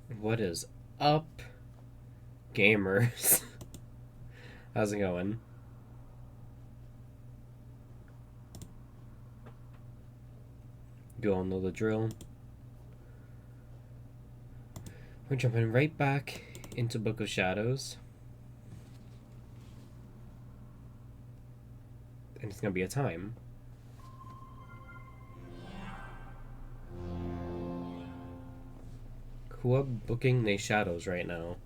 What is up, gamers? How's it going? You all know the drill. We're jumping right back into Book of Shadows. And it's gonna be a time. Who are booking the shadows right now?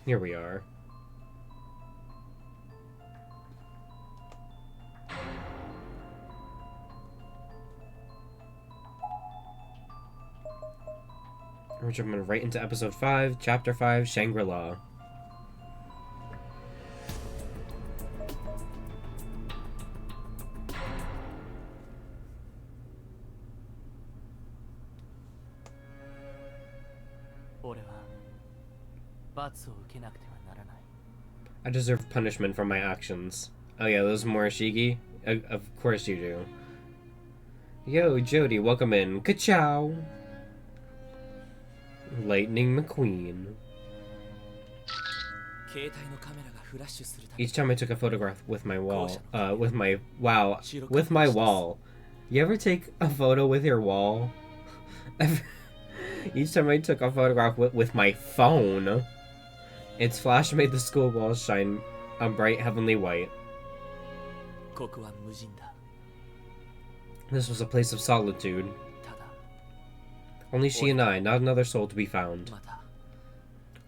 Here we are. We're jumping right into episode 5, chapter 5, Shangri-la. I deserve punishment for my actions. Oh yeah, those Morishige? Of course you do. Yo, Jody, welcome in. Ka-chow! Lightning McQueen. Each time I took a photograph with my wall, with my wall. You ever take a photo with your wall? Each time I took a photograph with my phone, its flash made the school walls shine a bright heavenly white. This was a place of solitude. Only she and I, not another soul to be found.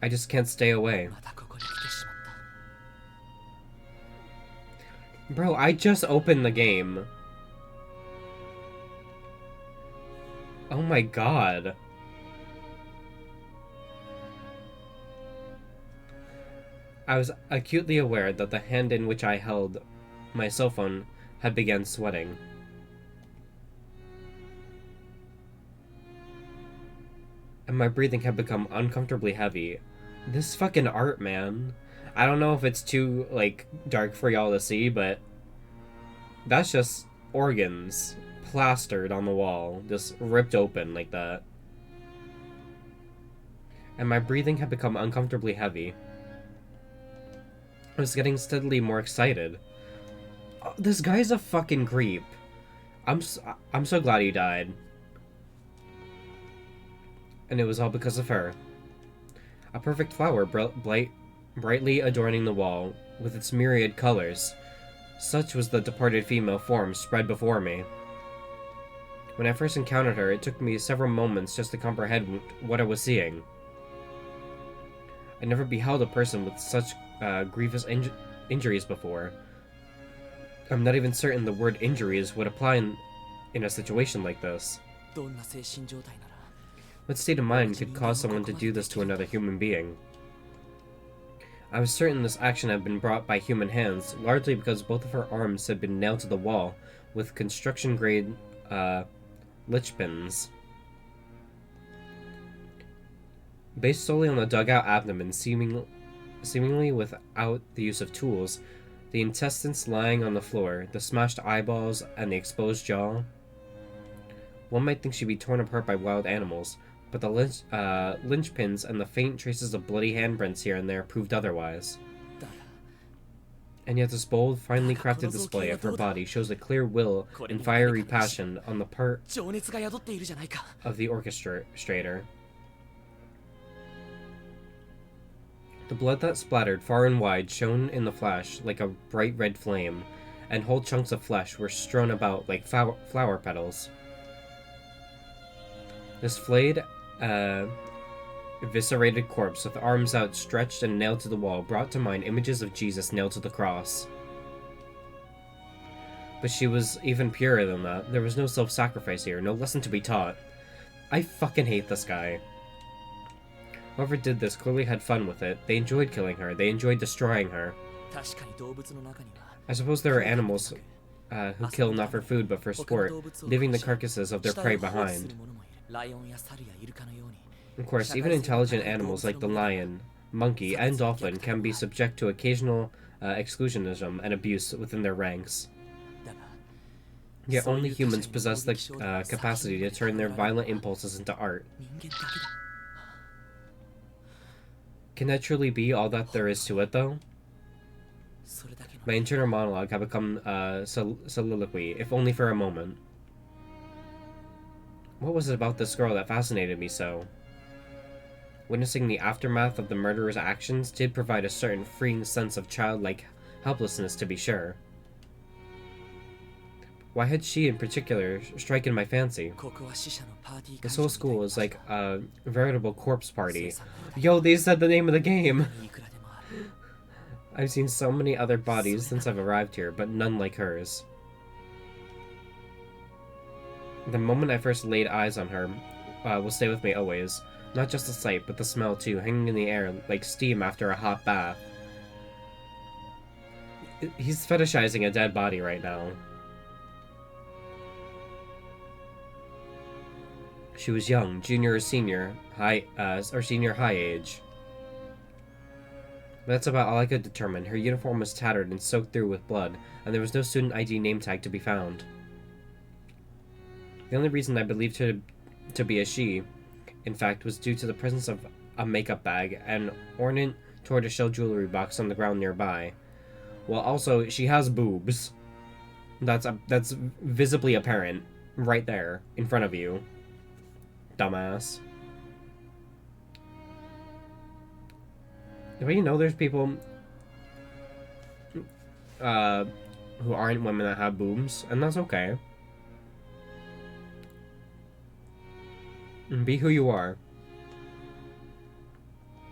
I just can't stay away. Bro, I just opened the game. Oh my god. I was acutely aware that the hand in which I held my cell phone had begun sweating. And my breathing had become uncomfortably heavy. This fucking art, man. I don't know if it's too, like, dark for y'all to see, but that's just organs plastered on the wall, just ripped open like that. And my breathing had become uncomfortably heavy. I was getting steadily more excited. Oh, this guy's a fucking creep. I'm so glad he died. And it was all because of her. A perfect flower brightly adorning the wall with its myriad colors. Such was the departed female form spread before me. When I first encountered her, it took me several moments just to comprehend what I was seeing. I never beheld a person with such grievous injuries before. I'm not even certain the word injuries would apply in a situation like this. What state of mind could cause someone to do this to another human being? I was certain this action had been brought by human hands, largely because both of her arms had been nailed to the wall with construction-grade, lich pins. Based solely on the dug-out abdomen, seemingly without the use of tools, the intestines lying on the floor, the smashed eyeballs, and the exposed jaw. One might think she'd be torn apart by wild animals, but the linchpins and the faint traces of bloody handprints here and there proved otherwise. And yet this bold, finely crafted display of her body shows a clear will and fiery passion on the part of the orchestrator. The blood that splattered far and wide shone in the flash like a bright red flame, and whole chunks of flesh were strewn about like flower petals. This flayed, eviscerated corpse with arms outstretched and nailed to the wall brought to mind images of Jesus nailed to the cross. But she was even purer than that. There was no self-sacrifice here, no lesson to be taught. I fucking hate this guy. Whoever did this clearly had fun with it. They enjoyed killing her. They enjoyed destroying her. I suppose there are animals who kill not for food but for sport, leaving the carcasses of their prey behind. Of course, even intelligent animals like the lion, monkey, and dolphin can be subject to occasional exclusionism and abuse within their ranks. Yet only humans possess the capacity to turn their violent impulses into art. Can that truly be all that there is to it, though? My internal monologue had become soliloquy, if only for a moment. What was it about this girl that fascinated me so? Witnessing the aftermath of the murderer's actions did provide a certain freeing sense of childlike helplessness, to be sure. Why had she in particular striken my fancy? This whole school is like a veritable corpse party. Yo, they said the name of the game! I've seen so many other bodies since I've arrived here, but none like hers. The moment I first laid eyes on her will stay with me always. Not just the sight, but the smell too, hanging in the air like steam after a hot bath. He's fetishizing a dead body right now. She was young, junior or senior high age. But that's about all I could determine. Her uniform was tattered and soaked through with blood, and there was no student ID name tag to be found. The only reason I believed her to be a she, in fact, was due to the presence of a makeup bag and ornate tortoiseshell jewelry box on the ground nearby. Well, also, she has boobs. That's visibly apparent, right there, in front of you. Dumbass. But you know, there's people who aren't women that have boobs, and that's okay. Be who you are.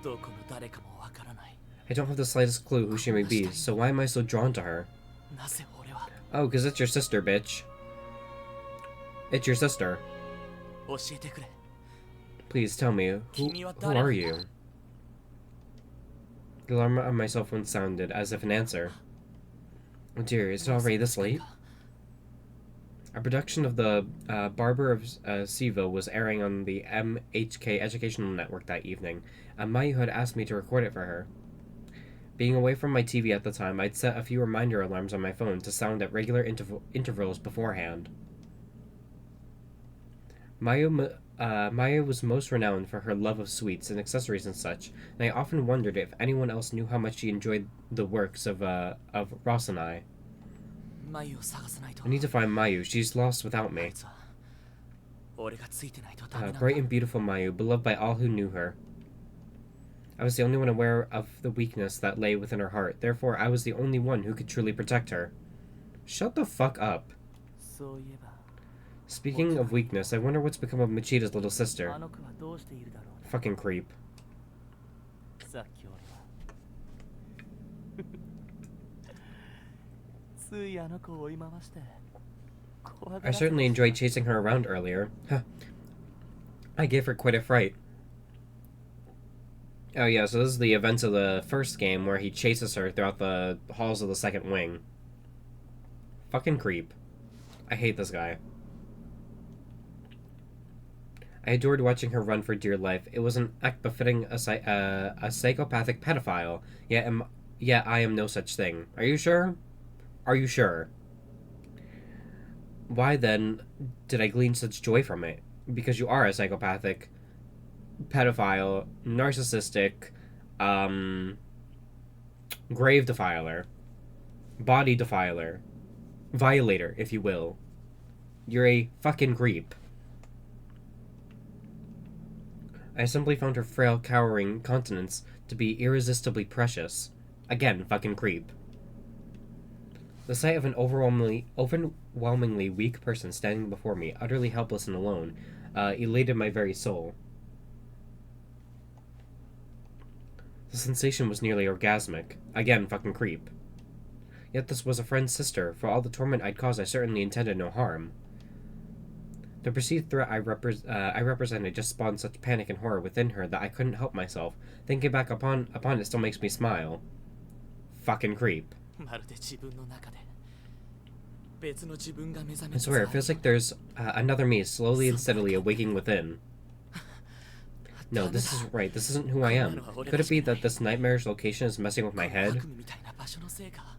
I don't have the slightest clue who she may be, so why am I so drawn to her? Oh, because it's your sister, bitch. It's your sister. Please tell me, who are you? The alarm on my cell phone sounded as if an answer. Oh dear, is it already this late? A production of the Barber of Seville was airing on the MHK Educational Network that evening, and Mayu had asked me to record it for her. Being away from my TV at the time, I'd set a few reminder alarms on my phone to sound at regular intervals beforehand. Maya was most renowned for her love of sweets and accessories and such, and I often wondered if anyone else knew how much she enjoyed the works of Ross and I. I need to find Mayu. She's lost without me. Bright and beautiful Mayu, beloved by all who knew her. I was the only one aware of the weakness that lay within her heart, therefore I was the only one who could truly protect her. Shut the fuck up. Speaking of weakness, I wonder what's become of Machida's little sister. Fucking creep. I certainly enjoyed chasing her around earlier. I gave her quite a fright. Oh yeah, so this is the events of the first game where he chases her throughout the halls of the second wing. Fucking creep. I hate this guy. I adored watching her run for dear life. It was an act befitting a psychopathic pedophile. Yet I am no such thing. Are you sure? Are you sure? Why then did I glean such joy from it? Because you are a psychopathic, pedophile, narcissistic, grave defiler, body defiler, violator, if you will. You're a fucking creep. I simply found her frail, cowering countenance to be irresistibly precious. Again, fucking creep. The sight of an overwhelmingly weak person standing before me, utterly helpless and alone, elated my very soul. The sensation was nearly orgasmic. Again, fucking creep. Yet this was a friend's sister. For all the torment I'd caused, I certainly intended no harm. The perceived threat I represented just spawned such panic and horror within her that I couldn't help myself. Thinking back upon it still makes me smile. Fucking creep. I swear, it feels like there's another me slowly and steadily awaking within. No, this is right. This isn't who I am. Could it be that this nightmarish location is messing with my head?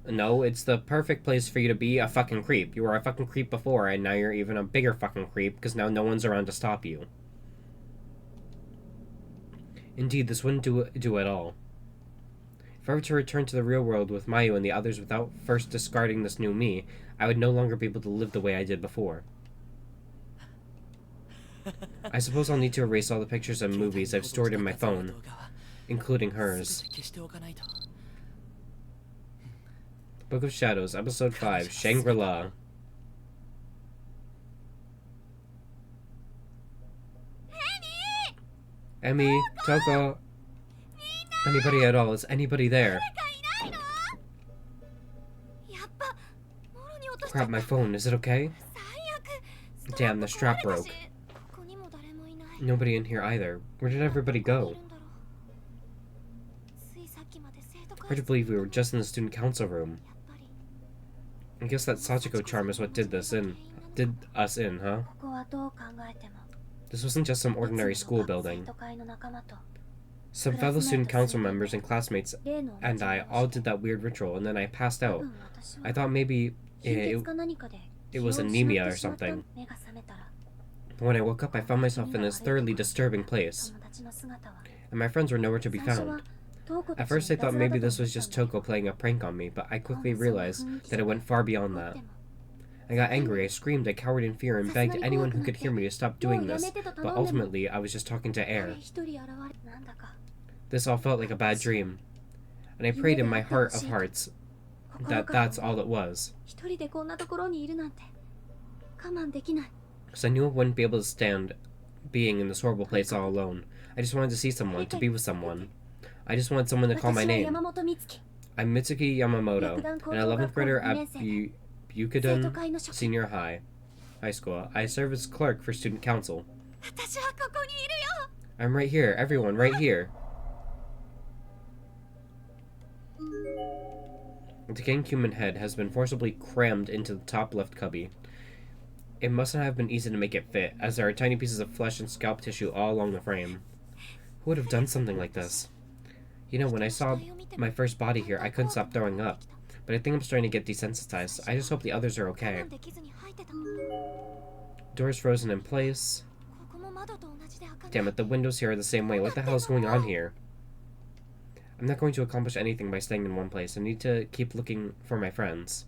No, it's the perfect place for you to be a fucking creep. You were a fucking creep before, and now you're even a bigger fucking creep, because now no one's around to stop you. Indeed, this wouldn't do at all. If I were to return to the real world with Mayu and the others without first discarding this new me, I would no longer be able to live the way I did before. I suppose I'll need to erase all the pictures and movies I've stored in my phone, including hers. Book of Shadows, Episode 5, Shangri-la. Emmy, Toko, anybody at all? Is anybody there? Crap, my phone. Is it okay? Damn, the strap broke. Nobody in here either. Where did everybody go? Hard to believe we were just in the student council room. I guess that Sachiko charm is what did us in, huh? This wasn't just some ordinary school building. Some fellow student council members and classmates and I all did that weird ritual, and then I passed out. I thought maybe it was anemia or something. But when I woke up, I found myself in this thoroughly disturbing place, and my friends were nowhere to be found. At first I thought maybe this was just Toko playing a prank on me, but I quickly realized that it went far beyond that. I got angry, I screamed, I cowered in fear, and begged anyone who could hear me to stop doing this, but ultimately I was just talking to air. This all felt like a bad dream, and I prayed in my heart of hearts that that's all it was. Because I knew I wouldn't be able to stand being in this horrible place all alone. I just wanted to see someone, to be with someone. I just wanted someone to call my name. I'm Mitsuki Yamamoto, an 11th grader at Bukiden Senior High School. I serve as clerk for student council. I'm right here, everyone, right here. The decaying human head has been forcibly crammed into the top left cubby. It must not have been easy to make it fit, as there are tiny pieces of flesh and scalp tissue all along the frame. Who would have done something like this? You know, when I saw my first body here, I couldn't stop throwing up. But I think I'm starting to get desensitized. I just hope the others are okay. Doors frozen in place. Damn it, the windows here are the same way. What the hell is going on here? I'm not going to accomplish anything by staying in one place. I need to keep looking for my friends.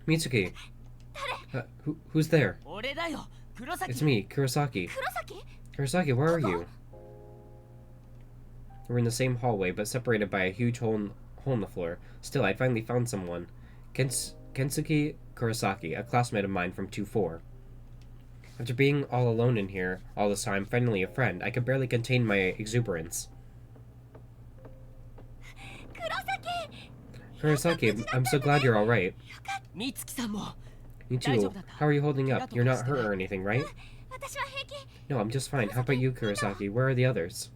Mitsuki. Who's there? It's me, Kurosaki. Kurosaki, where are you? We're in the same hallway, but separated by a huge hole in the floor. Still, I finally found someone. Kensuke Kurosaki, a classmate of mine from 2-4. After being all alone in here all this time, finally a friend, I could barely contain my exuberance. Kurosaki, I'm so glad you're alright. Me too. How are you holding up? You're not hurt or anything, right? No, I'm just fine. How about you, Kurosaki? Where are the others?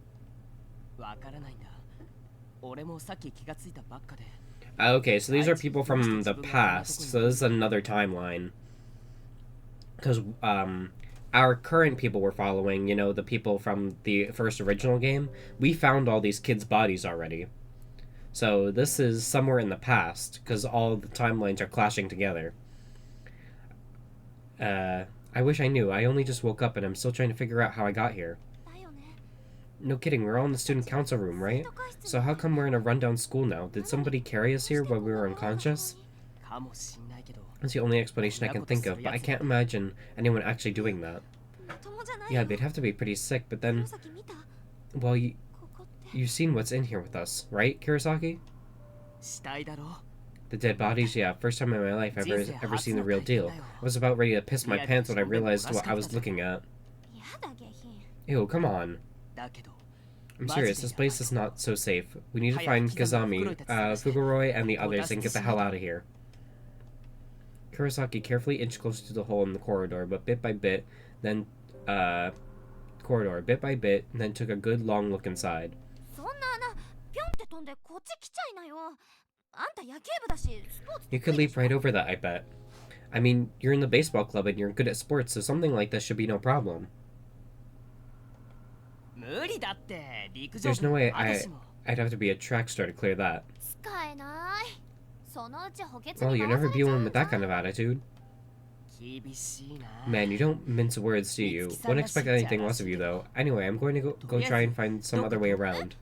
Okay, so these are people from the past. So this is another timeline. Because our current people we're following, you know, the people from the first original game, we found all these kids' bodies already. So this is somewhere in the past, because all the timelines are clashing together. I wish I knew. I only just woke up and I'm still trying to figure out how I got here. No kidding, we're all in the student council room, right? So how come we're in a rundown school now? Did somebody carry us here while we were unconscious? That's the only explanation I can think of, but I can't imagine anyone actually doing that. Yeah, they'd have to be pretty sick, but then... Well, you've seen what's in here with us, right, Kurosaki? The dead bodies? Yeah, first time in my life I've ever seen the real deal. I was about ready to piss my pants when I realized what I was looking at. Ew, come on. I'm serious, this place is not so safe. We need to find Kazami, Fuguroi, and the others and get the hell out of here. Kurosaki carefully inched closer to the hole in the corridor, but bit by bit, then took a good long look inside. You could leap right over that, I bet. I mean, you're in the baseball club and you're good at sports, so something like this should be no problem. There's no way I'd have to be a track star to clear that. Well, you'll never be one with that kind of attitude. Man, you don't mince words, do you? Wouldn't expect anything less of you, though. Anyway, I'm going to go try and find some other way around.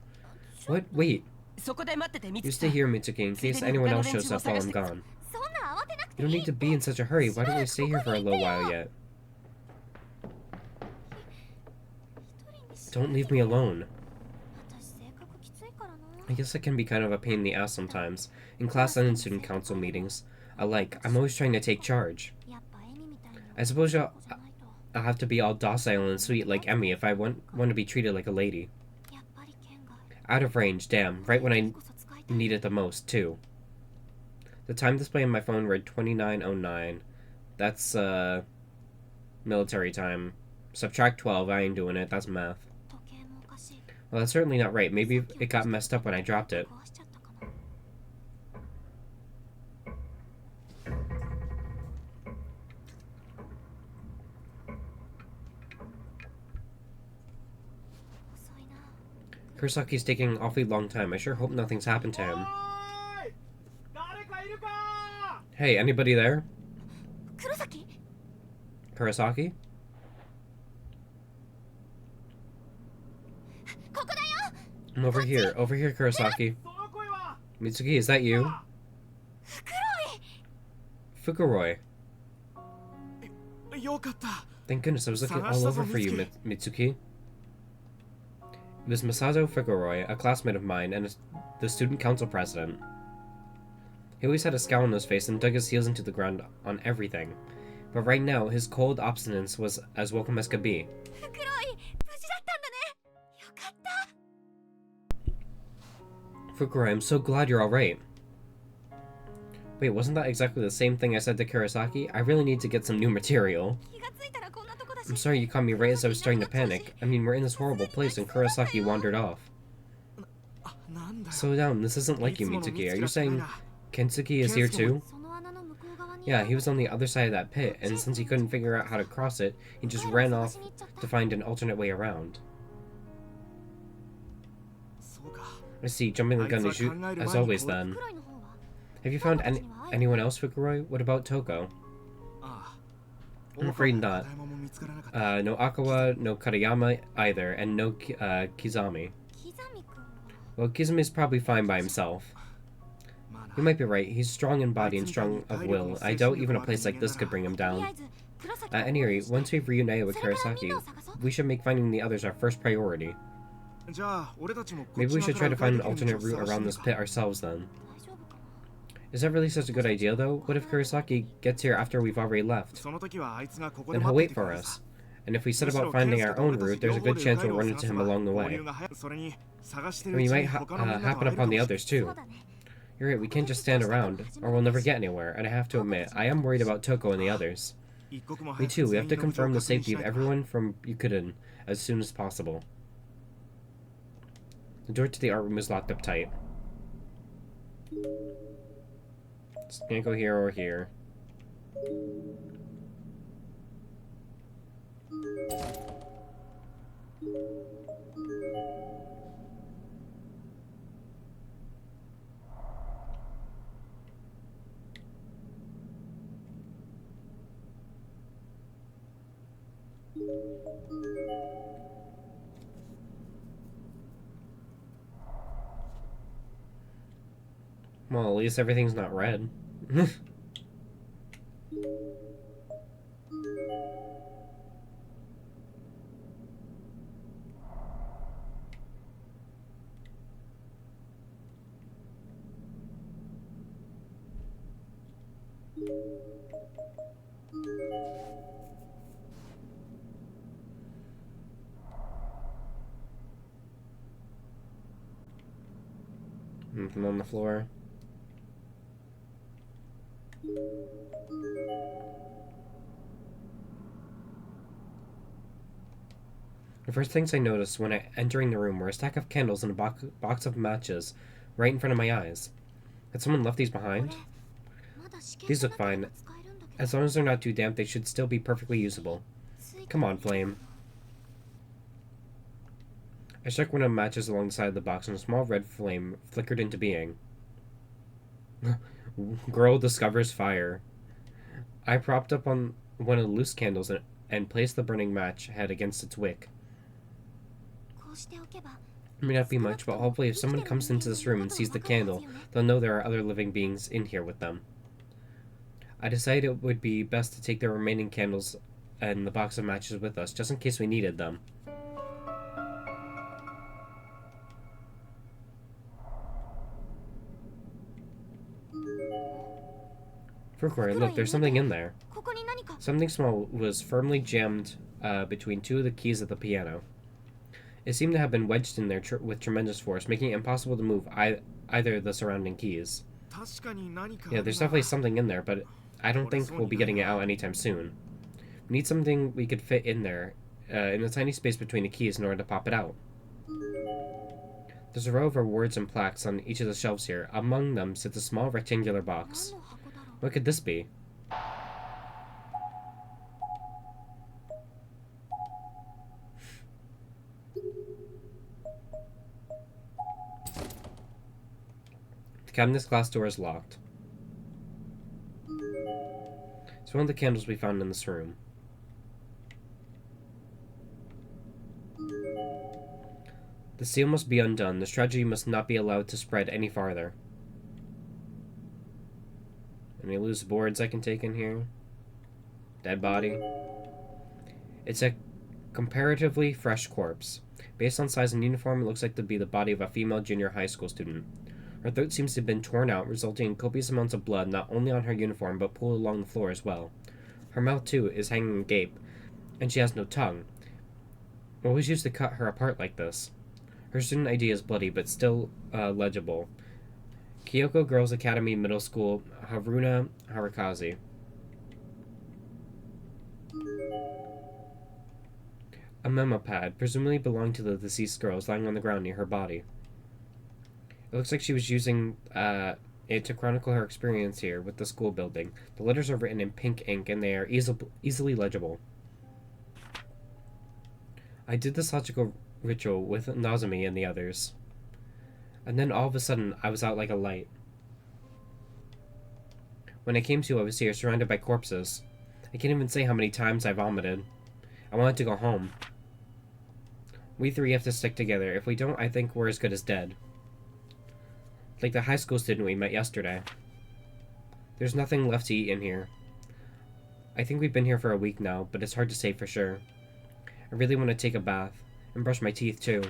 What? Wait. You stay here, Mitsuki, in case anyone else shows up while I'm gone. You don't need to be in such a hurry. Why don't we stay here for a little while yet? Don't leave me alone. I guess I can be kind of a pain in the ass sometimes, in class and in student council meetings. I'm always trying to take charge. I suppose I'll have to be all docile and sweet like Emmy if I want to be treated like a lady. Out of range, damn, right when I need it the most, too. The time display on my phone read 29:09. That's, military time. Subtract 12, I ain't doing it, that's math. Well, that's certainly not right. Maybe it got messed up when I dropped it. Kurosaki's taking an awfully long time. I sure hope nothing's happened to him. Hey, anybody there? Kurosaki? I'm over here, Kurosaki. Mitsuki, is that you? Fuguroi. Thank goodness, I was looking all over for you, Mitsuki. It was Masato Fuguroi, a classmate of mine, and the student council president. He always had a scowl on his face and dug his heels into the ground on everything. But right now, his cold obstinance was as welcome as could be. Fuguroi, I'm so glad you're alright. Wait, wasn't that exactly the same thing I said to Kurosaki? I really need to get some new material. I'm sorry you caught me right as I was starting to panic. I mean, we're in this horrible place and Kurosaki wandered off. Slow down, this isn't like you, Mitsuki. Are you saying Kensuke is here too? Yeah, he was on the other side of that pit, and since he couldn't figure out how to cross it, he just ran off to find an alternate way around. I see, jumping the gun as always then. Have you found anyone else, Fuguroi? What about Toko? I'm afraid not. No Akawa, no Katayama either, and no Kizami. Well, Kizami's probably fine by himself. You might be right, he's strong in body and strong of will. I doubt even a place like this could bring him down. At any rate, once we've reunited with Kurosaki, we should make finding the others our first priority. Maybe we should try to find an alternate route around this pit ourselves then. Is that really such a good idea though? What if Kurosaki gets here after we've already left? Then he'll wait for us. And if we set about finding our own route, there's a good chance we'll run into him along the way. And we might happen upon the others too. You're right, we can't just stand around, or we'll never get anywhere, and I have to admit, I am worried about Toko and the others. Me too, we have to confirm the safety of everyone from Yukuden as soon as possible. The door to the art room is locked up tight. Just can't go here or here. Well, at least everything's not red. Nothing on the floor. The first things I noticed when entering the room were a stack of candles and a box of matches right in front of my eyes. Had someone left these behind? These look fine. As long as they're not too damp, they should still be perfectly usable. Come on, Flame. I struck one of the matches alongside the box, and a small red flame flickered into being. Girl discovers fire. I propped up on one of the loose candles and placed the burning match head against its wick. It may not be much, but hopefully if someone comes into this room and sees the candle, they'll know there are other living beings in here with them. I decided it would be best to take the remaining candles and the box of matches with us, just in case we needed them. Furquhar, look, there's something in there. Something small was firmly jammed between two of the keys of the piano. It seemed to have been wedged in there with tremendous force, making it impossible to move either of the surrounding keys. Yeah, there's definitely something in there, but I don't think we'll be getting it out anytime soon. We need something we could fit in there, in the tiny space between the keys in order to pop it out. There's a row of awards and plaques on each of the shelves here. Among them sits a small rectangular box. What could this be? The cabinet's glass door is locked. It's one of the candles we found in this room. The seal must be undone. This tragedy must not be allowed to spread any farther. Any loose boards I can take in here? Dead body. It's a comparatively fresh corpse. Based on size and uniform, it looks like to be the body of a female junior high school student. Her throat seems to have been torn out, resulting in copious amounts of blood not only on her uniform, but pooled along the floor as well. Her mouth, too, is hanging agape, and she has no tongue. What was used to cut her apart like this? Her student ID is bloody, but still legible. Kyoko Girls Academy Middle School, Haruna Harakaze. A memo pad, presumably belonging to the deceased girl, is lying on the ground near her body. It looks like she was using it to chronicle her experience here with the school building. The letters are written in pink ink, and they are easily legible. I did this logical ritual with Nozomi and the others. And then all of a sudden, I was out like a light. When I came to, I was here, surrounded by corpses. I can't even say how many times I vomited. I wanted to go home. We three have to stick together. If we don't, I think we're as good as dead. Like the high school student we met yesterday. There's nothing left to eat in here. I think we've been here for a week now, but it's hard to say for sure. I really want to take a bath, and brush my teeth too.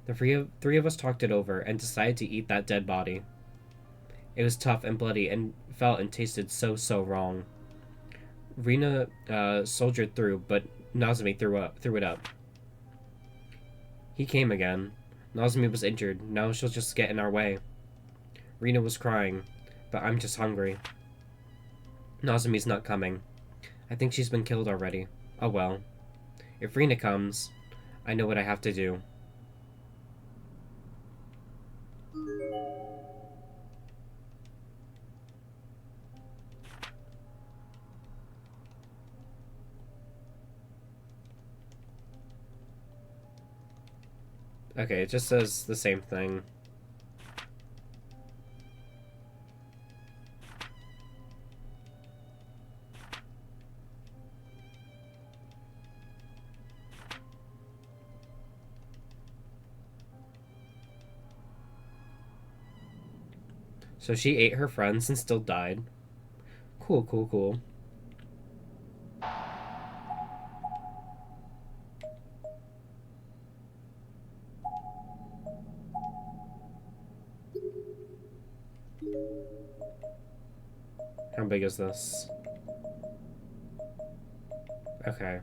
The three of us talked it over, and decided to eat that dead body. It was tough and bloody, and felt and tasted so wrong. Rina soldiered through, but Nozomi threw it up. He came again. Nozomi was injured, now she'll just get in our way. Rina was crying, but I'm just hungry. Nozomi's not coming. I think she's been killed already. Oh well. If Rina comes, I know what I have to do. Okay, it just says the same thing. So she ate her friends and still died. Cool. How big is this? Okay.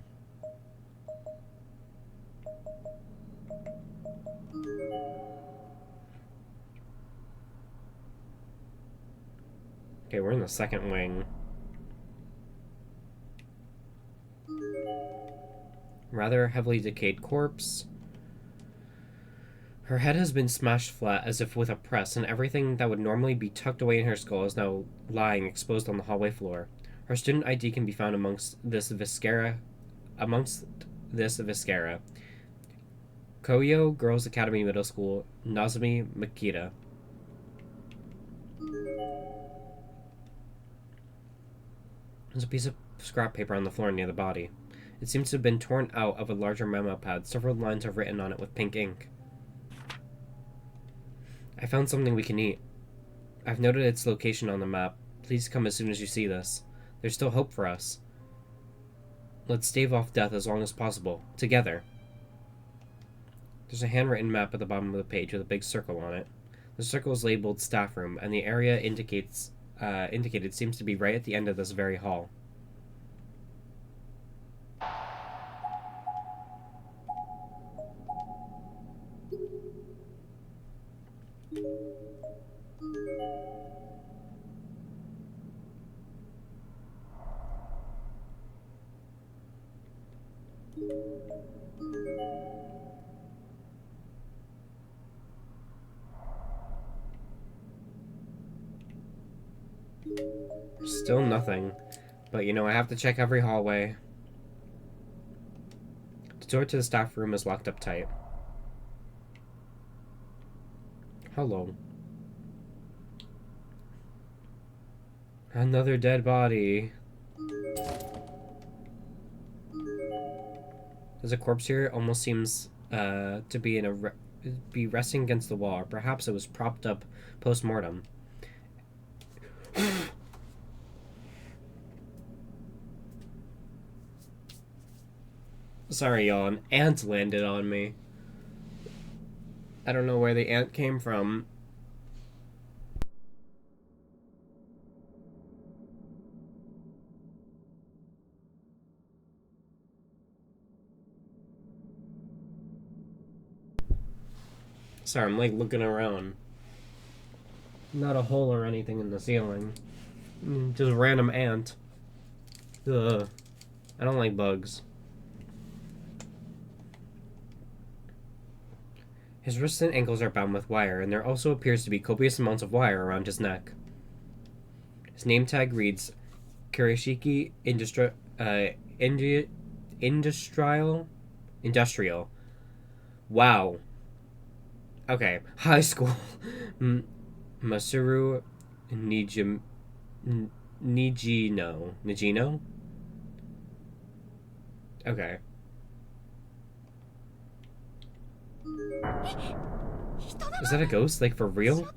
Okay, we're in the second wing. Rather heavily decayed corpse. Her head has been smashed flat as if with a press, and everything that would normally be tucked away in her skull is now lying exposed on the hallway floor. Her student ID can be found amongst this viscera. Koyo Girls Academy Middle School, Nazumi Makita. There's a piece of scrap paper on the floor near the body. It seems to have been torn out of a larger memo pad. Several lines are written on it with pink ink. I found something we can eat. I've noted its location on the map. Please come as soon as you see this. There's still hope for us. Let's stave off death as long as possible. Together. There's a handwritten map at the bottom of the page with a big circle on it. The circle is labeled staff room, and the area indicated seems to be right at the end of this very hall. Still nothing. But you know, I have to check every hallway. The door to the staff room is locked up tight. Hello. Another dead body. There's a corpse here. It almost seems to be resting against the wall. Or perhaps it was propped up post-mortem. Sorry, y'all. An ant landed on me. I don't know where the ant came from. Sorry, I'm like looking around. Not a hole or anything in the ceiling. Just a random ant. Ugh. I don't like bugs. His wrists and ankles are bound with wire, and there also appears to be copious amounts of wire around his neck. His name tag reads Kirishiki Industrial. Wow. Okay. High school. Masuru Nijino? Okay. Is that a ghost? Like, for real?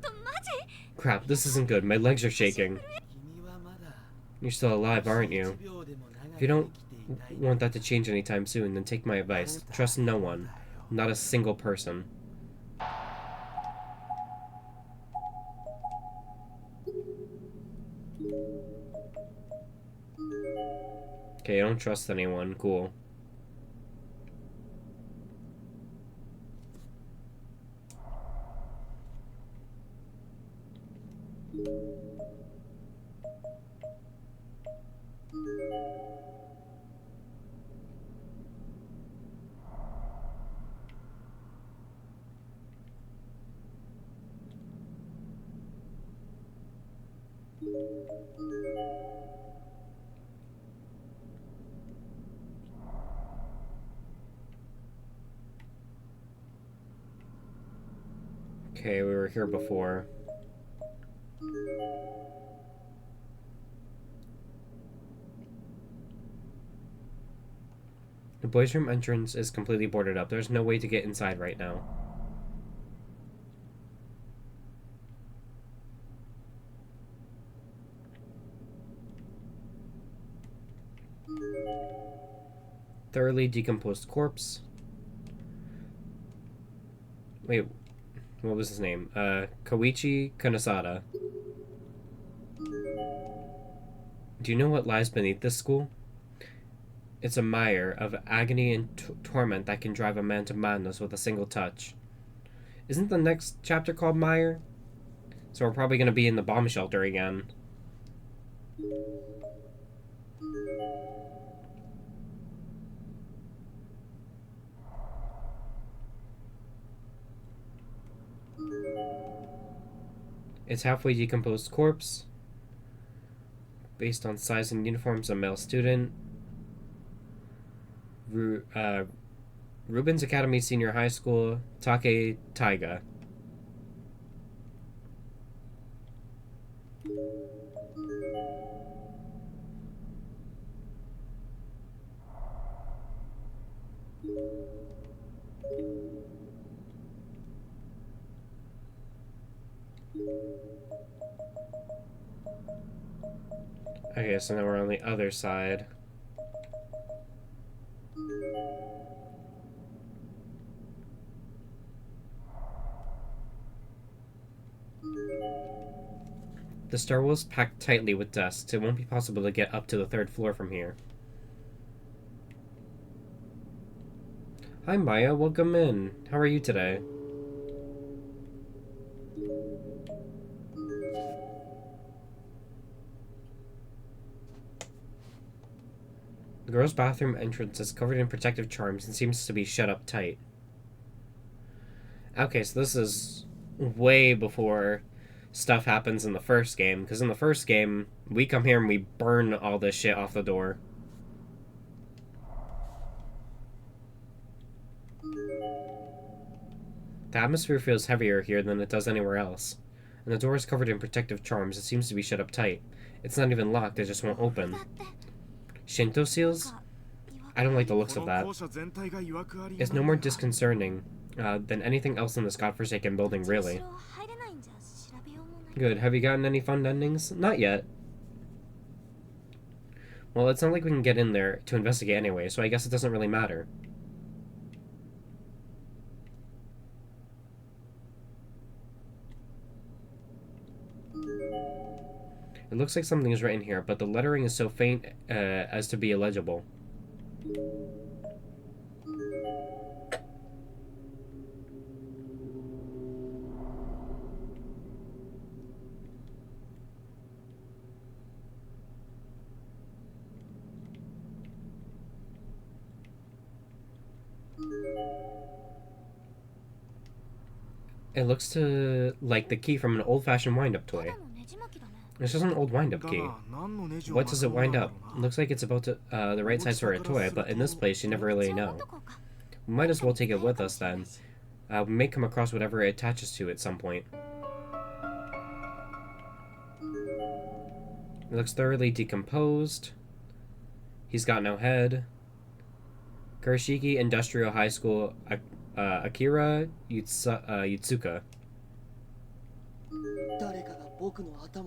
Crap, this isn't good. My legs are shaking. You're still alive, aren't you? If you don't want that to change anytime soon, then take my advice. Trust no one. Not a single person. Okay, I don't trust anyone. Cool. Okay, we were here before. The boys' room entrance is completely boarded up. There's no way to get inside right now. Thoroughly decomposed corpse. Wait, what was his name? Koichi Kanesada. Do you know what lies beneath this school? It's a mire of agony and torment that can drive a man to madness with a single touch. Isn't the next chapter called Mire? So we're probably going to be in the bomb shelter again. Its halfway decomposed corpse, based on size and uniforms of male student. Rubens Academy Senior High School, Take Taiga. Okay, so now we're on the other side. The stairwell is packed tightly with dust. It won't be possible to get up to the third floor from here. Hi Maya, welcome in. How are you today? The girls' bathroom entrance is covered in protective charms and seems to be shut up tight. Okay, so this is way before stuff happens in the first game, because in the first game, we come here and we burn all this shit off the door. The atmosphere feels heavier here than it does anywhere else, and the door is covered in protective charms. It seems to be shut up tight. It's not even locked, it just won't open. Shinto seals? I don't like the looks of that. It's no more disconcerting than anything else in this godforsaken building, really. Good. Have you gotten any fun endings? Not yet. Well, it's not like we can get in there to investigate anyway, so I guess it doesn't really matter. It looks like something is written here, but the lettering is so faint as to be illegible. It looks like the key from an old-fashioned wind-up toy. It's just an old wind-up key. What does it wind up? It looks like it's about to, the right size for a toy, but in this place you never really know. We might as well take it with us then. We may come across whatever it attaches to at some point. It looks thoroughly decomposed. He's got no head. Kurashiki Industrial High School, Akira Yutsuka.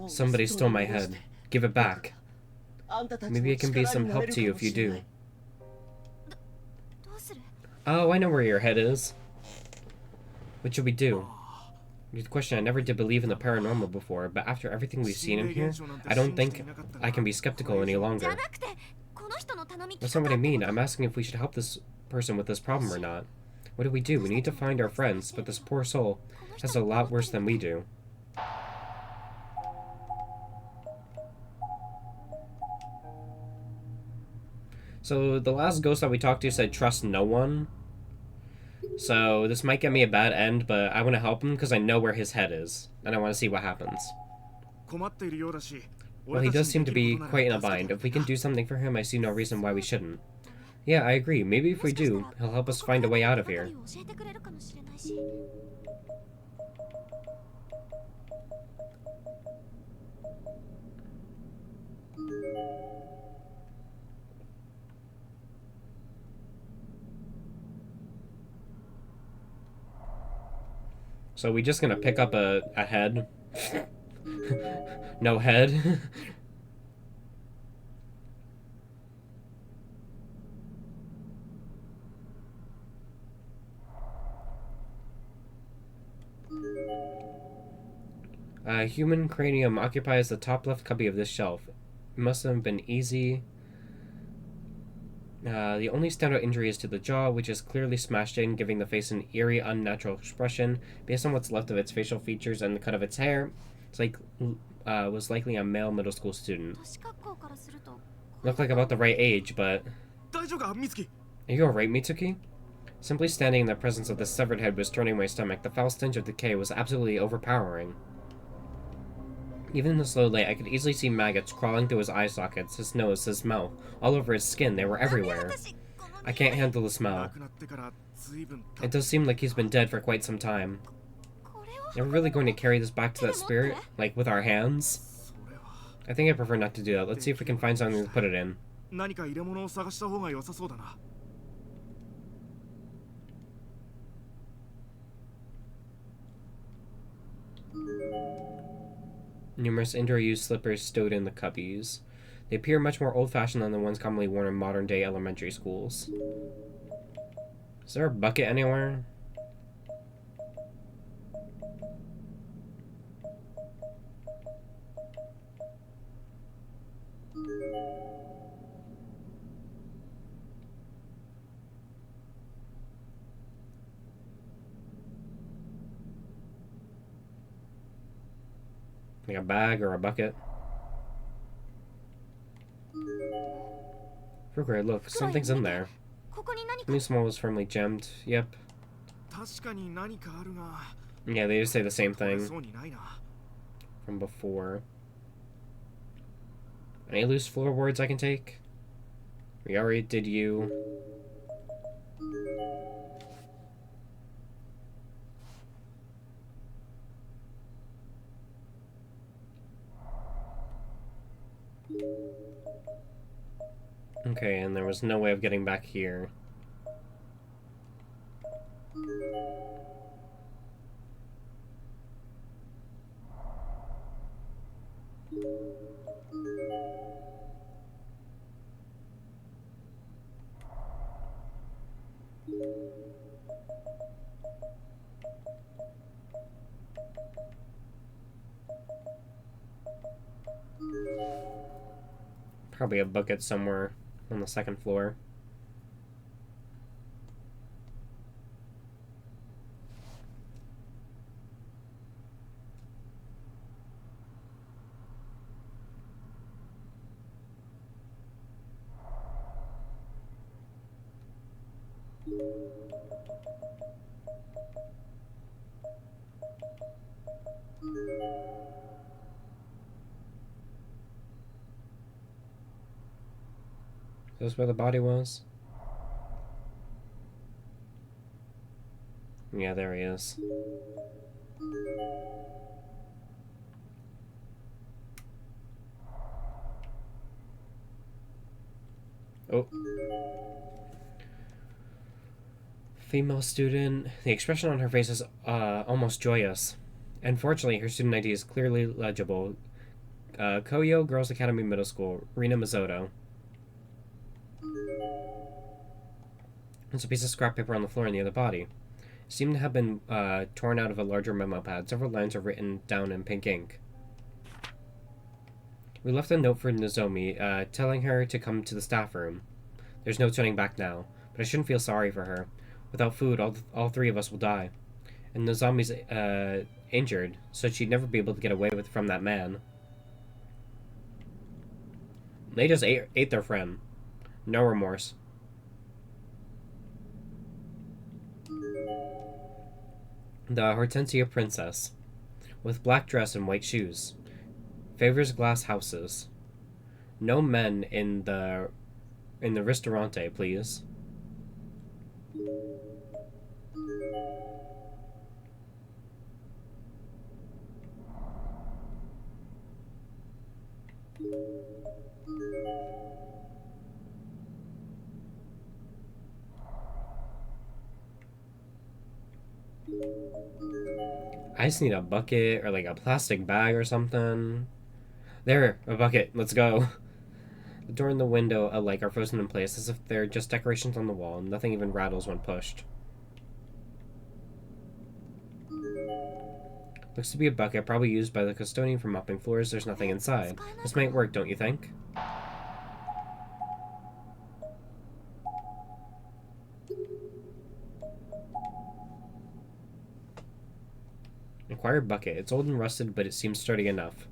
Somebody stole my head. Give it back. Maybe it can be some help to you if you do. Oh, I know where your head is. What should we do? Good question. I never did believe in the paranormal before, but after everything we've seen in here, I don't think I can be skeptical any longer. That's not what I mean. I'm asking if we should help this person with this problem or not. What do? We need to find our friends, but this poor soul has it a lot worse than we do. So the last ghost that we talked to said trust no one. So this might get me a bad end, but I want to help him because I know where his head is, and I want to see what happens. Well, he does seem to be quite in a bind. If we can do something for him, I see no reason why we shouldn't. Yeah, I agree. Maybe if we do, he'll help us find a way out of here. So we just gonna pick up a head? No head? A human cranium occupies the top left cubby of this shelf. It must have been easy. The only standout injury is to the jaw, which is clearly smashed in, giving the face an eerie, unnatural expression. Based on what's left of its facial features and the cut of its hair, it's like was likely a male middle school student. 都市格好からすると Looked like about the right age, but... 大丈夫か美月 Are you alright, Mitsuki? Simply standing in the presence of the severed head was turning my stomach. The foul stench of decay was absolutely overpowering. Even in the slow light, I could easily see maggots crawling through his eye sockets, his nose, his mouth, all over his skin. They were everywhere. I can't handle the smell. 亡くなってから随分経 It does seem like he's been dead for quite some time. これを Are we really going to carry this back to that spirit? Like, with our hands? それは I think I prefer not to do that. Let's see if we can find something to put it in. 何か入れ物を探した方が良さそうだな Numerous indoor-use slippers stowed in the cubbies. They appear much more old-fashioned than the ones commonly worn in modern-day elementary schools. Is there a bucket anywhere? Like a bag or a bucket? Frucre, look, something's in there. ここに何か Something small was firmly gemmed. Yep. 確かに何かあるが Yeah, they just say the same 取れ thing そうにないな from before. Any loose floorboards I can take? We already did you. Okay, and there was no way of getting back here. Probably a bucket somewhere on the second floor. Is this where the body was? Yeah, there he is. Oh. Female student. The expression on her face is almost joyous. Unfortunately, her student ID is clearly legible. Koyo Girls Academy Middle School, Rina Mizoto. There's a piece of scrap paper on the floor near the body. It seemed to have been torn out of a larger memo pad. Several lines are written down in pink ink. We left a note for Nozomi, telling her to come to the staff room. There's no turning back now, but I shouldn't feel sorry for her. Without food, all three of us will die. And Nozomi's injured, so she'd never be able to get away from that man. They just ate their friend. No remorse. The Hortensia Princess, with black dress and white shoes, favors glass houses. No men in the ristorante, please. I just need a bucket or like a plastic bag or something. There, a bucket. Let's go. The door and the window alike are frozen in place as if they're just decorations on the wall. Nothing even rattles when pushed. Looks to be a bucket, probably used by the custodian for mopping floors. There's nothing inside. This might work, don't you think? Acquire bucket. It's old and rusted, but it seems sturdy enough.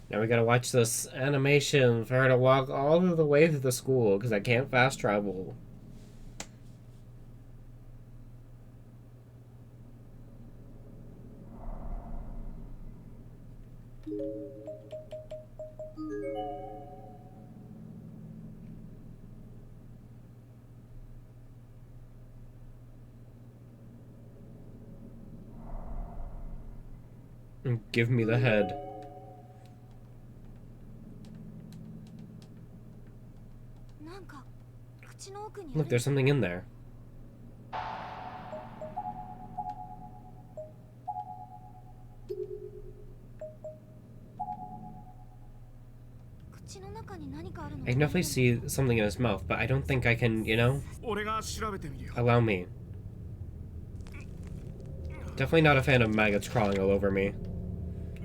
Now we gotta watch this animation for her to walk all the way to the school because I can't fast travel. Give me the head. Look, there's something in there. I can definitely see something in his mouth, but I don't think I can, you know? Allow me. Definitely not a fan of maggots crawling all over me.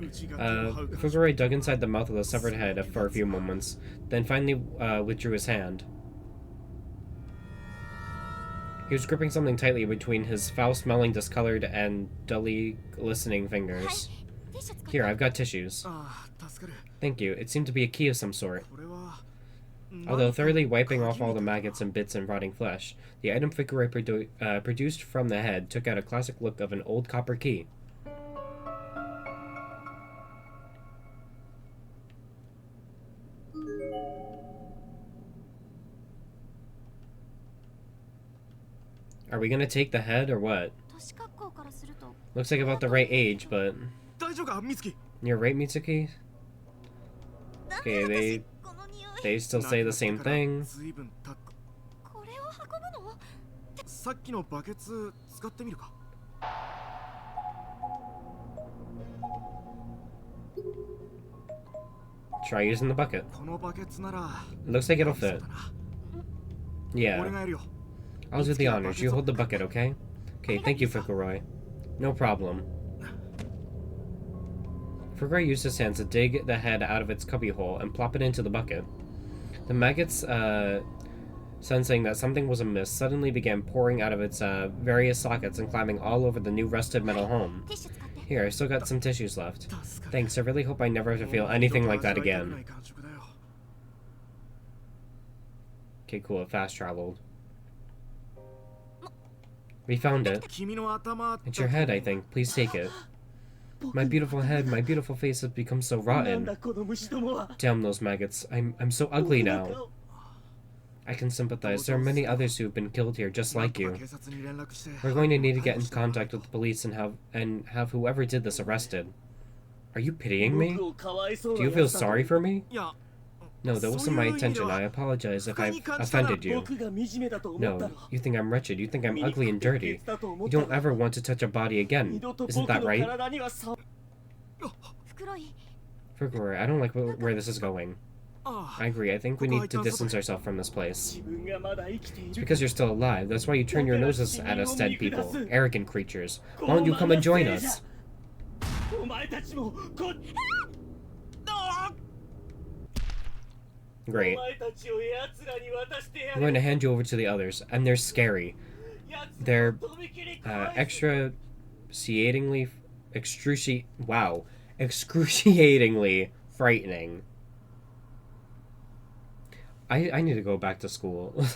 Fugure dug inside the mouth of the severed head for a few moments, then finally withdrew his hand. He was gripping something tightly between his foul-smelling, discolored, and dully glistening fingers. Here, I've got tissues. Thank you. It seemed to be a key of some sort. Although thoroughly wiping off all the maggots and bits and rotting flesh, the item Figure produced from the head took out a classic look of an old copper key. Are we gonna take the head or what? Looks like about the right age, but... You're right, Mitsuki? Okay, they still say the same thing. Try using the bucket. It looks like it'll fit. Yeah. I'll do the honors. You hold the bucket, okay? Okay, thank you, Fukuro. No problem. Fukuro used his hands to dig the head out of its cubbyhole and plop it into the bucket. The maggots, sensing that something was amiss, suddenly began pouring out of its various sockets and climbing all over the new rusted metal home. Here, I still got some tissues left. Thanks, I really hope I never have to feel anything like that again. Okay, cool, it fast traveled. We found it. It's your head, I think. Please take it. My beautiful head, my beautiful face has become so rotten. Damn those maggots. I'm so ugly now. I can sympathize. There are many others who have been killed here just like you. We're going to need to get in contact with the police and have whoever did this arrested. Are you pitying me? Do you feel sorry for me? No, that wasn't my intention. I apologize if I've offended you. No, you think I'm wretched. You think I'm ugly and dirty. You don't ever want to touch a body again. Isn't that right? Fukuro, I don't like where this is going. I agree. I think we need to distance ourselves from this place. It's because you're still alive. That's why you turn your noses at us dead people. Arrogant creatures. Why don't you come and join us? Great. I'm going to hand you over to the others, and they're scary. They're excruciatingly frightening. I need to go back to school.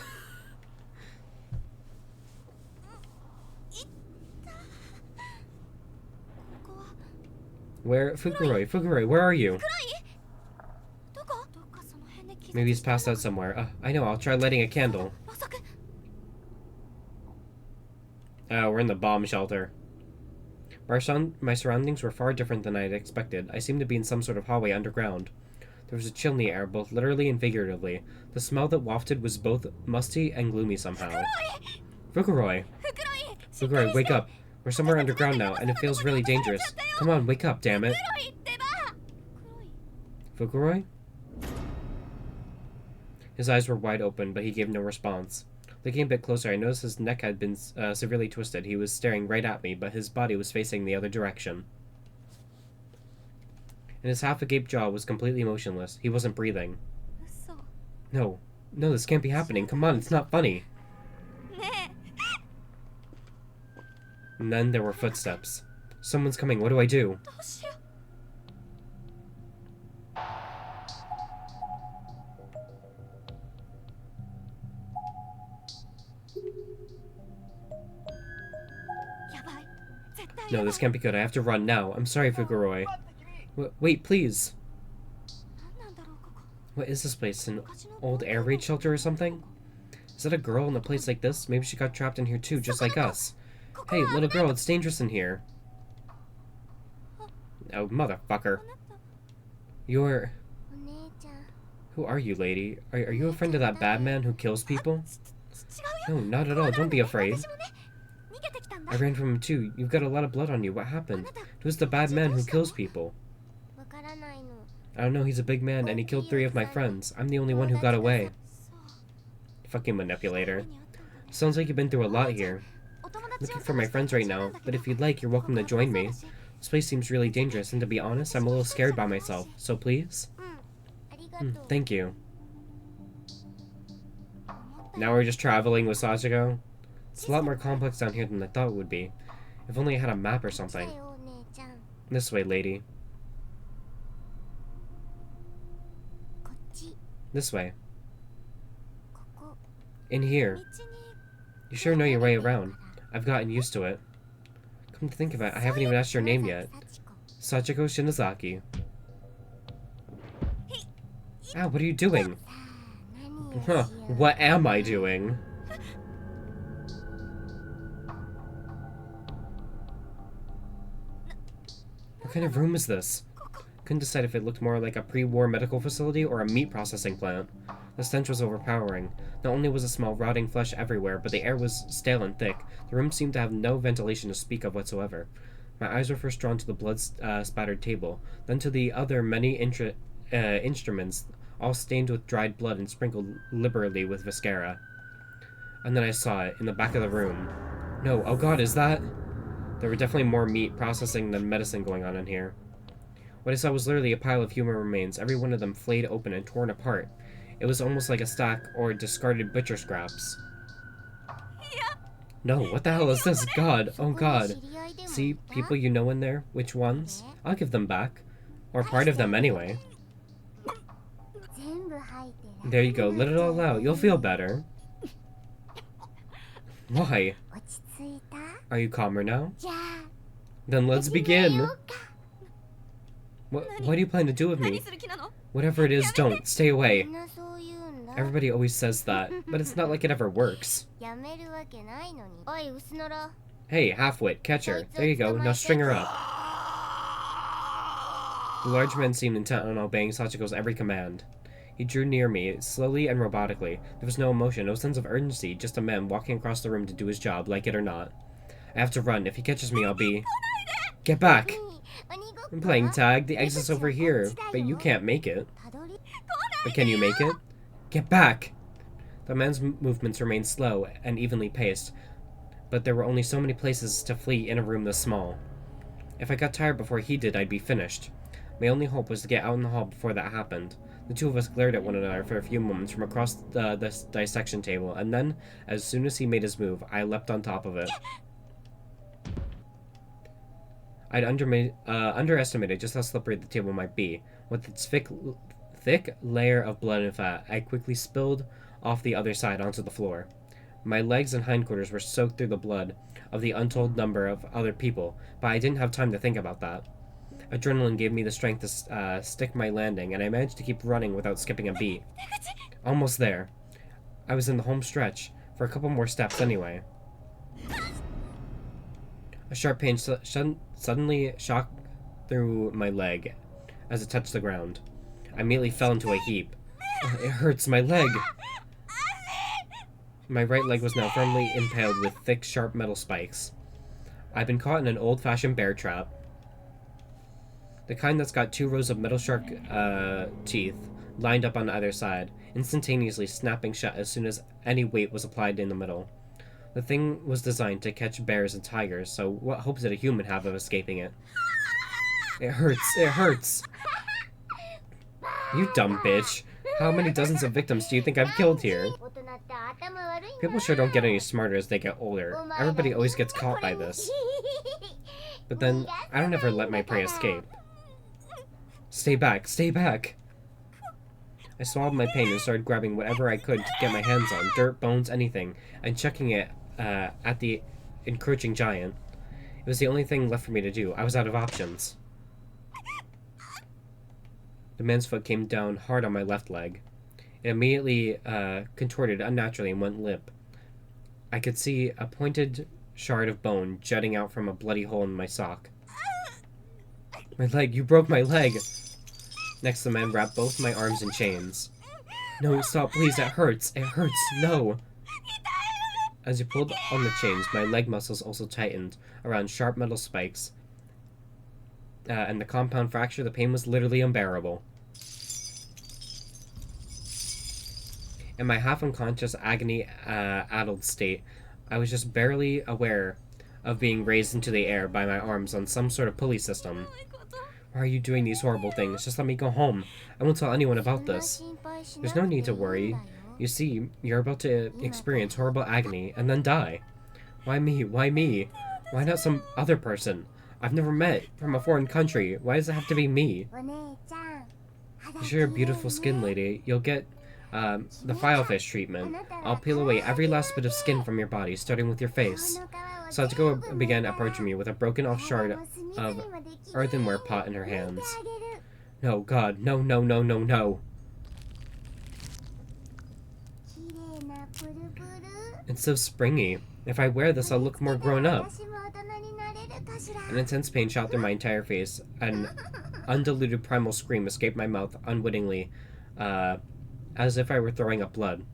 Fukuro, where are you? Maybe he's passed out somewhere. I know, I'll try lighting a candle. Oh, we're in the bomb shelter. My surroundings were far different than I had expected. I seemed to be in some sort of hallway underground. There was a chill in the air, both literally and figuratively. The smell that wafted was both musty and gloomy somehow. Fukuro! Fukuro, wake up! We're somewhere underground now, and it feels really dangerous. Come on, wake up, damn it! Fukuro? His eyes were wide open, but he gave no response. Looking a bit closer, I noticed his neck had been severely twisted. He was staring right at me, but his body was facing the other direction. And his half-agape jaw was completely motionless. He wasn't breathing. No, this can't be happening. Come on, it's not funny. And then there were footsteps. Someone's coming, what do I do? どうしよう。やばい。絶対や No, ばい。 this can't be good. I have to run now. I'm sorry, Fuguroi. Wait, please. 何なんだろうここ。 What is this place? An old air raid shelter or something? Is that a girl in a place like this? Maybe she got trapped in here too, just like us. Hey, little girl, it's dangerous in here. Oh, motherfucker. あなた。 You're... お姉ちゃん。 Who are you, lady? Are you a friend of that bad man who kills people? 違うよ。 No, not at all. Don't be afraid. 私もね、逃げてきたんだ。 I ran from him too. You've got a lot of blood on you. What happened? Who's the bad man who kills people? わからないの。 I don't know. He's a big man and he killed 3 of my friends. I'm the only one who got away. そう。 Fucking manipulator. 目に遭ったんだね。 Sounds like you've been through a lot here. お友達を Looking for my friends right now, but if you'd like, you're welcome to join me. This place seems really dangerous, and to be honest, I'm a little scared by myself. So please? ありがとう。 Thank you. Now we're just traveling with Sachiko? It's a lot more complex down here than I thought it would be. If only I had a map or 来た something. よ、お姉ちゃん。 This way, lady. こっち。 This way. ここ。 In 道 here. に。 You sure know your way around. I've gotten used to it. Come to think of it, I haven't even asked your name yet. 幸子。 Sachiko Shinozaki. Ah, what are you doing? さあ、何をし Huh, よう。 what am I doing? What kind of room is this? Couldn't decide if it looked more like a pre-war medical facility or a meat processing plant. The stench was overpowering. Not only was the smell rotting flesh everywhere, but the air was stale and thick. The room seemed to have no ventilation to speak of whatsoever. My eyes were first drawn to the blood-spattered table, then to the other many instruments, all stained with dried blood and sprinkled liberally with viscera. And then I saw it, in the back of the room. No, oh god, is that? There were definitely more meat processing than medicine going on in here. What I saw was literally a pile of human remains, every one of them flayed open and torn apart. It was almost like a stack or discarded butcher scraps. No, what the hell is this? God, oh god. See, people you know in there? Which ones? I'll give them back. Or part of them anyway. 全部吐いて楽 There you go, let it all out. You'll feel better. Why? 落ち着いた。 Are you calmer now? じゃあ。 Then let's 始めよ begin. うか。 What do you plan to do with 何 me? する気なの？ Whatever it is, don't. Stay み away. んなそう言うんだ。 Everybody always says that, but it's not like it ever works. やめるわけないのに。おい、薄のろ。 Hey, halfwit, catch her. There you go, now string her up. The large man seemed intent on obeying Sachiko's every command. He drew near me, slowly and robotically. There was no emotion, no sense of urgency, just a man walking across the room to do his job, like it or not. I have to run. If he catches me, I'll be... Get back! 鬼ごっこ I'm playing tag. The exit's over here, but you can't make it. たどり。 But can you make it? Get back! The man's movements remained slow and evenly paced, but there were only so many places to flee in a room this small. If I got tired before he did, I'd be finished. My only hope was to get out in the hall before that happened. The two of us glared at one another for a few moments from across the dissection table, and then, as soon as he made his move, I leapt on top of it. I'd underestimated just how slippery the table might be. With its thick layer of blood and fat, I quickly spilled off the other side onto the floor. My legs and hindquarters were soaked through the blood of the untold number of other people, but I didn't have time to think about that. Adrenaline gave me the strength to stick my landing, and I managed to keep running without skipping a beat. Almost there. I was in the home stretch, for a couple more steps anyway. A sharp pain suddenly shot through my leg as it touched the ground. I immediately fell into a heap. It hurts, my leg! My right leg was now firmly impaled with thick, sharp metal spikes. I'd been caught in an old-fashioned bear trap. The kind that's got 2 rows of metal shark teeth lined up on either side, instantaneously snapping shut as soon as any weight was applied in the middle. The thing was designed to catch bears and tigers, so what hopes did a human have of escaping it? It hurts, it hurts! You dumb bitch! How many dozens of victims do you think I've killed here? 大人っ People sure don't get any smarter as they get older. Everybody always gets caught by this. But then, I don't ever let my prey escape. Stay back, stay back! I swallowed my pain and started grabbing whatever I could to get my hands on, dirt, bones, anything, and chucking it at the encroaching giant. It was the only thing left for me to do. I was out of options. The man's foot came down hard on my left leg. It immediately contorted unnaturally and went limp. I could see a pointed shard of bone jutting out from a bloody hole in my sock. My leg! You broke my leg! Next, the man wrapped both my arms in chains. No, stop, please, it hurts! It hurts! No! As he pulled on the chains, my leg muscles also tightened around sharp metal spikes. And the compound fracture, the pain was literally unbearable. In my half-unconscious, agony-addled state, I was just barely aware of being raised into the air by my arms on some sort of pulley system. Why are you doing these horrible things? Just let me go home. I won't tell anyone about this. There's no need to worry. You see, you're about to experience horrible agony and then die. Why me? Why me? Why not some other person I've never met from a foreign country? Why does it have to be me? You sure, beautiful skin lady. You'll get the filefish treatment. I'll peel away every last bit of skin from your body, starting with your face. Sachiko began approaching me with a broken off shard of earthenware pot in her hands. No, God, no, no, no, no, no. It's so springy. If I wear this, I'll look more grown up. An intense pain shot through my entire face. An undiluted primal scream escaped my mouth unwittingly, as if I were throwing up blood.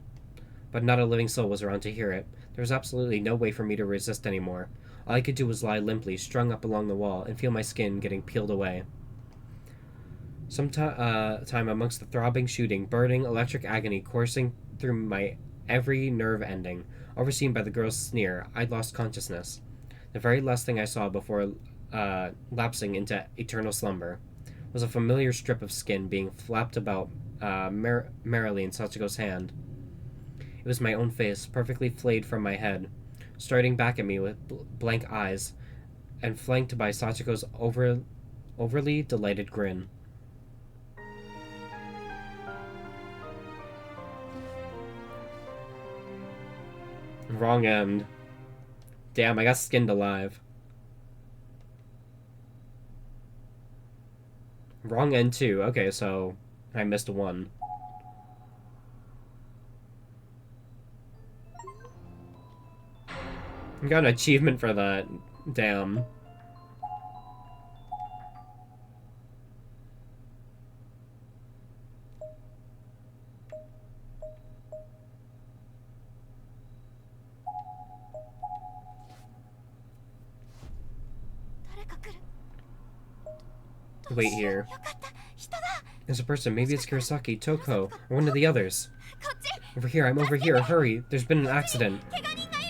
But not a living soul was around to hear it. There was absolutely no way for me to resist anymore. All I could do was lie limply, strung up along the wall, and feel my skin getting peeled away. Some time amongst the throbbing, shooting, burning, electric agony coursing through my every nerve ending, overseen by the girl's sneer, I'd lost consciousness. The very last thing I saw before lapsing into eternal slumber was a familiar strip of skin being flapped about merrily in Sachiko's hand. It was my own face, perfectly flayed from my head, staring back at me with blank eyes, and flanked by Sachiko's overly delighted grin. Wrong end. Damn, I got skinned alive. Wrong end too. Okay, so I missed one. I got an achievement for that. Damn. Wait here. There's a person. Maybe it's Kurosaki, Toko, or one of the others. Over here, I'm over here. Hurry. There's been an accident.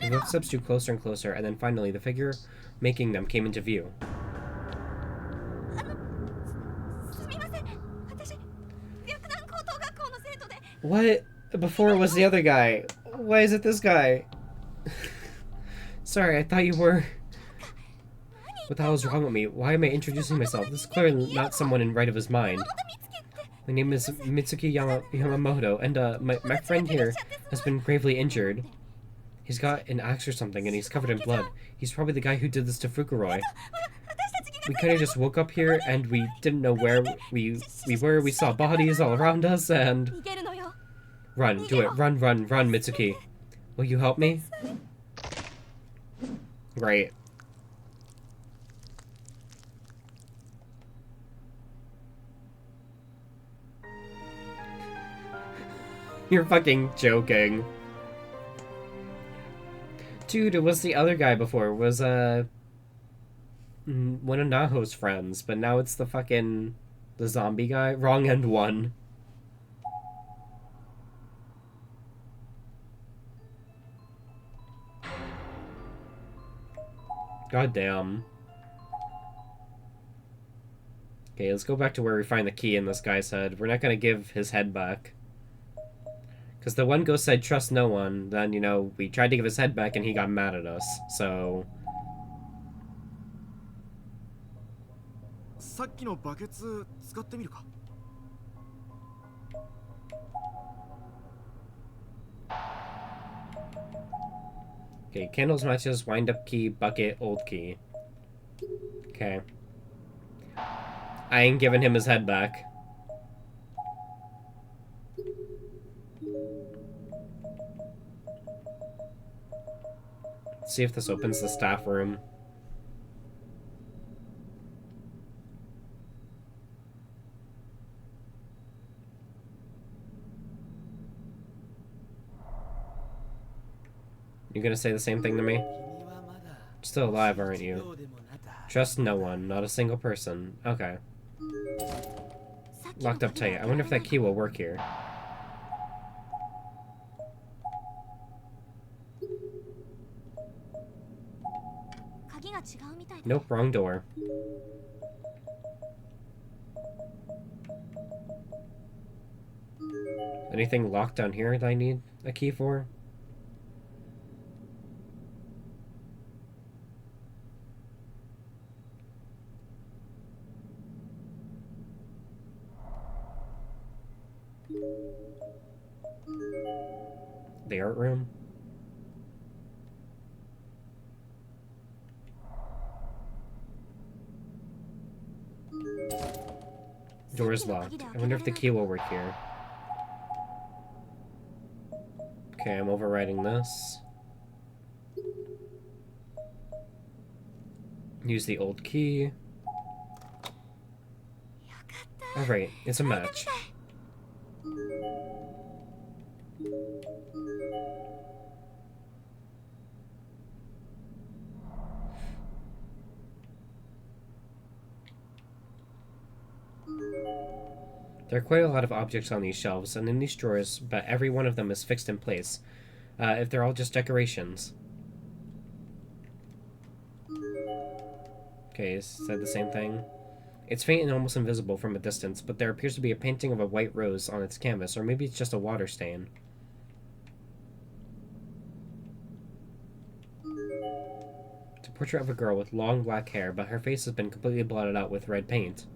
The footsteps drew closer and closer, and then finally the figure making them came into view. What? Before it was the other guy. Why is it this guy? Sorry, I thought you were... What the hell is wrong with me? Why am I introducing myself? This is clearly not someone in right of his mind. My name is Mitsuki Yamamoto, and my friend here has been gravely injured. He's got an axe or something, and he's covered in blood. He's probably the guy who did this to Fukuroi. We kind of just woke up here, and we didn't know where we were. We saw bodies all around us, and... Run, do it. Run, run, run, Mitsuki. Will you help me? Great. You're fucking joking. Dude, it was the other guy before. It was, one of Naho's friends, but now it's the zombie guy. Wrong end one. God damn. Okay, let's go back to where we find the key in this guy's head. We're not gonna give his head back. Because the one ghost said, trust no one. Then, you know, we tried to give his head back and he got mad at us. So... さっきのバケツ使ってみるか。 Okay, candles, matches, wind-up key, bucket, old key. Okay. I ain't giving him his head back. Let's see if this opens the staff room. You gonna say the same thing to me? Still alive, aren't you? Trust no one, not a single person. Okay. Locked up tight. I wonder if that key will work here. Nope, wrong door. Anything locked down here that I need a key for? The art room? Door is locked. I wonder if the key will work here. Okay, I'm overriding this. Use the old key. Alright, it's a match. There are quite a lot of objects on these shelves and in these drawers, but every one of them is fixed in place. If they're all just decorations. Okay, said the same thing. It's faint and almost invisible from a distance, but there appears to be a painting of a white rose on its canvas, or maybe it's just a water stain. It's a portrait of a girl with long black hair, but her face has been completely blotted out with red paint.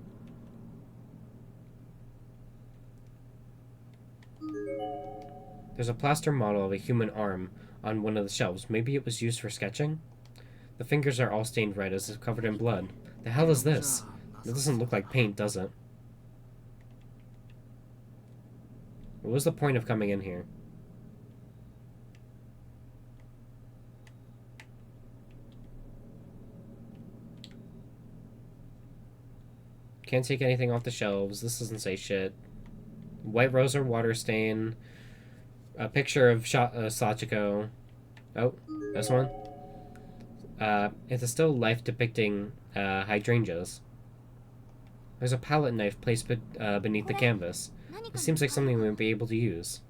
There's a plaster model of a human arm on one of the shelves. Maybe it was used for sketching? The fingers are all stained red as if covered in blood. The hell is this? It doesn't look like paint, does it? What was the point of coming in here? Can't take anything off the shelves. This doesn't say shit. White rose or water stain. A picture of Sachiko. Oh, this one. It's a still life depicting hydrangeas. There's a palette knife placed beneath the canvas. It seems like something we would be able to use.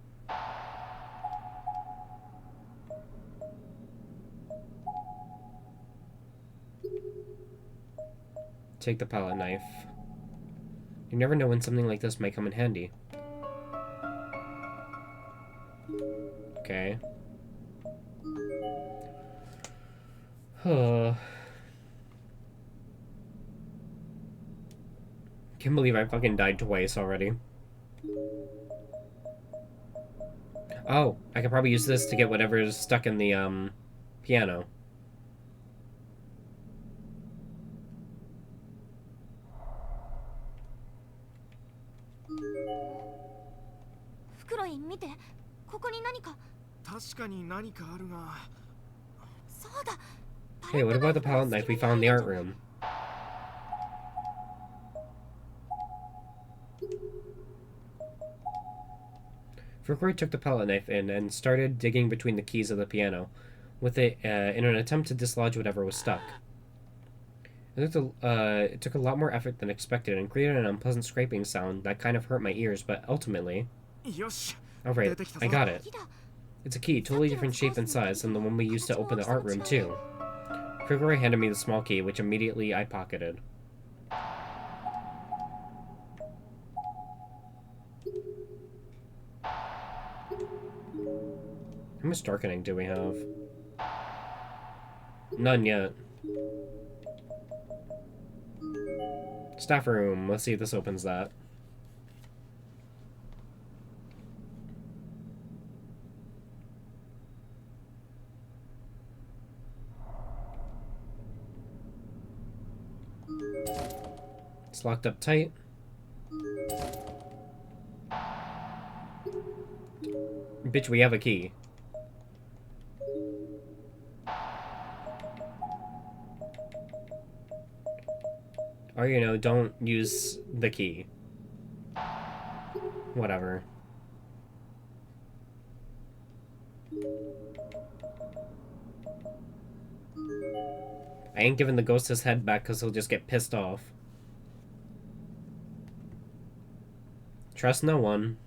Take the palette knife. You never know when something like this might come in handy. Okay. Can't believe I fucking died twice already. Oh, I could probably use this to get whatever is stuck in the, piano. Hey, what about the palette knife we found in the art room? Fukui took the palette knife in and started digging between the keys of the piano, with it in an attempt to dislodge whatever was stuck. It took a lot more effort than expected and created an unpleasant scraping sound that kind of hurt my ears, but ultimately... Alright, I got it. It's a key, totally different shape and size than the one we used to open the art room too. Fukui handed me the small key, which immediately I pocketed. How much darkening do we have? None yet. Staff room. Let's see if this opens that. It's locked up tight. Bitch, we have a key. Or, you know, don't use the key. Whatever. I ain't giving the ghost his head back because he'll just get pissed off. Trust no one.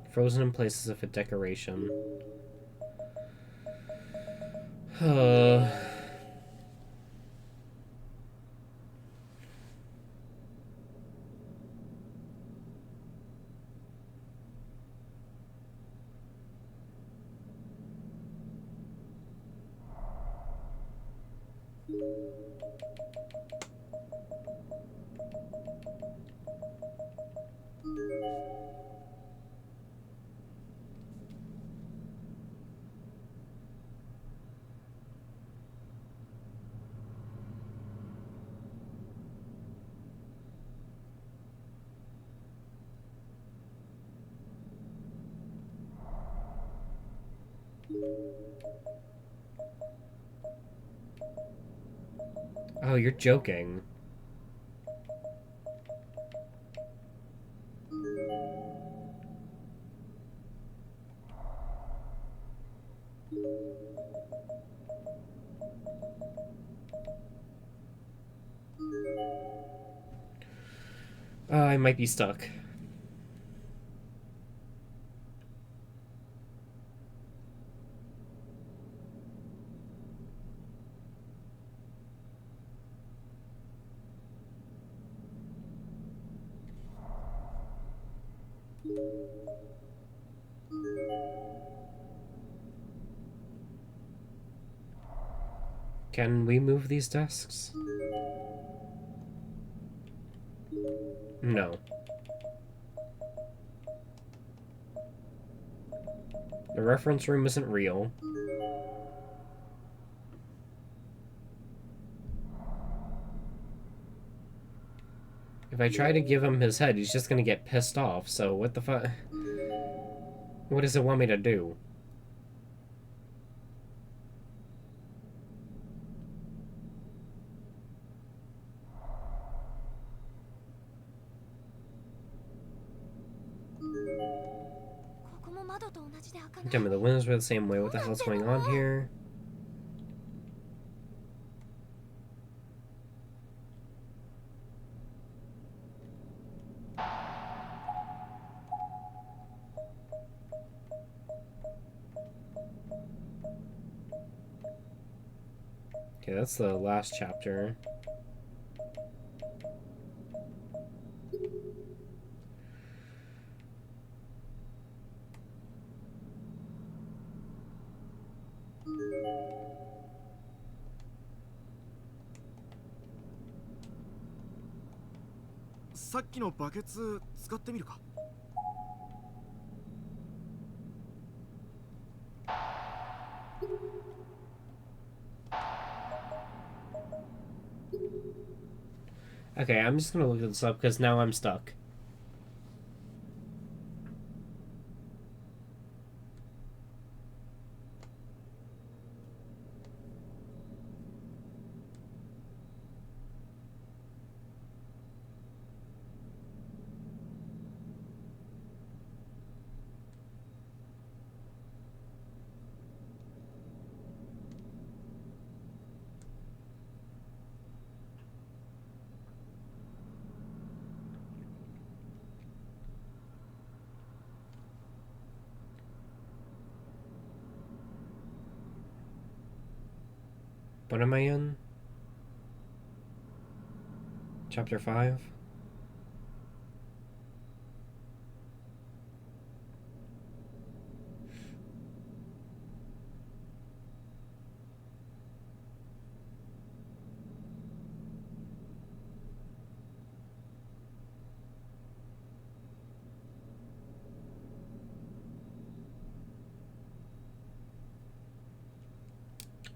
Frozen in place as if a decoration. Oh, you're joking. I might be stuck. Can we move these desks? No. The reference room isn't real. If I try to give him his head, he's just gonna get pissed off, so what the fuck? What does it want me to do? Tell me the windows were the same way. What the hell's going on here? Okay, that's the last chapter. Okay, I'm just gonna look this up because now I'm stuck. What am I in? Chapter 5?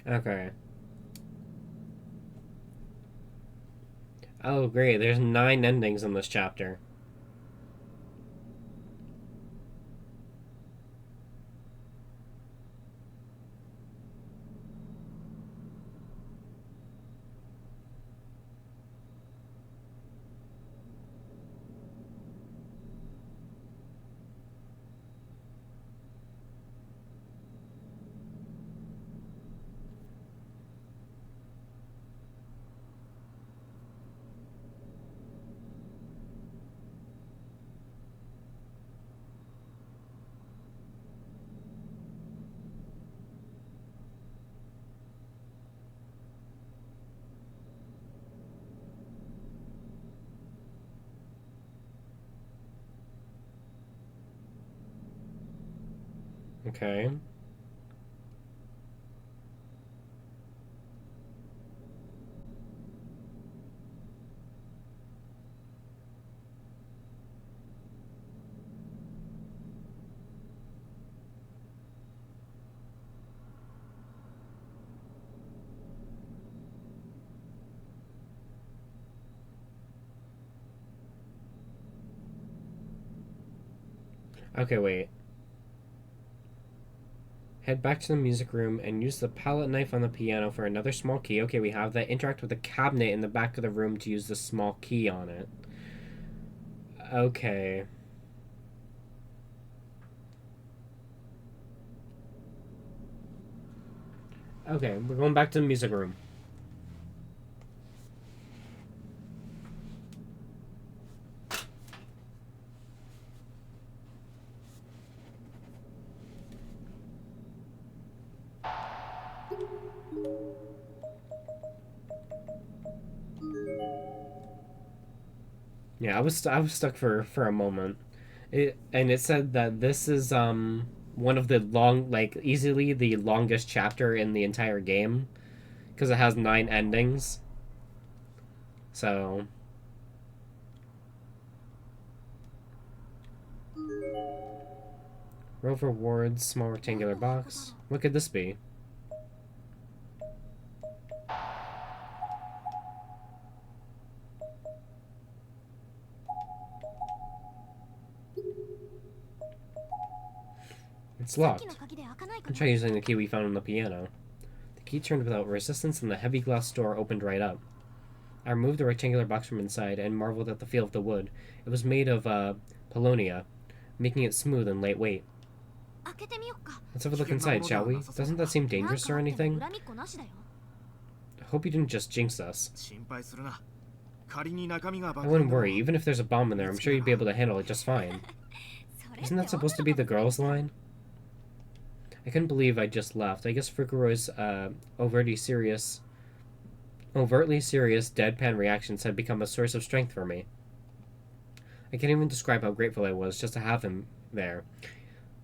Okay. Oh, great. There's 9 endings in this chapter. Okay. Okay, wait. Head back to the music room and use the palette knife on the piano for another small key. Okay, we have that. Interact with the cabinet in the back of the room to use the small key on it. Okay. Okay, we're going back to the music room. Yeah, I was stuck for a moment. It said that this is one of the easily the longest chapter in the entire game because it has 9 endings. So, Rover Ward's small rectangular box. What could this be? It's locked. I'll try using the key we found on the piano. The key turned without resistance and the heavy glass door opened right up. I removed the rectangular box from inside and marveled at the feel of the wood. It was made of paulownia, making it smooth and lightweight. Let's have a look inside, shall we? Doesn't that seem dangerous or anything? I hope you didn't just jinx us. I wouldn't worry. Even if there's a bomb in there, I'm sure you'd be able to handle it just fine. Isn't that supposed to be the girls' line? I couldn't believe I just left. I guess Fukuro's overtly serious, deadpan reactions had become a source of strength for me. I can't even describe how grateful I was just to have him there.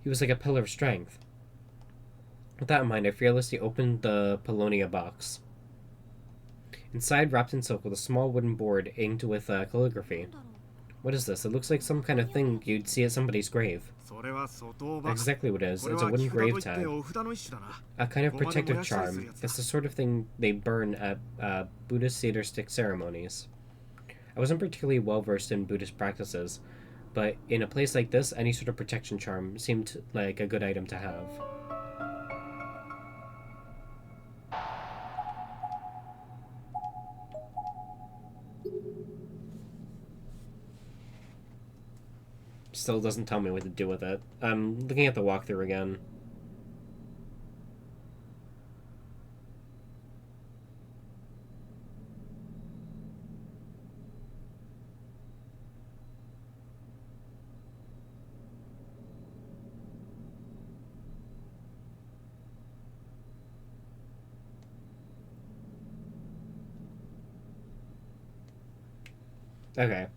He was like a pillar of strength. With that in mind, I fearlessly opened the paulownia box. Inside, wrapped in silk, was a small wooden board inked with calligraphy. What is this? It looks like some kind of thing you'd see at somebody's grave. That's exactly what it is. It's a wooden grave tag. A kind of protective charm. It's the sort of thing they burn at Buddhist Seder stick ceremonies. I wasn't particularly well versed in Buddhist practices, but in a place like this, any sort of protection charm seemed like a good item to have. Still doesn't tell me what to do with it. I'm looking at the walkthrough again. Okay.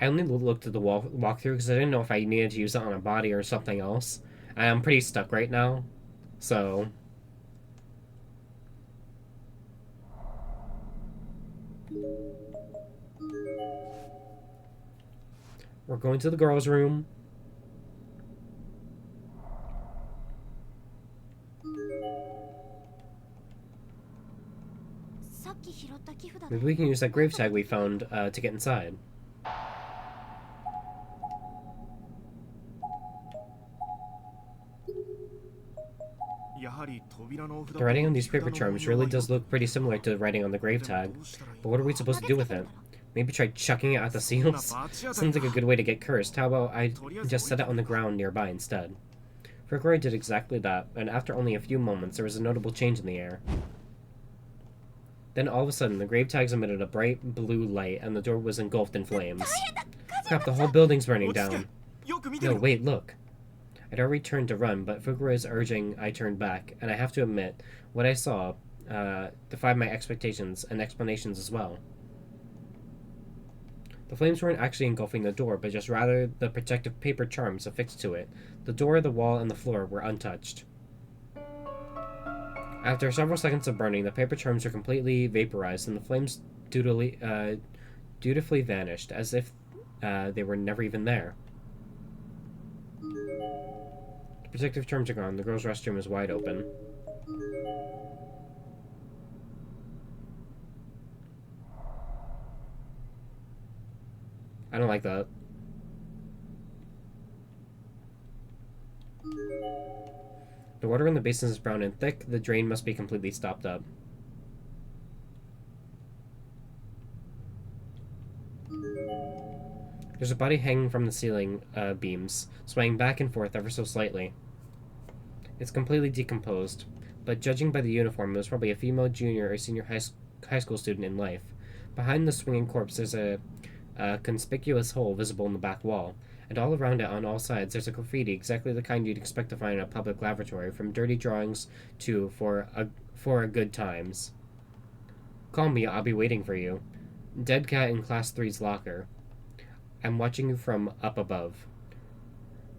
I only looked at the walkthrough because I didn't know if I needed to use it on a body or something else. I'm pretty stuck right now, so we're going to the girls' room. Maybe we can use that grave tag we found to get inside. The writing on these paper charms really does look pretty similar to the writing on the grave tag, but what are we supposed to do with it? Maybe try chucking it at the seals? Sounds like a good way to get cursed. How about I just set it on the ground nearby instead? Furgore did exactly that, and after only a few moments, there was a notable change in the air. Then all of a sudden, the grave tags emitted a bright blue light, and the door was engulfed in flames. Crap, the whole building's burning down. No, wait, look. I'd already turned to run, but Fukuro's urging I turned back, and I have to admit, what I saw defied my expectations and explanations as well. The flames weren't actually engulfing the door, but just rather the protective paper charms affixed to it. The door, the wall, and the floor were untouched. After several seconds of burning, the paper charms were completely vaporized, and the flames dutifully vanished, as if they were never even there. The protective charms are gone. The girls' restroom is wide open. I don't like that. The water in the basin is brown and thick. The drain must be completely stopped up. There's a body hanging from the ceiling beams, swaying back and forth ever so slightly. It's completely decomposed, but judging by the uniform, it was probably a female junior or senior high school student in life. Behind the swinging corpse, there's a conspicuous hole visible in the back wall, and all around it on all sides there's a graffiti exactly the kind you'd expect to find in a public lavatory, from dirty drawings to for a good times. Call me, I'll be waiting for you. Dead cat in class 3's locker. I'm watching you from up above.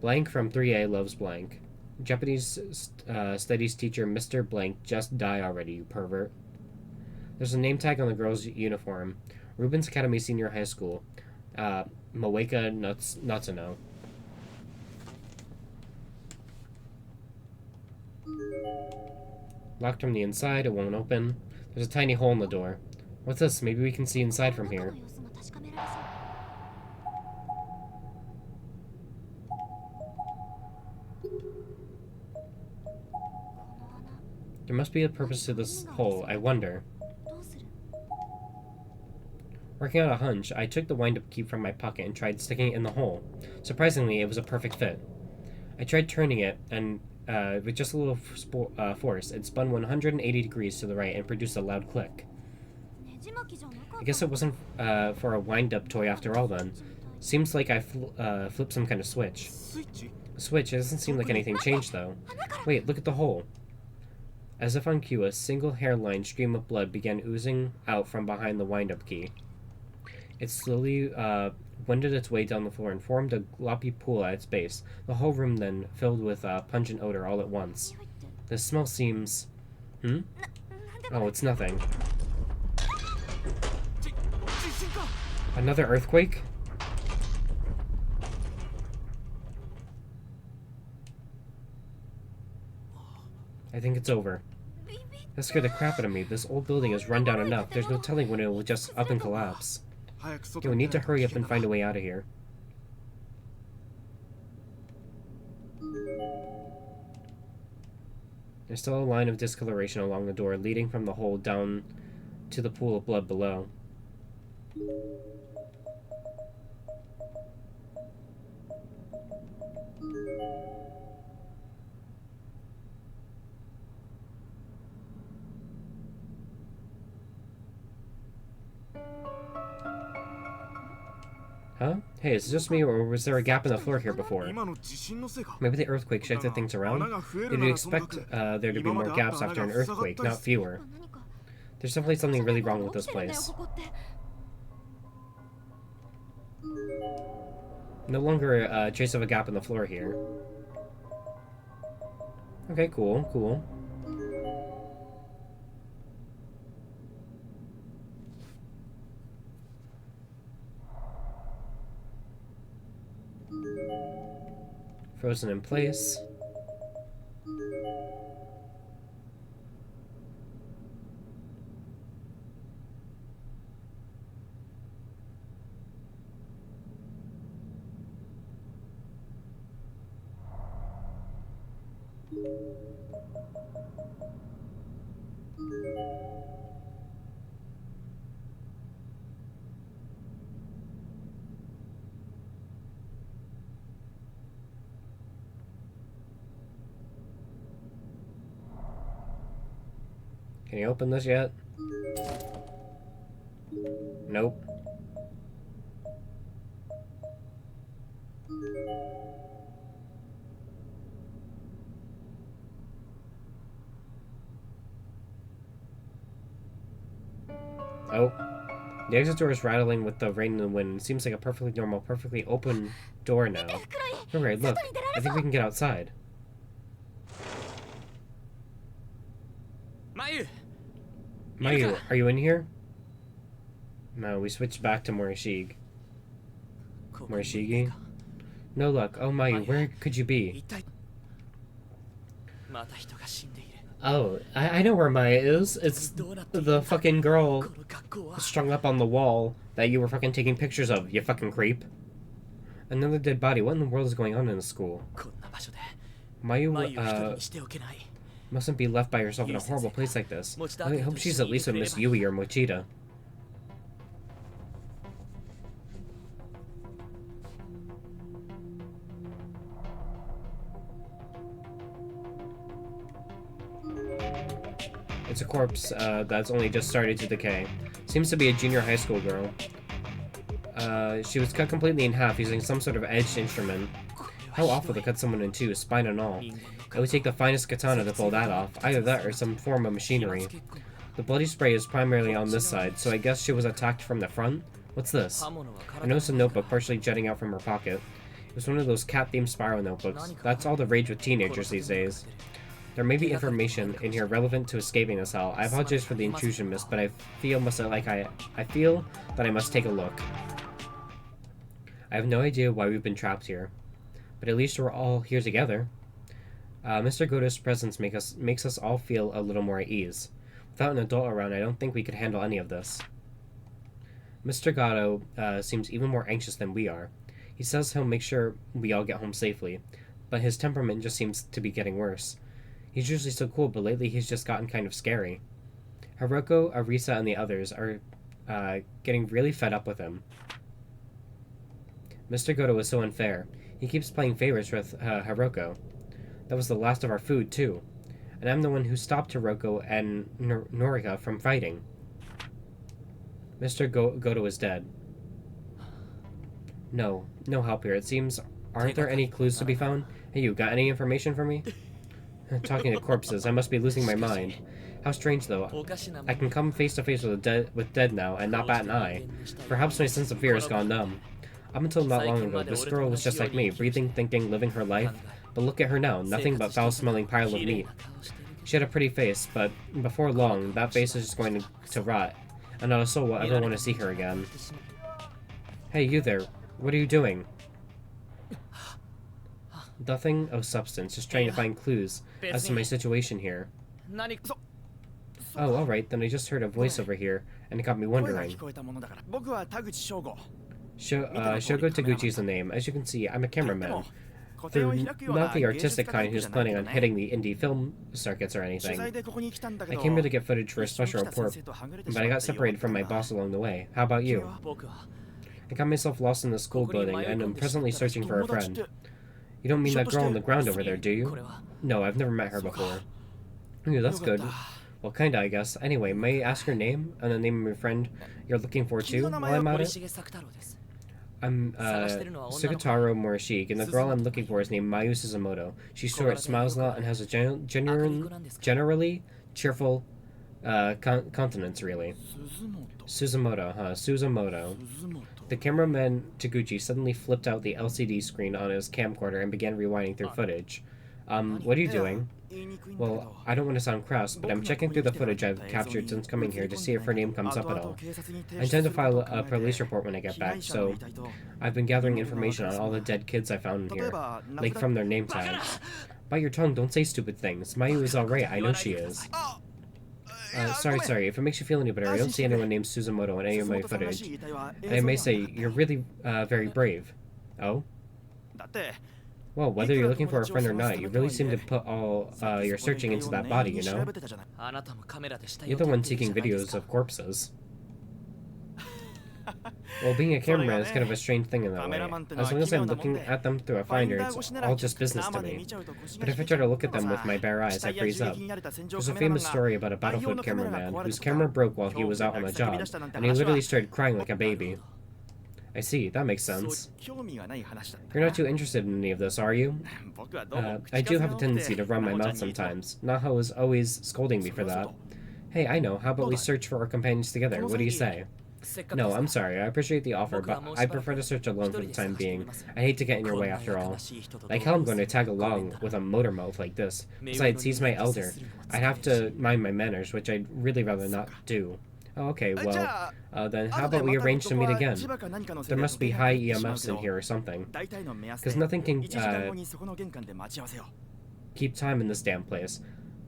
Blank from 3A loves blank. Japanese studies teacher Mr. Blank, just die already, you pervert. There's a name tag on the girl's uniform. Rubens Academy Senior High School. Moeka Natsuno. Locked from the inside, it won't open. There's a tiny hole in the door. What's this? Maybe we can see inside from here. There must be a purpose to this hole, I wonder. Working out a hunch, I took the wind-up key from my pocket and tried sticking it in the hole. Surprisingly, it was a perfect fit. I tried turning it, and with just a little force, it spun 180 degrees to the right and produced a loud click. I guess it wasn't for a wind-up toy after all then. Seems like I flipped some kind of switch. A switch? It doesn't seem like anything changed though. Wait, look at the hole. As if on cue, a single hairline stream of blood began oozing out from behind the wind-up key. It slowly wended its way down the floor and formed a gloppy pool at its base. The whole room then filled with pungent odor all at once. The smell seems... Oh, it's nothing. Another earthquake? I think it's over. That scared the crap out of me. This old building is run down enough. There's no telling when it will just up and collapse. We need to hurry up and find a way out of here. There's still a line of discoloration along the door, leading from the hole down to the pool of blood below. Huh? Hey, is it just me, or was there a gap in the floor here before? 今の地震のせいか Maybe the earthquake shifted things 穴 around? が増える You'd ならともか expect く there to be more gaps after an earthquake, not fewer. 何か There's definitely something really wrong with this 起きてるんだよ place. ここって No longer a trace of a gap in the floor here. Okay, cool, cool. Frozen in place. Can you open this yet? Nope. Oh. The exit door is rattling with the rain and the wind. Seems like a perfectly normal, perfectly open door now. Alright, look. I think we can get outside. Mayu, are you in here? No, we switched back to Morishige. Morishige? No luck. Oh, Mayu, where could you be? Oh, I know where Maya is. It's the fucking girl strung up on the wall that you were fucking taking pictures of, you fucking creep. Another dead body. What in the world is going on in the school? Mayu, mustn't be left by herself in a horrible place like this. I hope she's at least with Miss Yui or Mochida. It's a corpse that's only just started to decay. Seems to be a junior high school girl. She was cut completely in half using some sort of edged instrument. How awful to cut someone in two, spine and all. It would take the finest katana to pull that off. Either that or some form of machinery. The bloody spray is primarily on this side, so I guess she was attacked from the front? What's this? I noticed a notebook partially jutting out from her pocket. It was one of those cat-themed spiral notebooks. That's all the rage with teenagers these days. There may be information in here relevant to escaping this hell. I apologize for the intrusion, miss, but I feel that I must take a look. I have no idea why we've been trapped here, but at least we're all here together. Mr. Goto's presence makes us all feel a little more at ease. Without an adult around, I don't think we could handle any of this. Mr. Goto seems even more anxious than we are. He says he'll make sure we all get home safely, but his temperament just seems to be getting worse. He's usually so cool, but lately he's just gotten kind of scary. Hiroko, Arisa, and the others are getting really fed up with him. Mr. Goto is so unfair. He keeps playing favorites with Hiroko. That was the last of our food, too. And I'm the one who stopped Hiroko and Norika from fighting. Mr. Goto is dead. No help here. It seems, aren't there any clues to be found? Hey, you got any information for me? Talking to corpses, I must be losing my mind. How strange, though. I can come face to face with dead now and not bat an eye. Perhaps my sense of fear has gone numb. Up until not long ago, this girl was just like me, breathing, thinking, living her life. But look at her now, nothing but foul-smelling pile of meat. She had a pretty face, but before long, that face is just going to rot, and not a soul will ever want to see her again. Hey, you there. What are you doing? Nothing of substance, just trying to find clues as to my situation here. Oh, alright, then I just heard a voice over here, and it got me wondering. Shogo Taguchi's the name. As you can see, I'm a cameraman. Through not the artistic kind who's planning on hitting the indie film circuits or anything. I came here to get footage for a special report, but I got separated from my boss along the way. How about you? I got myself lost in the school building, and I'm presently searching for a friend. You don't mean that girl on the ground over there, do you? No, I've never met her before. Ooh, that's good. Well, kinda, I guess. Anyway, may I ask your name, and the name of your friend you're looking for too, while I'm at it? I'm Sugitaro Morishige, and the girl I'm looking for is named Mayu Suzumoto. She's short, smiles a lot, and has a generally cheerful countenance, really. 鈴本 Suzumoto, huh? Suzumoto. 鈴本 The cameraman Taguchi suddenly flipped out the LCD screen on his camcorder and began rewinding through footage. What are you doing? 言いにくいんだけ Well, ど I don't want to sound crass, but I'm checking through the footage I've captured since coming here to see if her name comes up at all. I intend to file a police report when I get back, so I've been gathering information on all the dead kids I found in here, like from their name tags. Bite your tongue, don't say stupid things. Mayu is alright, I know she is. Sorry, if it makes you feel any better, I don't see anyone named Suzumoto in any of my footage. And I may say, you're really, very brave. Oh? だって Well, whether you're looking for a friend or not, you really seem to put all your searching into that body, you know? あなたもカメラでしたよ You're the one taking videos of corpses. Well, being a cameraman is kind of a strange thing in that way. As long as I'm looking at them through a finder, it's all just business to me. But if I try to look at them with my bare eyes, I freeze up. There's a famous story about a battlefield cameraman whose camera broke while he was out on a job, and he literally started crying like a baby. I see, that makes そう sense. 興味がない話だった You're not too interested in any of this, are you? 僕はどうも I do have a tendency to run my mouth sometimes. Naho is always scolding me for that. Hey, I know. How about we search for our companions together? What do you say? せっかく No, I'm sorry. I appreciate the offer, but I prefer to search alone for the time being. I hate to get in your way after all. Like hell I'm going to tag along with a motor mouth like this. Besides, he's my elder. I'd have to mind my manners, which I'd really rather not do. Oh, okay, じ well, ゃあ then how 後で about we また arrange to meet 男は again? 千葉か何かのせい There で must be 電 high 話に行ってしまう EMFs in と here or something. 大体の目安 'Cause で nothing can 1時間後にそこの玄関で待ち合わせよ keep time in this damn place.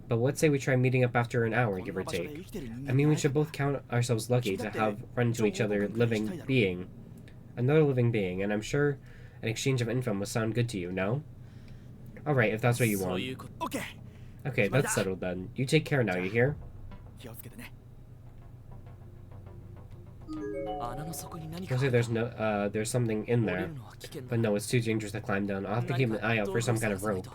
But let's say we try meeting up after an hour, こ give の or 場所で take. 生きてる人 I 間 mean, に we 会え should ば both count ourselves lucky to have run into each other living being. Another living being, and I'm sure an exchange of info must sound good to you, no? Alright, if that's what you そう want. いうこと OK Okay, that's settled then. You take care now, you hear? 気をつけてね穴の底に何か I'll say there's something in 降り there. るのは危険だ But no, it's too dangerous to climb down. I'll have to keep an eye out for some kind of rope.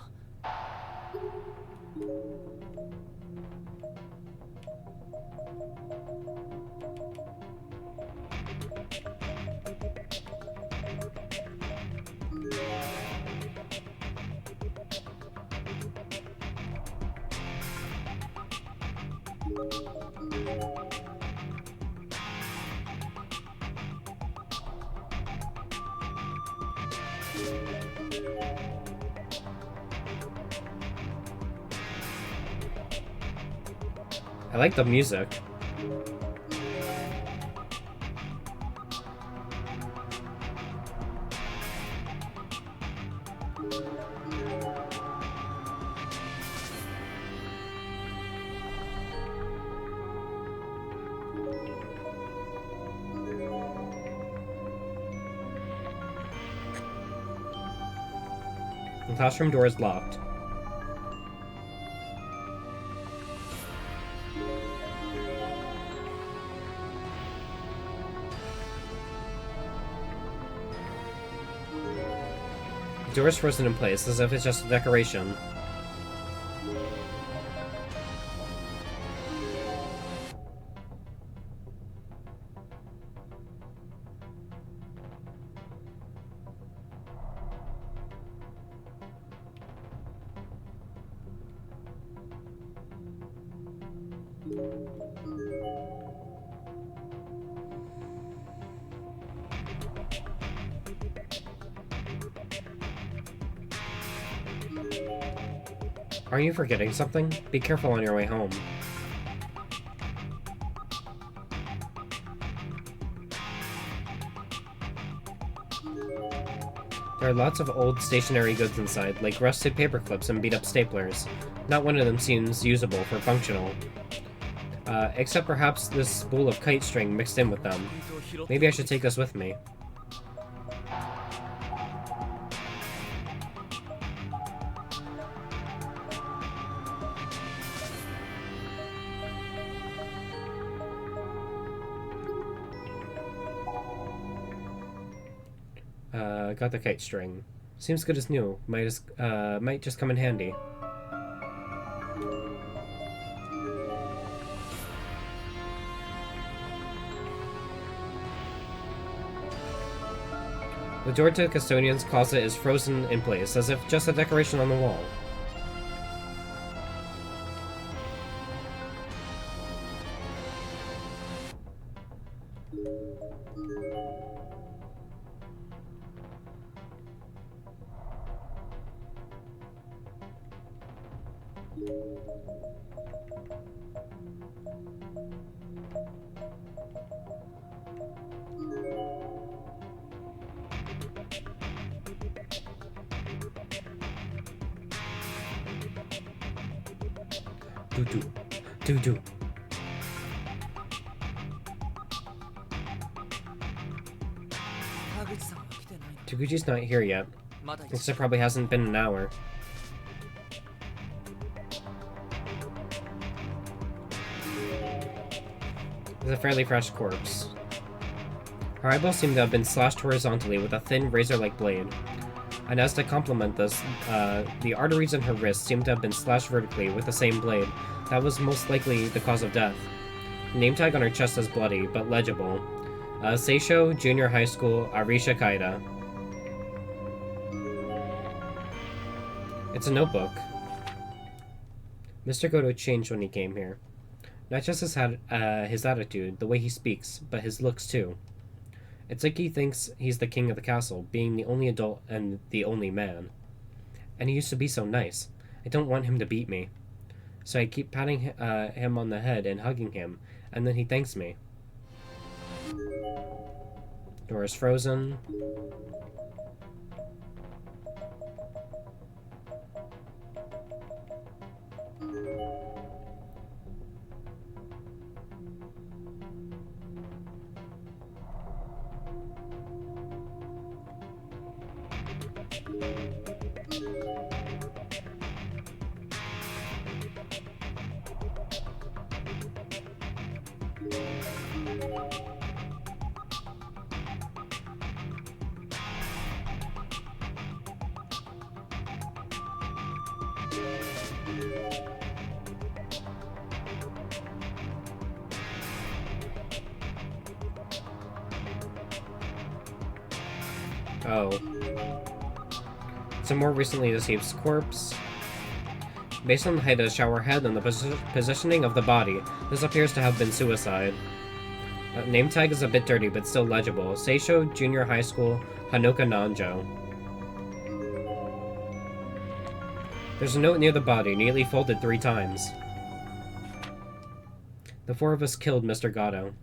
I like the music. The classroom door is locked. The door is frozen in place, as if it's just a decoration. Are you forgetting something? Be careful on your way home. There are lots of old stationary goods inside, like rusted paper clips and beat-up staplers. Not one of them seems usable for functional. Except perhaps this spool of kite string mixed in with them. Maybe I should take this with me. Got the kite string. Seems good as new. Might just come in handy. The door to the custodian's closet is frozen in place, as if just a decoration on the wall. Doo-doo. Doo-doo. Taguchi's not here yet. It probably hasn't been an hour. It's a fairly fresh corpse. Her eyeballs seem to have been slashed horizontally with a thin razor-like blade. And as to complement this, the arteries in her wrists seem to have been slashed vertically with the same blade. That was most likely the cause of death. The name tag on her chest is bloody, but legible. Seisho, Junior High School, Arisha Kaida. It's a notebook. Mr. Goto changed when he came here. Not just his attitude, the way he speaks, but his looks too. It's like he thinks he's the king of the castle, being the only adult and the only man. And he used to be so nice. I don't want him to beat me. So I keep patting him on the head and hugging him, and then he thanks me. Door is frozen. Oh. Some more recently deceased corpse. Based on the height of the shower head and the positioning of the body, this appears to have been suicide. Name tag is a bit dirty, but still legible. Seisho Junior High School, Hanoka Nanjo. There's a note near the body, neatly folded 3 times. The 4 of us killed Mr. Gatto.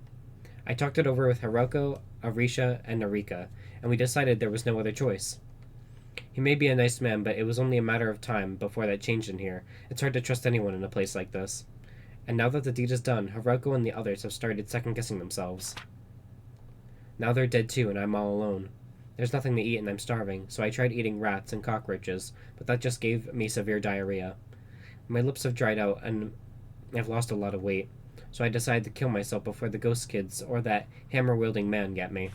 I talked it over with Hiroko, Arisha, and Narika, and we decided there was no other choice. He may be a nice man, but it was only a matter of time before that changed in here. It's hard to trust anyone in a place like this. And now that the deed is done, Hiroko and the others have started second-guessing themselves. Now they're dead too, and I'm all alone. There's nothing to eat and I'm starving, so I tried eating rats and cockroaches, but that just gave me severe diarrhea. My lips have dried out, and I've lost a lot of weight, so I decided to kill myself before the ghost kids or that hammer-wielding man get me.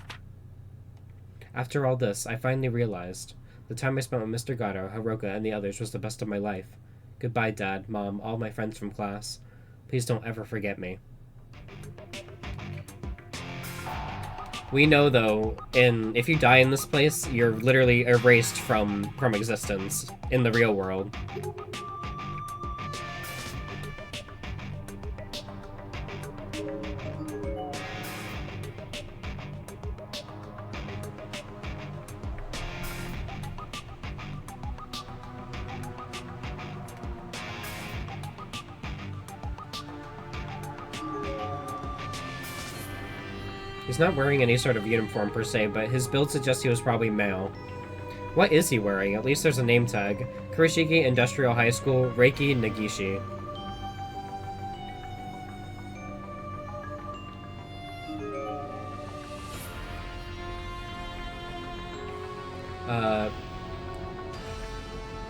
After all this, I finally realized the time I spent with Mr. Gatto, Hiroka, and the others was the best of my life. Goodbye, Dad, Mom, all my friends from class. Please don't ever forget me. We know, though, if you die in this place, you're literally erased from existence in the real world. He's not wearing any sort of uniform per se, but his build suggests he was probably male. What is he wearing? At least there's a name tag. Kurishiki Industrial High School, Reiki Nagishi.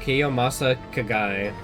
Kiyomasa Kagai.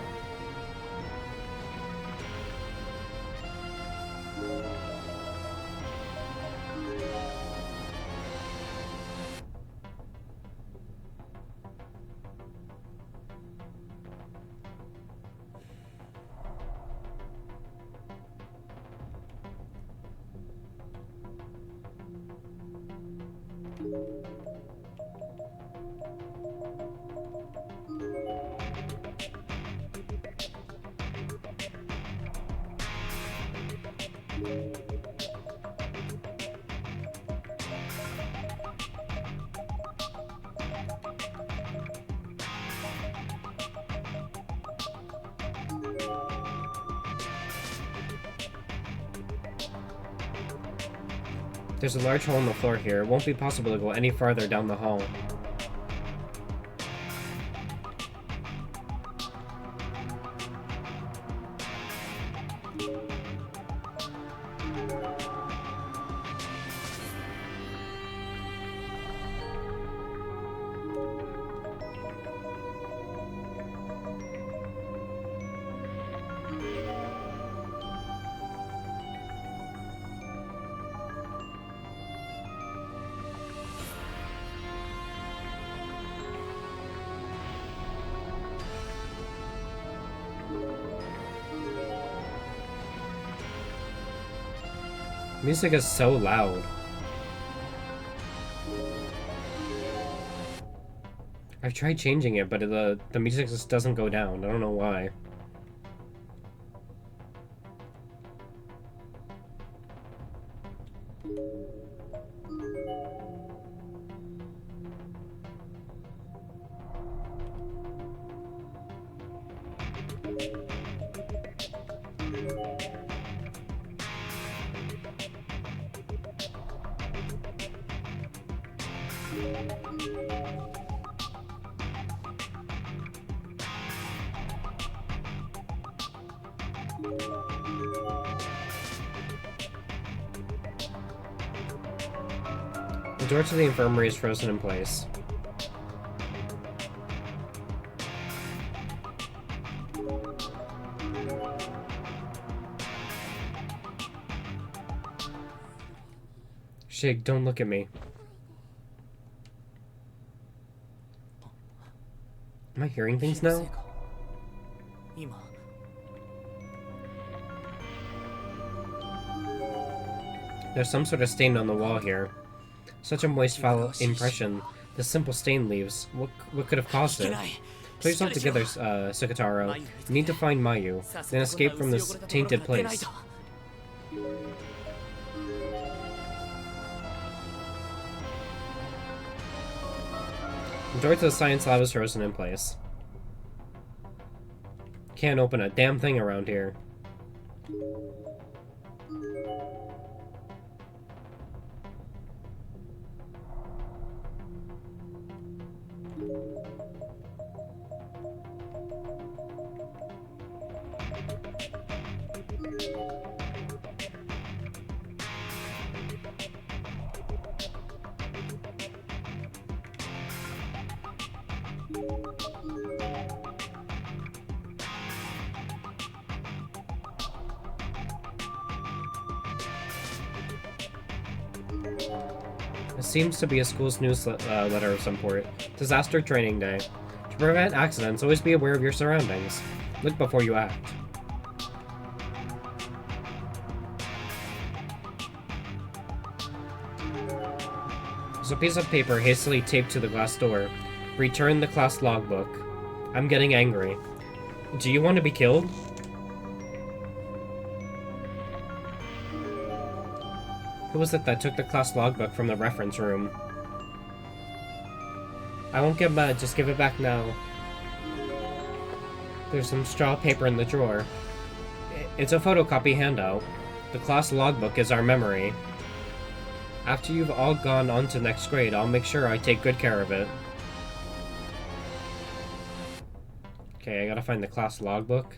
There's a large hole in the floor here. It won't be possible to go any farther down the hall. Music is so loud. I've tried changing it, but the music just doesn't go down. I don't know why. The door to the infirmary is frozen in place. Shig, don't look at me. Am I hearing things now? There's some sort of stain on the wall here. Such a moist, foul impression this simple stain leaves. What could have caused it? Put yourself together, Sukataro. You need to find Mayu, then escape from this tainted place. The door to the science lab is frozen in place. Can't open a damn thing around here. It seems to be a school's newsletter of some sort. Disaster Training Day. To prevent accidents, always be aware of your surroundings. Look before you act. There's a piece of paper hastily taped to the glass door. Return the class logbook. I'm getting angry. Do you want to be killed? Who was it that took the class logbook from the reference room? I won't get mad, just give it back now. There's some straw paper in the drawer. It's a photocopy handout. The class logbook is our memory. After you've all gone on to next grade, I'll make sure I take good care of it. Okay, I gotta find the class logbook.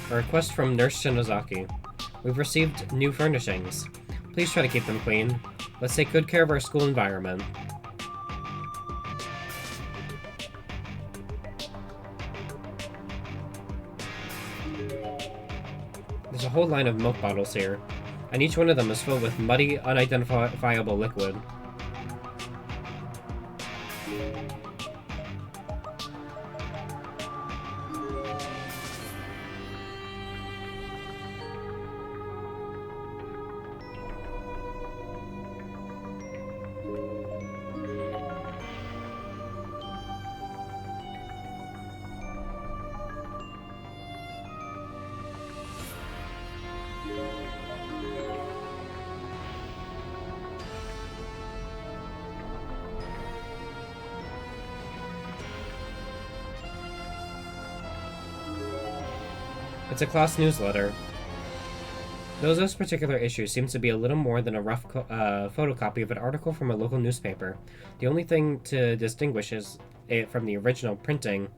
A request from Nurse Shinozaki. We've received new furnishings. Please try to keep them clean. Let's take good care of our school environment. There's a whole line of milk bottles here, and each one of them is filled with muddy, unidentifiable liquid. It's a class newsletter. Though this particular issue seems to be a little more than a rough photocopy of an article from a local newspaper, the only thing to distinguish it from the original printing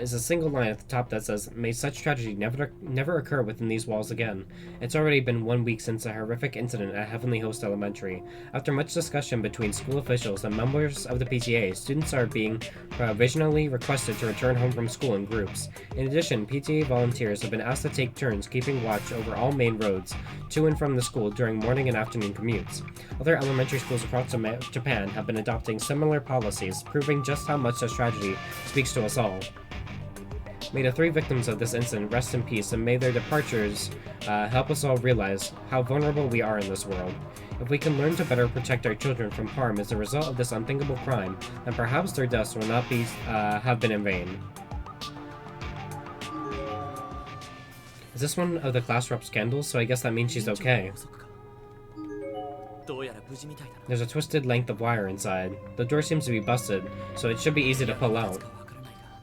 is a single line at the top that says, "May such tragedy never occur within these walls again." It's already been 1 week since a horrific incident at Heavenly Host Elementary. After much discussion between school officials and members of the PTA, students are being provisionally requested to return home from school in groups. In addition, PTA volunteers have been asked to take turns keeping watch over all main roads to and from the school during morning and afternoon commutes. Other elementary schools across Japan have been adopting similar policies, proving just how much this tragedy speaks to us all. May the 3 victims of this incident rest in peace, and may their departures help us all realize how vulnerable we are in this world. If we can learn to better protect our children from harm as a result of this unthinkable crime, then perhaps their deaths will not have been in vain. Is this one of the class rep's candles? So I guess that means she's okay. There's a twisted length of wire inside. The door seems to be busted, so it should be easy to pull out.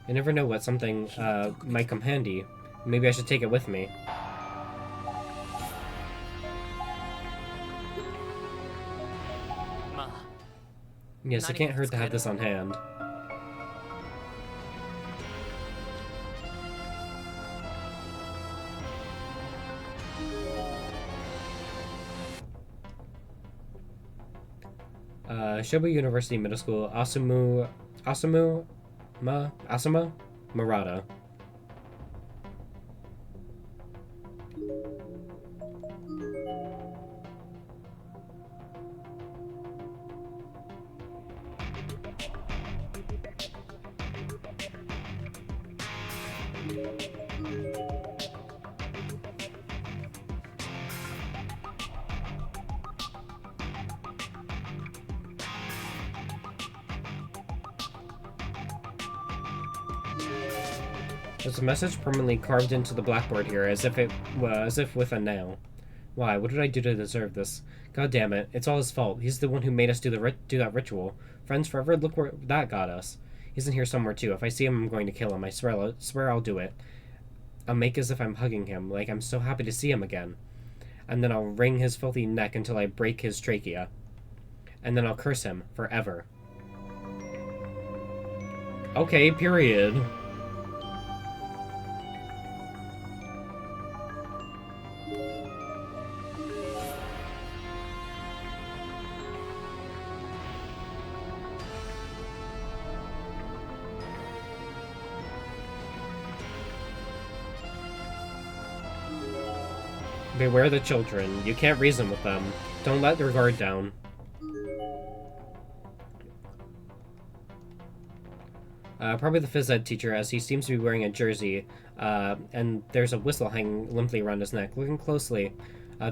You never know what something might come handy. Maybe I should take it with me. Yes, it can't hurt to have this on hand. Shobu University Middle School, Asuma Murata. There's a message permanently carved into the blackboard here, as if with a nail. Why? What did I do to deserve this? God damn it! It's all his fault. He's the one who made us do that ritual. Friends forever. Look where that got us. He's in here somewhere too. If I see him, I'm going to kill him. I swear I'll do it. I'll make as if I'm hugging him, like I'm so happy to see him again. And then I'll wring his filthy neck until I break his trachea. And then I'll curse him forever. Okay, period. Beware the children. You can't reason with them. Don't let your guard down. Probably the phys ed teacher, as he seems to be wearing a jersey, and there's a whistle hanging limply around his neck. Looking closely,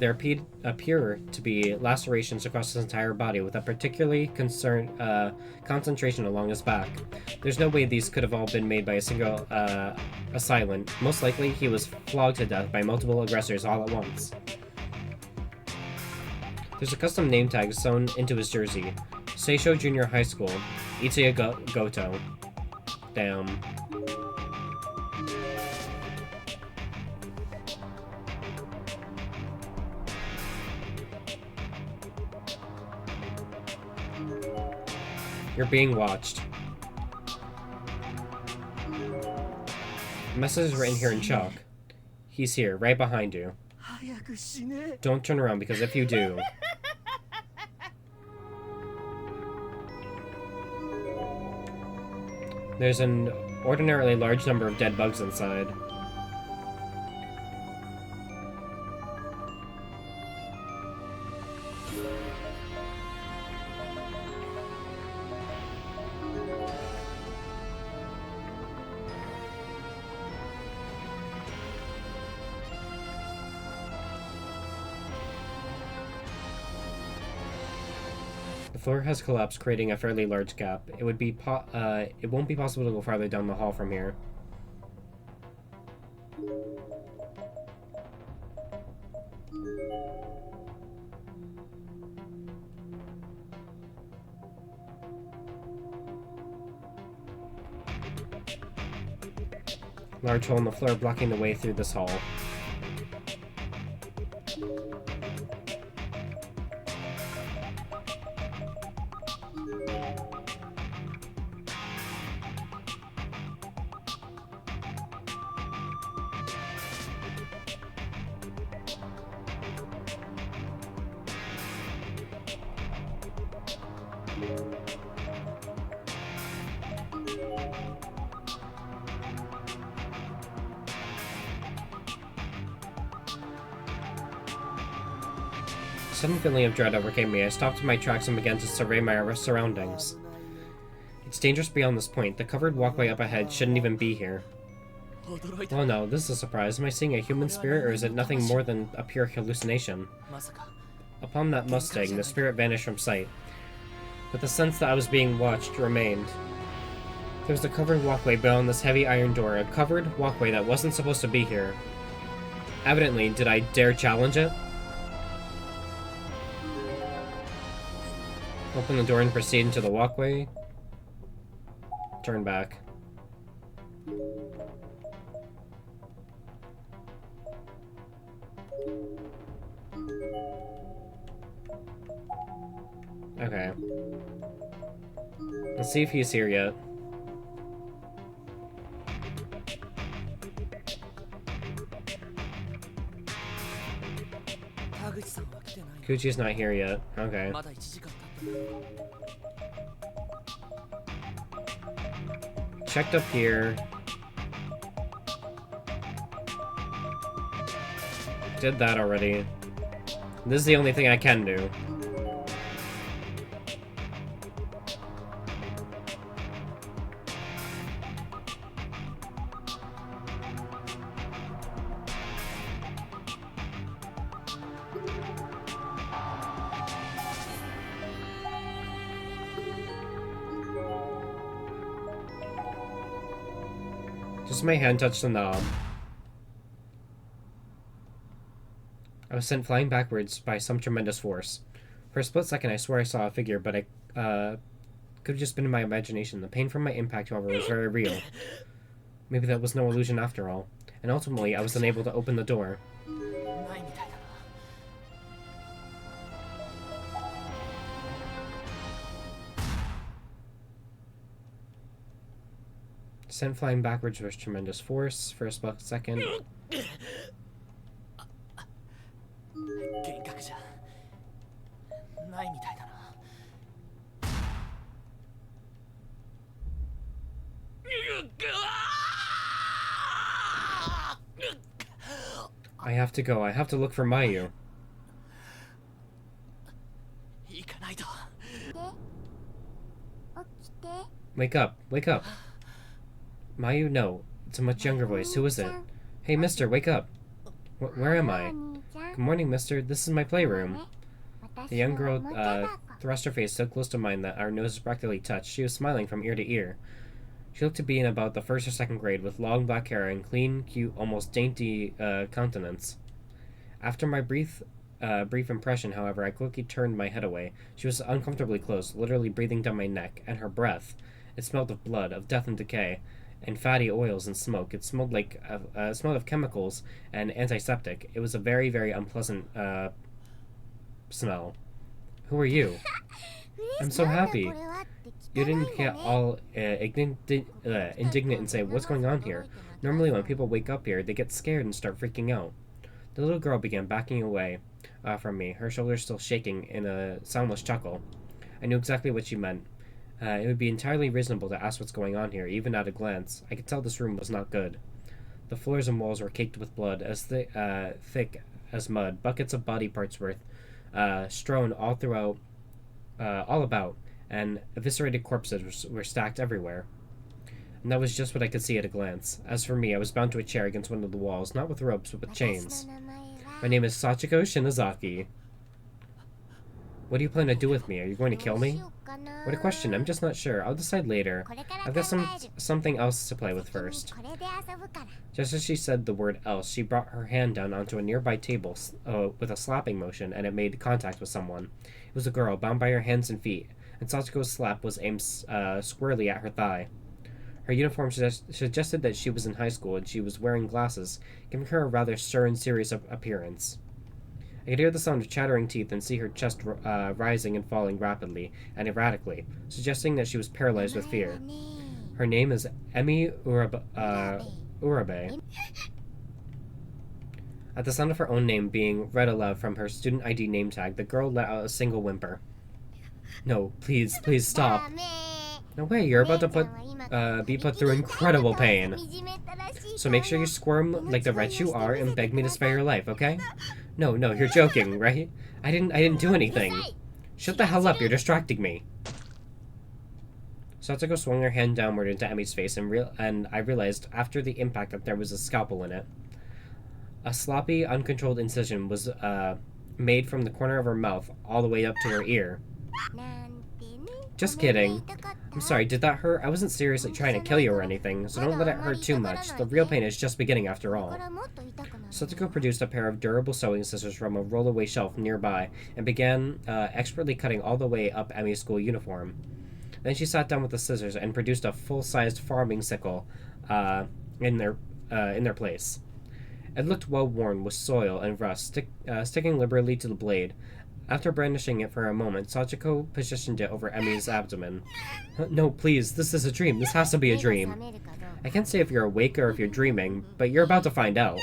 there appear to be lacerations across his entire body, with a particularly concentration along his back. There's no way these could have all been made by a single assailant. Most likely, he was flogged to death by multiple aggressors all at once. There's a custom name tag sewn into his jersey. Seisho Junior High School, Itsuya Goto. Damn. You're being watched. The message is written here in chalk. He's here, right behind you. Don't turn around, because if you do... There's an ordinarily large number of dead bugs inside. The floor has collapsed, creating a fairly large gap. It won't be possible to go farther down the hall from here. Large hole in the floor blocking the way through this hall. A sudden feeling of dread overcame me. I stopped in my tracks and began to survey my surroundings. It's dangerous beyond this point. The covered walkway up ahead shouldn't even be here. Oh no, this is a surprise. Am I seeing a human spirit, or is it nothing more than a pure hallucination? Upon that Mustang, the spirit vanished from sight. But the sense that I was being watched remained. There was a covered walkway beyond this heavy iron door, a covered walkway that wasn't supposed to be here. Evidently, did I dare challenge it? Open the door and proceed into the walkway. Turn back. Okay. Let's see if he's here yet. Kuchi's not here yet. Okay. Checked up here. Did that already. This is the only thing I can do. Just my hand touched the knob. I was sent flying backwards by some tremendous force. For a split second, I swore I saw a figure, but I could have just been in my imagination. The pain from my impact, however, was very real. Maybe that was no illusion after all. And ultimately, I was unable to open the door. Sent flying backwards with tremendous force for a split second. I have to go. I have to look for Mayu. Wake up. Wake up. Mayu, no. It's a much younger voice. Who is it? Hey, mister, wake up. Where am I? Good morning, mister. This is my playroom. The young girl thrust her face so close to mine that our noses practically touched. She was smiling from ear to ear. She looked to be in about the first or second grade, with long black hair and clean, cute, almost dainty countenance. After my brief impression, however, I quickly turned my head away. She was uncomfortably close, literally breathing down my neck, and her breath. It smelled of blood, of death and decay, and fatty oils and smoke. It smelled like it smelled of chemicals and antiseptic. It was a very, very unpleasant smell. Who are you? I'm so happy. You didn't get all indignant and say, "What's going on here?" Normally when people wake up here, they get scared and start freaking out. The little girl began backing away from me, her shoulders still shaking in a soundless chuckle. I knew exactly what she meant. It would be entirely reasonable to ask what's going on here, even at a glance. I could tell this room was not good. The floors and walls were caked with blood, as thick as mud. Buckets of body parts were strewn all throughout, all about, and eviscerated corpses were stacked everywhere. And that was just what I could see at a glance. As for me, I was bound to a chair against one of the walls, not with ropes, but with chains. My name is Sachiko Shinozaki. What do you plan to do with me? Are you going to kill me? What a question. I'm just not sure. I'll decide later. I've got something else to play with first. Just as she said the word else, she brought her hand down onto a nearby table with a slapping motion, and it made contact with someone. It was a girl, bound by her hands and feet, and Sachiko's slap was aimed squarely at her thigh. Her uniform suggested that she was in high school and she was wearing glasses, giving her a rather stern, serious appearance. I could hear the sound of chattering teeth and see her chest rising and falling rapidly and erratically, suggesting that she was paralyzed with fear. Her name is Emi Urabe. At the sound of her own name being read aloud from her student ID name tag, the girl let out a single whimper. No, please, please stop. No way, you're about to be put through incredible pain. So make sure you squirm like the wretch you are and beg me to spare your life, okay? No, you're joking, right? I didn't do anything. Shut the hell up, you're distracting me. Satsuko swung her hand downward into Emi's face and I realized after the impact that there was a scalpel in it. A sloppy, uncontrolled incision was made from the corner of her mouth all the way up to her ear. Just kidding. I'm sorry, did that hurt? I wasn't seriously trying to kill you or anything, so don't let it hurt too much. The real pain is just beginning after all. Satsuko produced a pair of durable sewing scissors from a rollaway shelf nearby and began expertly cutting all the way up Emi's school uniform. Then she sat down with the scissors and produced a full-sized farming sickle in their place. It looked well worn with soil and rust, sticking liberally to the blade. After brandishing it for a moment, Sachiko positioned it over Emi's abdomen. No, please, this is a dream. This has to be a dream. I can't say if you're awake or if you're dreaming, but you're about to find out.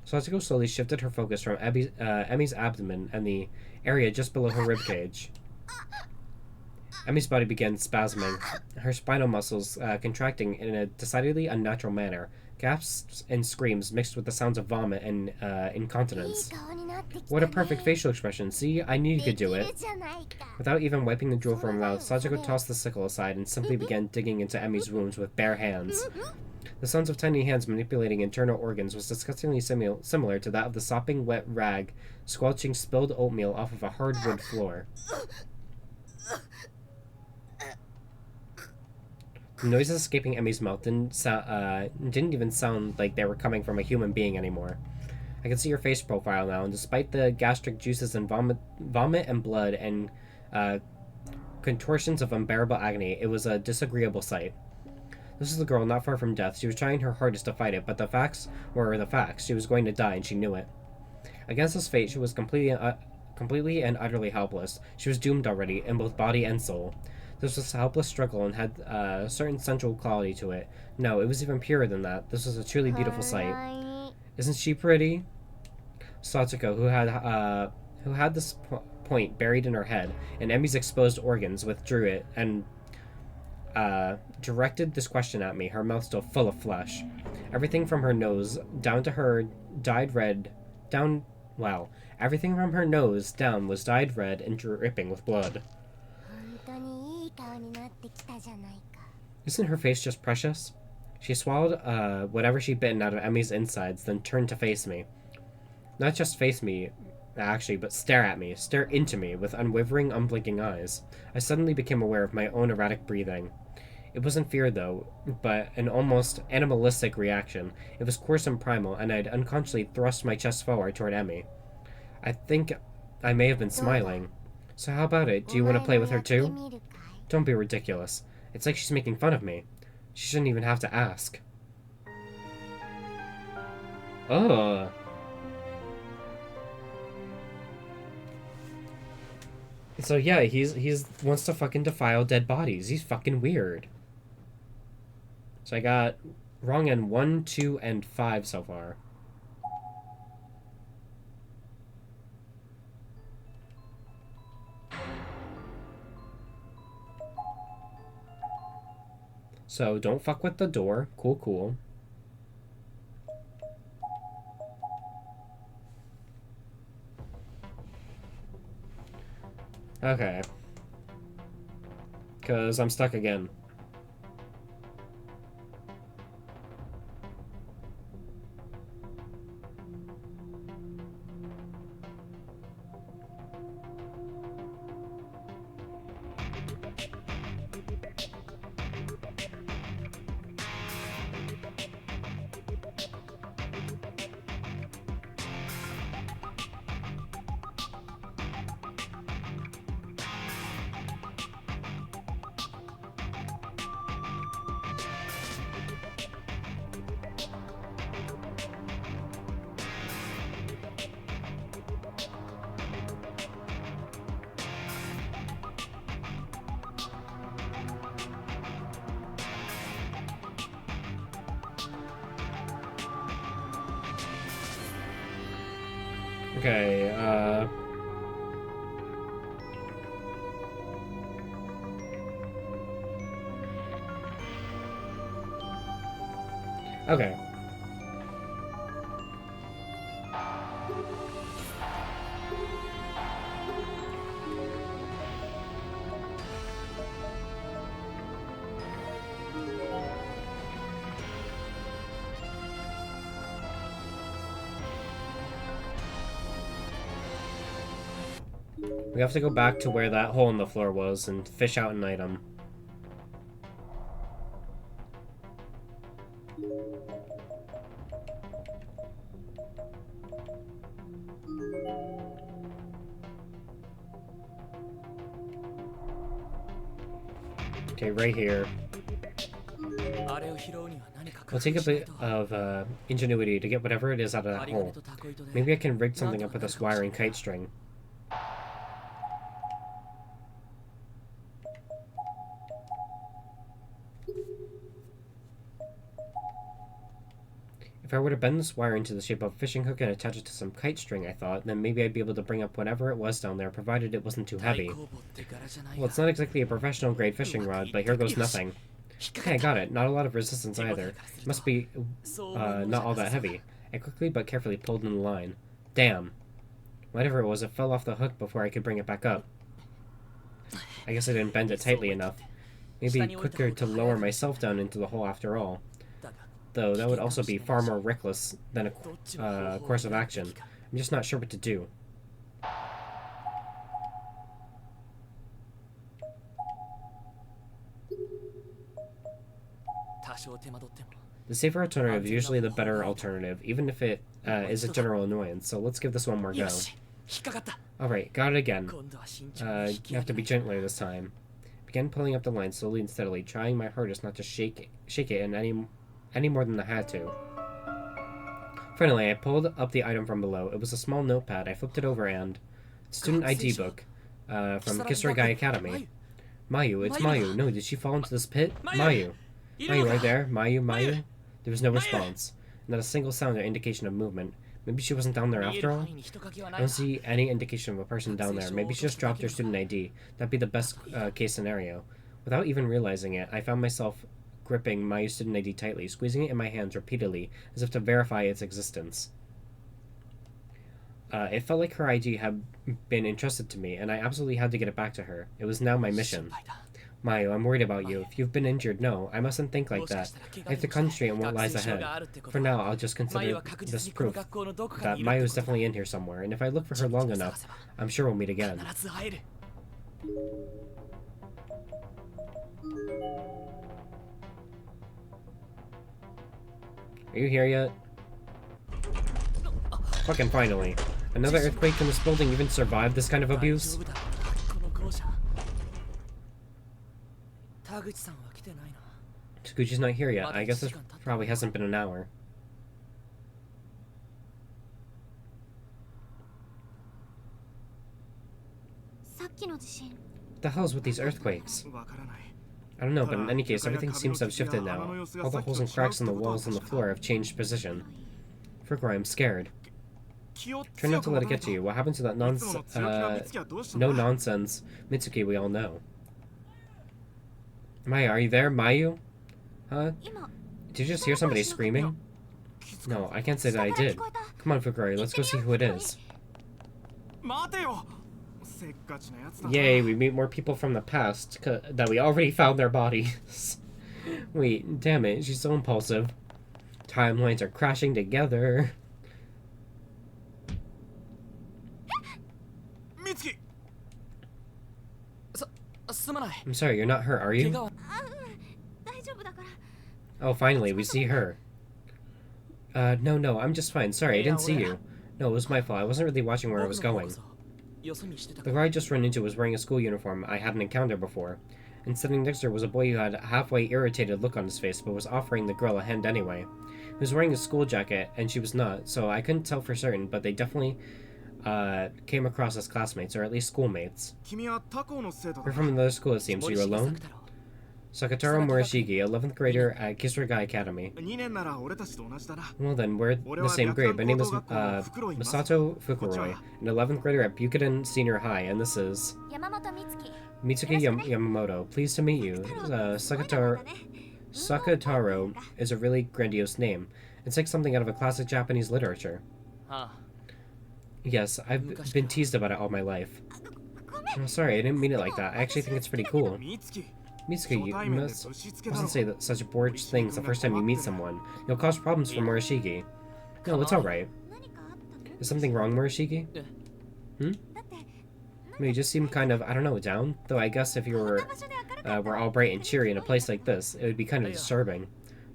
Sachiko slowly shifted her focus from Emi's abdomen and the area just below her ribcage. Emi's body began spasming, her spinal muscles contracting in a decidedly unnatural manner. Gasps and screams mixed with the sounds of vomit and incontinence. What a perfect facial expression. See, I knew you could do it. Without even wiping the drool from her mouth, Sachiko tossed the sickle aside and simply began digging into Emi's wounds with bare hands. The sounds of tiny hands manipulating internal organs was disgustingly similar to that of the sopping wet rag squelching spilled oatmeal off of a hard wood floor. The noises escaping Emi's mouth didn't even sound like they were coming from a human being anymore. I could see her face profile now, and despite the gastric juices and vomit and blood and contortions of unbearable agony, it was a disagreeable sight. This was the girl not far from death. She was trying her hardest to fight it, but the facts were the facts. She was going to die, and she knew it. Against this fate, she was completely and utterly helpless. She was doomed already, in both body and soul. This was a helpless struggle and had a certain sensual quality to it. No, it was even purer than that. This was a truly beautiful sight. Isn't she pretty? Satsuko, who had this point buried in her head, and Emi's exposed organs, withdrew it and directed this question at me, her mouth still full of flesh. Everything from her nose down to her dyed red, everything from her nose down was dyed red and dripping with blood. Isn't her face just precious? She swallowed whatever she'd bitten out of Emi's insides, then turned to face me. Not just face me, actually, but stare at me, stare into me with unwavering, unblinking eyes. I suddenly became aware of my own erratic breathing. It wasn't fear, though, but an almost animalistic reaction. It was coarse and primal, and I'd unconsciously thrust my chest forward toward Emi. I think I may have been smiling. So how about it? Do you want to play with her too? Don't be ridiculous. It's like she's making fun of me. She shouldn't even have to ask. Ugh. So yeah, he's wants to fucking defile dead bodies. He's fucking weird. So I got wrong in 1, 2, and 5 so far. So don't fuck with the door. Cool. Okay. Because I'm stuck again. Okay, okay. We have to go back to where that hole in the floor was and fish out an item. Okay, right here. あれを拾うには何か We'll 工 take 夫 a しない bit と of ingenuity to get whatever it is out of that 針金 hole. とタコ糸で Maybe I can rig something up with this wire and kite string. If I were to bend this wire into the shape of a fishing hook and attach it to some kite string, I thought, then maybe I'd be able to bring up whatever it was down there, provided it wasn't too 大 heavy. 工房って柄じゃない Well, が it's not exactly a professional grade fishing rod, but here goes nothing. 引っか Okay, か I った got it. Not a lot of resistance either. It must be そう思うものじ not ゃ all な that さそう heavy. I quickly but carefully pulled in the line. Damn. Whatever it was, it fell off the hook before I could bring it back up. I guess I didn't bend it tightly enough. Maybe quicker to lower myself down into the hole after all. だが Though that would also be far more reckless than a course of action. I'm just not sure what to do. 多少手間取っても The safer alternative is usually the better alternative, even if it is a general annoyance, so let's give this one more go. よし引っかかった Alright, got it again. 今度は慎重に引き You 上 have to げ be ないと gentler this time. Began pulling up the line slowly and steadily, trying my hardest not to shake it in any more than I had to. Finally, I pulled up the item from below. It was a small notepad. I flipped it over and... Student ID book. From Kisaragi Academy. Mayu, it's Mayu. No, did she fall into this pit? Mayu. Mayu, right there. Mayu. There was no response. Not a single sound or indication of movement. Maybe she wasn't down there 見え after る all? 範囲に人影はな I い don't see any indication of a person down there. Maybe she just dropped her student ID. That'd be the best case scenario. Without even realizing it, I found myself gripping my student ID tightly, squeezing it in my hands repeatedly, as if to verify its existence. It felt like her ID had been entrusted to me, and I absolutely had to get it back to her. It was now my 心 mission. 配だ Mayu, I'm worried about you. If you've been injured, no, I mustn't think like もしか that. したら怪 I 我 have で to もして concentrate on what 学 lies 生証 ahead. があるってこと For は now, I'll just マユ consider は確 this 実にこの proof 学校のどこか that にいる Mayu って is ことだ definitely in here somewhere, and if I look for her long enough, I'm sure we'll meet again. 必ず会える Are you here yet? Fucking finally. Another earthquake in this building even survived this kind of 大 abuse? 丈夫だろうなこの校舎田口さんは来てないな Taguchi's not here yet. I guess it probably hasn't been an hour. What the hell is with these earthquakes? わからない I don't know, but in any case, everything seems to have shifted now. All the holes and cracks in the walls and the floor have changed position. Furgor, I'm scared. 気を Try not to let it get to you. What happened to that いつもの強気な美月はどうしたんだ no nonsense Mitsuki we all know? Maya, are you there? Mayu? Huh? Did you just hear somebody screaming? No, I can't say that I did. Come on, Fukuri, let's go see who it is. 待てよせっかちなやつだな Yay, we meet more people from the past that we already found their bodies. Wait, damn it, she's so impulsive. Timelines are crashing together. 美月すまない I'm sorry, you're not hurt, are 怪 you? 我は大丈夫だから Oh, finally, we see her. No, I'm just fine. Sorry, I didn't see you. No, it was my fault. I wasn't really watching where I was 僕の方 going. こそよそ見してた The girl I just ran into was wearing a school uniform I hadn't encountered before. And sitting next to her was a boy who had a halfway irritated look on his face, but was offering the girl a hand anyway. He was wearing a school jacket, and she was not, so I couldn't tell for certain, but they definitely came across as classmates, or at least schoolmates. 君は他校の生徒だ We're from another school, it seems. Are you 森重 alone? 作太郎 Sakataro Morishige, 11th grader at Kisuga Academy. 2年なら俺たちと同じだな Well then, we're the same grade. My name is Masato Fukuroi, an 11th grader at Bukiden Senior High, and this is 山本美月 Mitsuki Yamamoto. Pleased to meet you. Sakataro is a really grandiose name. It's like something out of a classic Japanese literature. あ Yes, I've been teased about it all my life. I'm sorry, I didn't mean it like that. I actually think it's pretty cool. 美月 Mitsuki, you 初対面でぶしつけだろ mustn't say such boorish things the first time you meet someone. You'll cause problems for Morishige. No, it's alright. 何かあったの Is something wrong, Morishige? だって I mean, you just seem kind of, I don't know, down? Though I guess if you こん were な場所で明るかった were all bright and cheery in a place like this, it would be kind of disturbing.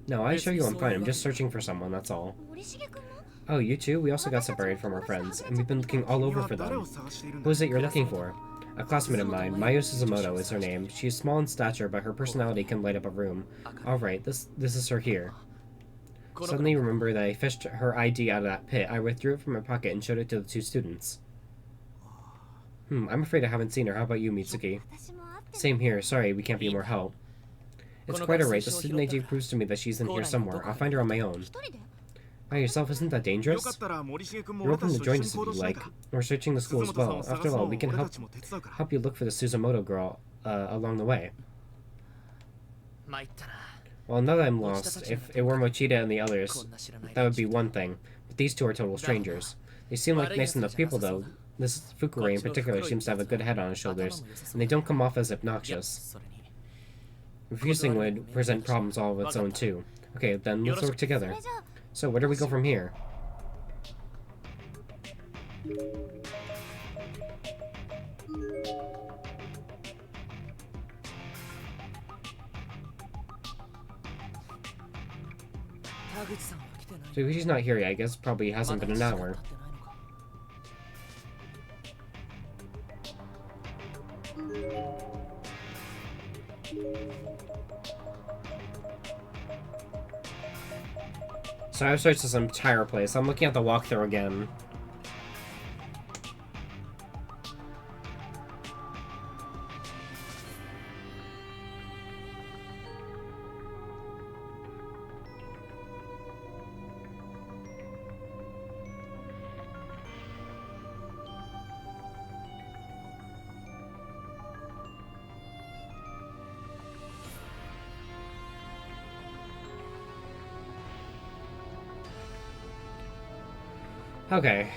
No, I assure you I'm fine. I'm just searching for someone, that's all. 森重君も Oh, you too? We also got separated from our friends, and we've been looking all 君 over は for 誰を them. 探しているん Who だ is it you're looking for? A classmate of mine, Mayu Suzumoto is her name. She is small in stature, but her personality can light up a room. Alright, this is her here. Suddenly remember that I fished her ID out of that pit. I withdrew it from my pocket and showed it to the two students. I'm afraid I haven't seen her. How about you, Mitsuki? 私も会って Same here. Sorry, we can't be more help. It's quite alright. The student ID proves to me that she's in here somewhere. I'll find her on my own. 一人で By yourself, isn't that よ dangerous? かったら森重君も You're 俺た welcome ち to と join 一 us 緒 if に行動 you'd しない like. か We're searching the 鈴 school as 本さん well. を探 After す all, の we も can 俺 help たちも手伝うから help you look for the Suzumoto girl along the way. 参ったな Well, now that I'm lost, if it were Mochida and the others, こんな知らない that would be one thing. But these two are total strangers. They seem like nice enough people, though. This Fukure in particular seems to have a good head on his shoulders, and they don't come off as いや obnoxious. それに Refusing would present problems all of its own, too. Okay, then let's work そ together. れじゃあ So, where do we go from here? So he's not here yet. I guess probably hasn't been an hour. So I've searched this entire place. I'm looking at the walkthrough again. Okay.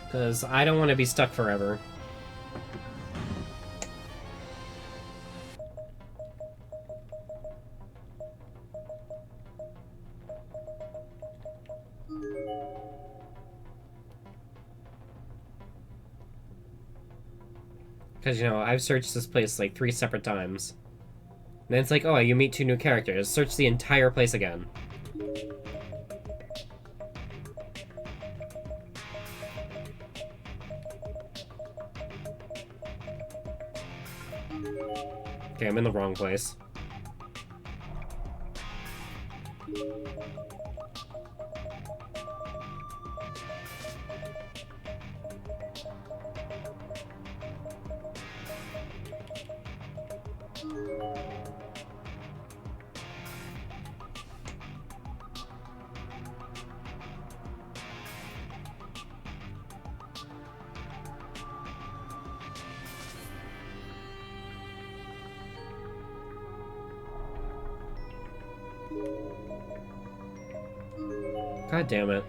Because I don't want to be stuck forever. Because, you know, I've searched this place like 3 separate times. And then it's like, oh, you meet 2 new characters. Search the entire place again. Okay, I'm in the wrong place. God damn it.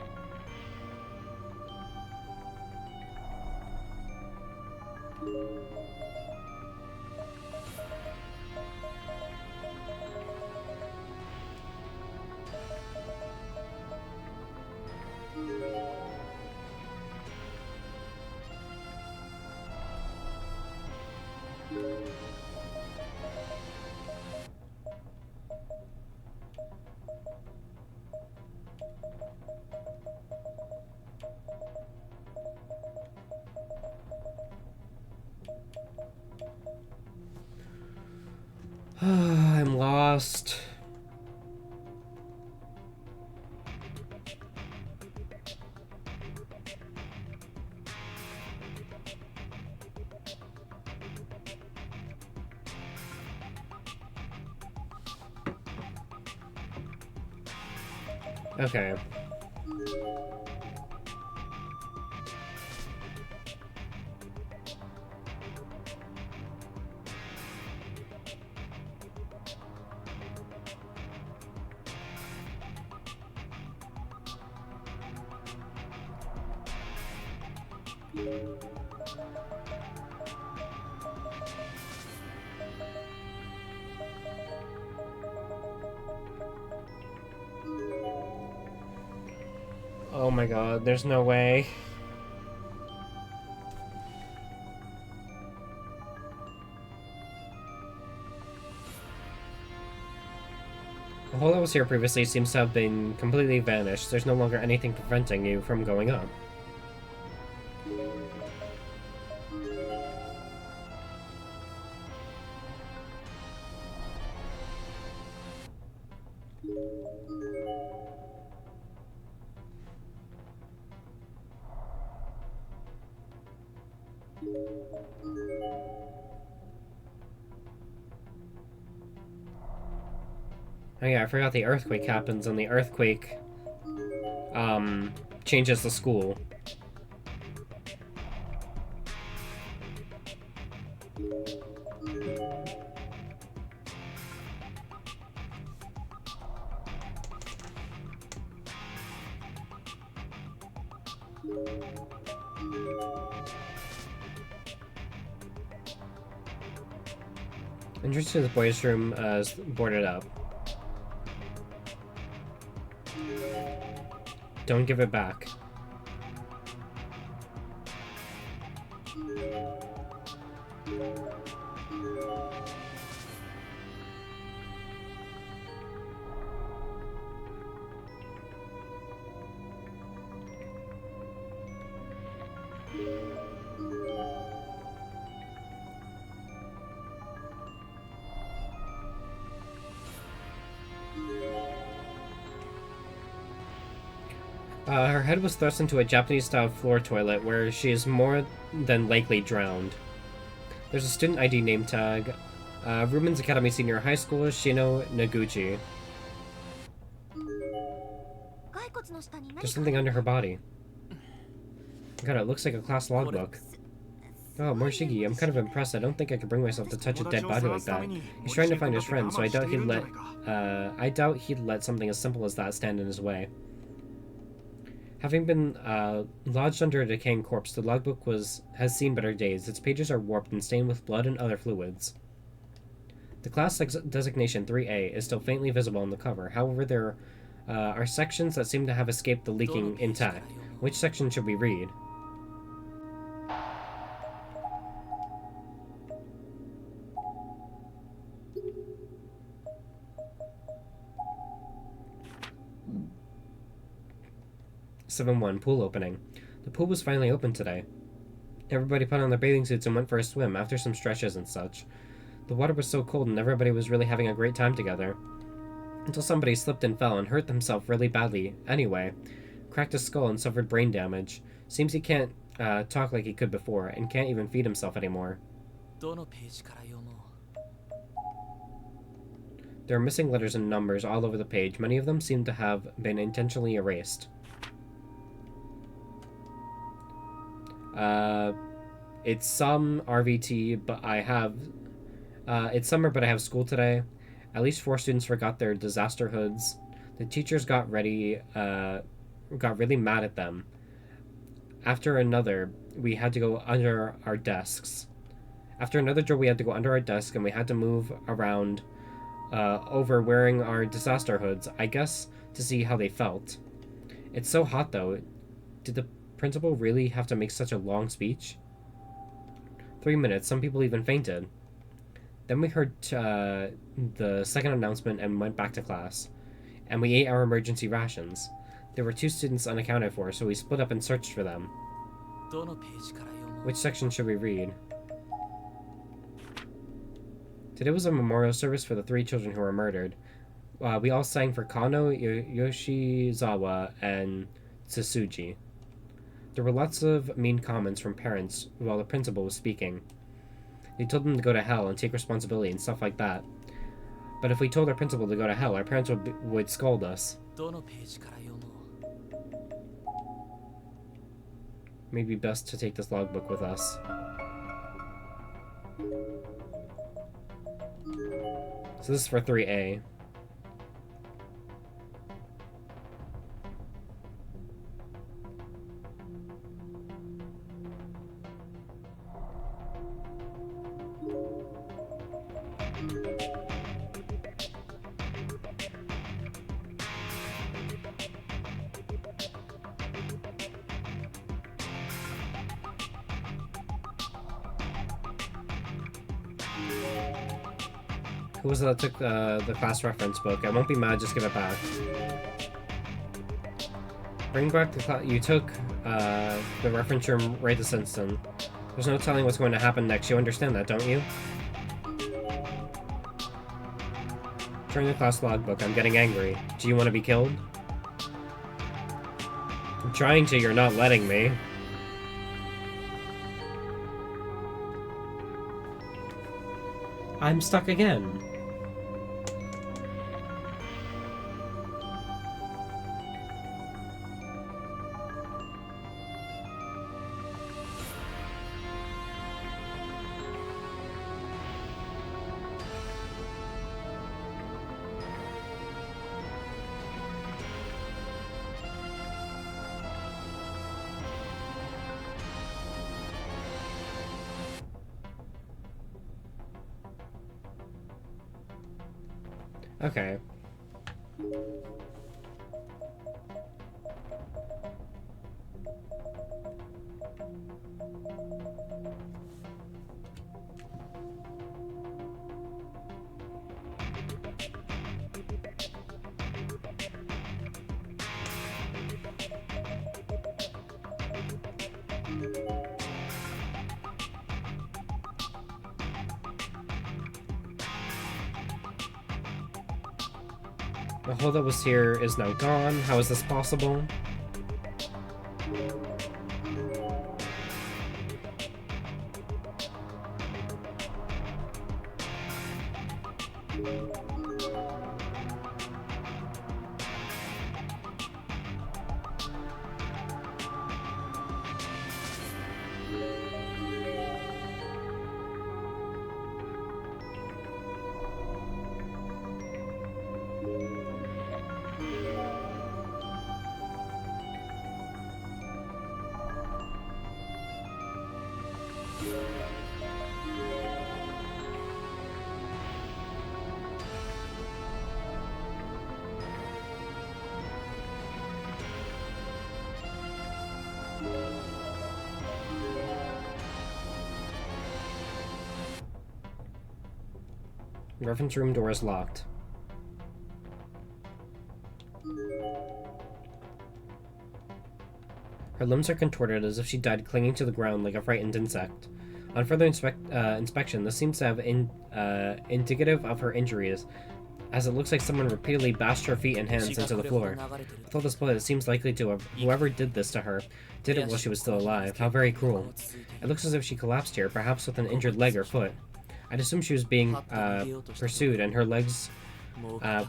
I'm lost. Okay. Oh my god, there's no way. The hole that was here previously seems to have been completely vanished. There's no longer anything preventing you from going up. Oh yeah, I forgot the earthquake happens, and the earthquake, changes the school. Entrance to the boys' room is boarded up. Don't give it back. Her head was thrust into a Japanese-style floor toilet where she is more than likely drowned. There's a student ID name tag. Ruben's Academy Senior High School, Shino Noguchi. 骸骨の下に何 There's か something under her body. God, it looks like a class logbook. Oh, Morishige, I'm kind of impressed. I don't think I could bring myself to touch a dead body like that. He's trying to find his friend, so I doubt he'd let something as simple as that stand in his way. Having been lodged under a decaying corpse, the logbook has seen better days. Its pages are warped and stained with blood and other fluids. The class designation 3A is still faintly visible on the cover. However, there are sections that seem to have escaped the leaking intact. Which section should we read? (7-1) Pool opening. The pool was finally open today. Everybody put on their bathing suits and went for a swim after some stretches and such. The water was so cold and everybody was really having a great time together. Until somebody slipped and fell and hurt himself really badly anyway. Cracked his skull and suffered brain damage. Seems he can't talk like he could before and can't even feed himself anymore. どのページから読もう There are missing letters and numbers all over the page. Many of them seem to have been intentionally erased. It's some RVT, but I have... it's summer, but I have school today. At least 4 students forgot their disaster hoods. The teachers got really mad at them. After another, we had to go under our desks. After another drill, we had to go under our desk, and we had to move around over wearing our disaster hoods, I guess, to see how they felt. It's so hot, though. Did the principal really have to make such a long speech? 3 minutes, some people even fainted. Then we heard the second announcement and went back to class. And we ate our emergency rations. There were 2 students unaccounted for, so we split up and searched for them. どのページから読もう Which section should we read? Today was a memorial service for the 3 children who were murdered. We all sang for Kano, Yoshizawa, and Tsusuji. There were lots of mean comments from parents while the principal was speaking. They told them to go to hell and take responsibility and stuff like that. But if we told our principal to go to hell, our parents would scold us. どのページから読もう Maybe best to take this logbook with us. So this is for 3A. Who was it that took the class reference book? I won't be mad, just give it back. Bring back the class. You took the reference room right this instant. There's no telling what's going to happen next. You understand that, don't you? Turn the class logbook. I'm getting angry. Do you want to be killed? I'm trying to, you're not letting me. I'm stuck again. Okay. The hole that was here is now gone. How is this possible? Reference room door is locked. Her limbs are contorted as if she died clinging to the ground like a frightened insect. On further inspection, this seems to have indicative of her injuries, as it looks like someone repeatedly bashed her feet and hands into the floor. With all this blood, it seems likely to have whoever did this to her did it while she was still alive. How very cruel. It looks as if she collapsed here, perhaps with an injured leg or foot. I'd assume she was being pursued, and her legs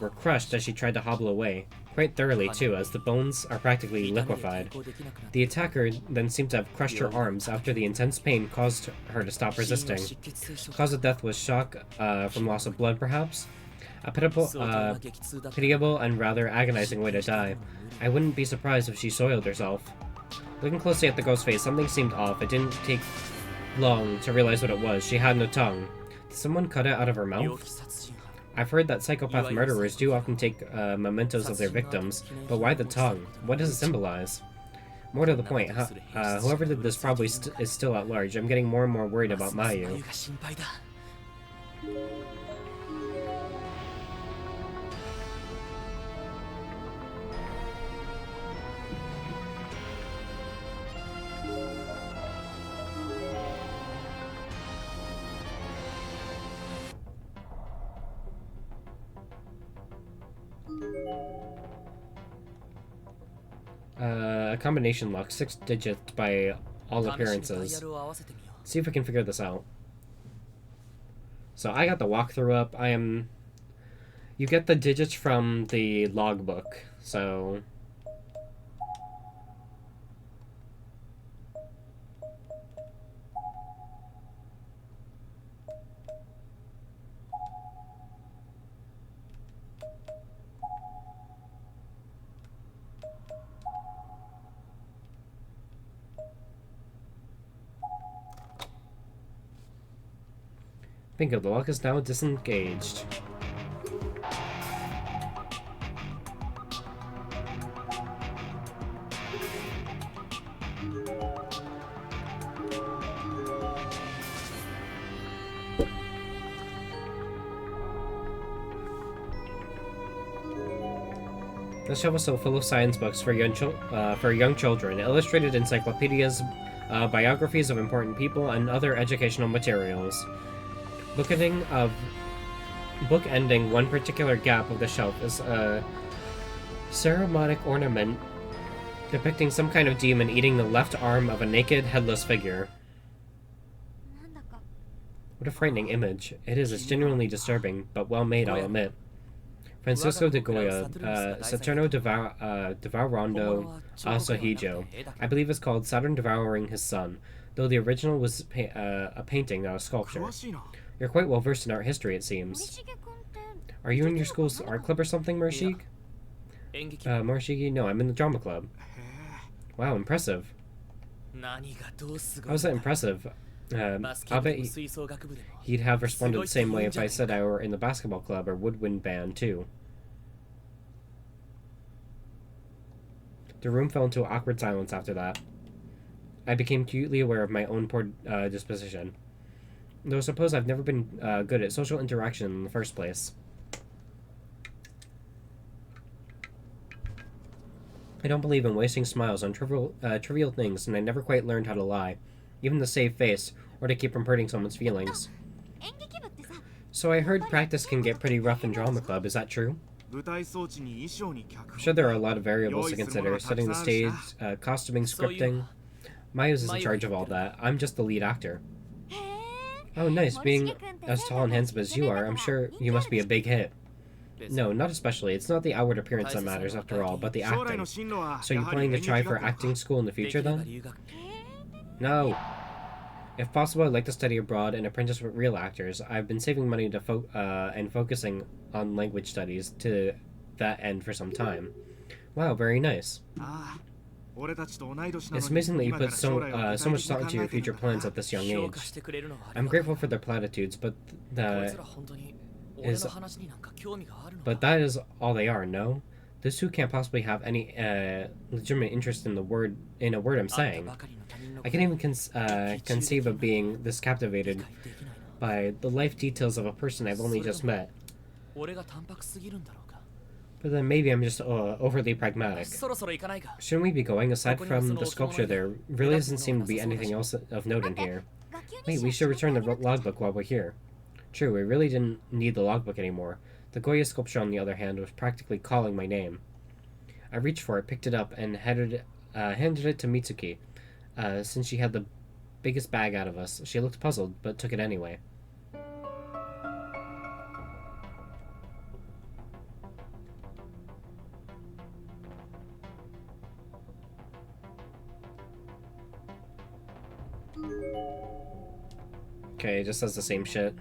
were crushed as she tried to hobble away. Quite thoroughly, too, as the bones are practically liquefied. The attacker then seemed to have crushed her arms after the intense pain caused her to stop resisting. Cause of death was shock from loss of blood, perhaps? A pitiable and rather agonizing way to die. I wouldn't be surprised if she soiled herself. Looking closely at the ghost's face, something seemed off. It didn't take long to realize what it was. She had no tongue. Did someone cut it out of her mouth? I've heard that psychopath murderers do often take mementos of their victims, but why the tongue? What does it symbolize? More to the point, whoever did this probably is still at large. I'm getting more and more worried about Mayu. A combination lock, 6 digits by all appearances. See if we can figure this out. So I got the walkthrough up. You get the digits from the logbook. So bingo, the lock is now disengaged. The shelf was so full of science books for young children, illustrated encyclopedias, biographies of important people, and other educational materials. Bookending one particular gap of the shelf is a ceremonic ornament depicting some kind of demon eating the left arm of a naked, headless figure. なんだか What a frightening image. It's genuinely disturbing, but well made, I'll admit. Francisco de Goya, Saturno Devourando Asahijo. I believe it's called Saturn Devouring His Son, though the original was a painting, not a sculpture. 詳しいな。 You're quite well versed in art history, it 森 seems. 重君って Are you in your school's art club or something, Murshig? 演劇 Murshigi? No, I'm in the drama club. へえ。 Wow, impressive. 何がどうすご How い was that んだ impressive? バスケ I'll 部 bet でも吹奏楽部でも he'd have responded the same way if I said I were in the basketball club or woodwind band, too. The room fell into awkward silence after that. I became acutely aware of my own poor disposition. Though suppose I've never been good at social interaction in the first place. I don't believe in wasting smiles on trivial things, and I never quite learned how to lie, even to save face, or to keep from hurting someone's feelings. 演劇部ってさ So I heard practice can get pretty rough in drama club, is that true? 舞台装置に衣装に脚 I'm 本 sure there are a lot of variables to consider, setting the stage, costuming, scripting. Mayu's is in charge of all that. I'm just the lead actor. へえ Oh, nice. 森 Being 重君って as tall and handsome as you are, I'm sure you must be a big hit. 別に No, not especially. It's not the outward appearance that matters, after all, but the 将来 acting. の進路は So や you はり planning to 演劇 try for 学科 acting school in the でき future れば then? 留学 No. If possible, I'd like to study abroad and apprentice with real actors. I've been saving money to and focusing on language studies to that end for some time. Wow, very nice. ああ俺たちと同い年な It's のに amazing that you 今から put 将来を so 具 much 体 thought 的 into に your 考えてる future んだな plans at this young 評価 age. してくれるのはあり I'm がたい grateful for their platitudes, but こいつら本当に俺の話になんか興味があるのか but that is all they are. No, those two can't possibly have any legitimate interest in a word I'm あんた saying. ばかりの他人の I can't even conceive of being this 理 captivated 解できないな by the life details of a person I've only just met. 俺が淡白すぎるんだろうか But then maybe I'm just overly pragmatic. そろそろ行かないか Shouldn't we be going? Aside from the sculpture, there really doesn't seem to be anything else of note in here. 学級 Wait, に we should 紹介 return the ありがとう logbook while we're here. True, we really didn't need the logbook anymore. The Goya sculpture, on the other hand, was practically calling my name. I reached for it, picked it up, and handed it to Mitsuki. Since she had the biggest bag out of us, she looked puzzled, but took it anyway. Okay, it just says the same shit.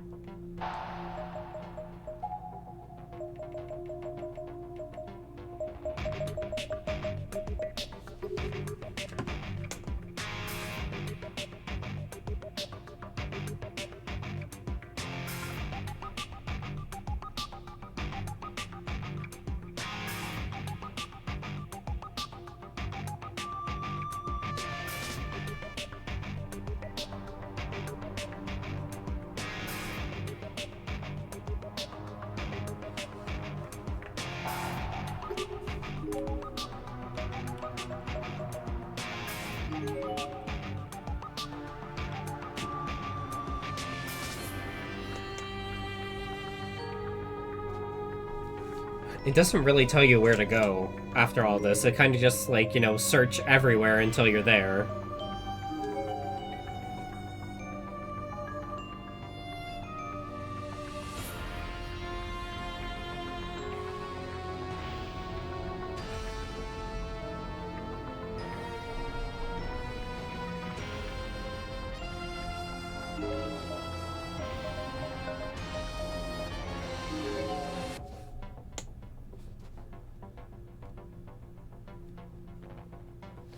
It doesn't really tell you where to go after all this. It kind of just, like, search everywhere until you're there.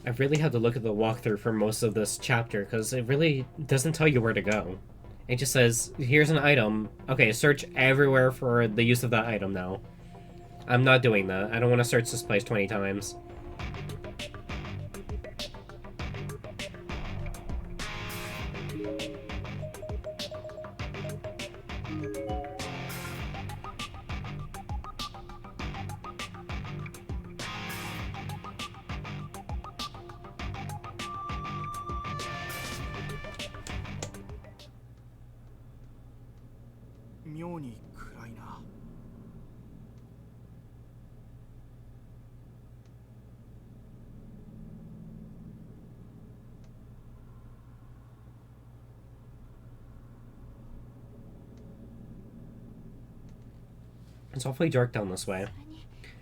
I really had to look at the walkthrough for most of this chapter because it really doesn't tell you where to go. It just says, here's an item. Okay, search everywhere for the use of that item now. I'm not doing that. I don't want to search this place 20 times. It's awfully dark down this way.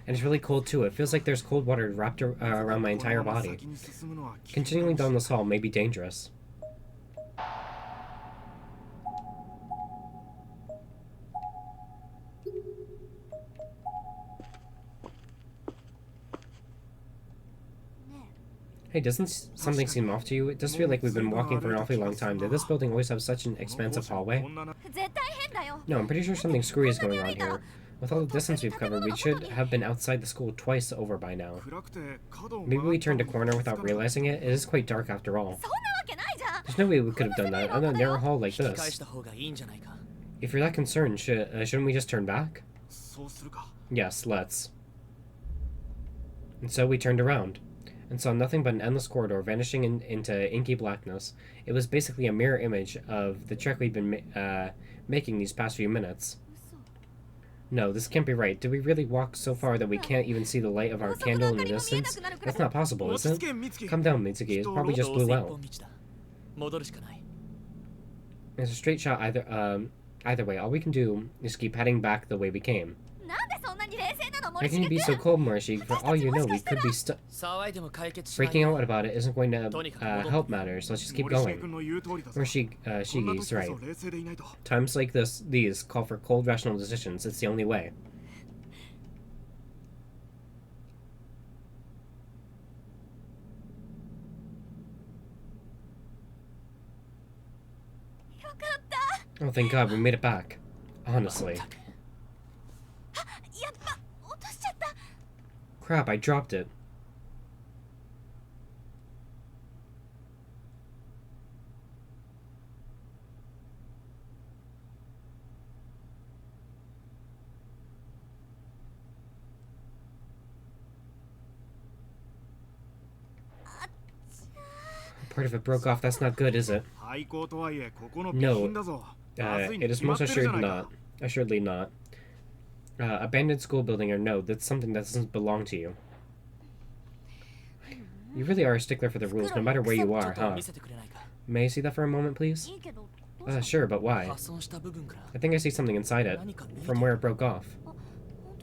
And it's really cold too. It feels like there's cold water wrapped around my entire body. Continuing down this hall may be dangerous. Hey, doesn't something seem off to you? It does feel like we've been walking for an awfully long time. Did this building always have such an expansive hallway? No, I'm pretty sure something screwy is going on here. With all the distance we've covered, we should have been outside the school twice over by now. Maybe we turned a corner without realizing it. It is quite dark after all. There's no way we could have done that in a narrow hall like this. If you're that concerned, shouldn't we just turn back? Yes, let's. And so we turned around, and saw nothing but an endless corridor vanishing into inky blackness. It was basically a mirror image of the trek we'd been making these past few minutes. No, this can't be right. Did we really walk so far that we can't even see the light of our candle in the distance? That's not possible, is it? Calm down, Mitsuki. It probably just blew out. There's a straight shot either way. All we can do is keep heading back the way we came. How can you be so cold, Morishi? For all you know, we could be stuck. Freaking out about it isn't going to help matters. Let's just keep going. Shigi's right. Times like these call for cold, rational decisions. It's the only way. Oh, thank God, we made it back. Honestly. Crap, I dropped it. Part of it broke off. That's not good, is it? No. It is most assuredly not. Abandoned school building or no, that's something that doesn't belong to you. You really are a stickler for the rules, no matter where you are, huh? May I see that for a moment, please? Sure, but why? I think I see something inside it, from where it broke off.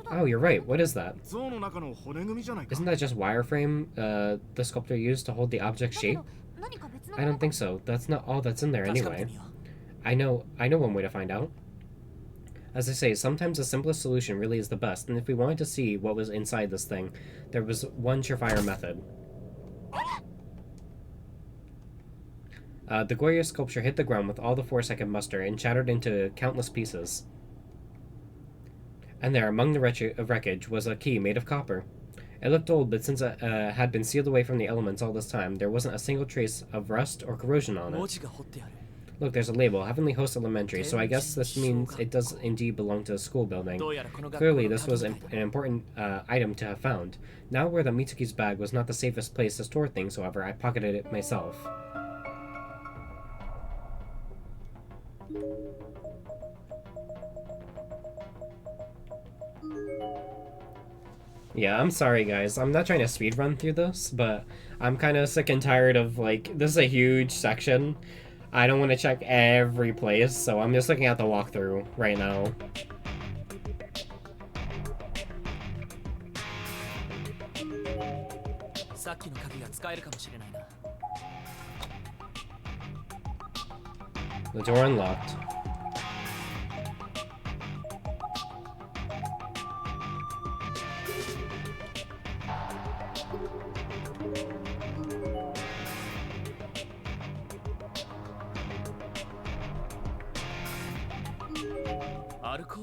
Oh, you're right. What is that? Isn't that just wireframe the sculptor used to hold the object's shape? I don't think so. That's not all that's in there anyway. I know one way to find out. As I say, sometimes the simplest solution really is the best, and if we wanted to see what was inside this thing, there was one surefire method. The Goya sculpture hit the ground with all the force I could muster and shattered into countless pieces. And there, among the wreckage, was a key made of copper. It looked old, but since it had been sealed away from the elements all this time, there wasn't a single trace of rust or corrosion on it. Look, there's a label, Heavenly Host Elementary, so I guess this means it does indeed belong to a school building. Clearly, this was an important item to have found. Now aware that Mitsuki's bag was not the safest place to store things, however, I pocketed it myself. Yeah, I'm sorry guys, I'm not trying to speedrun through this, but I'm kind of sick and tired of, like, this is a huge section. I don't want to check every place, so I'm just looking at the walkthrough right now. The door unlocked.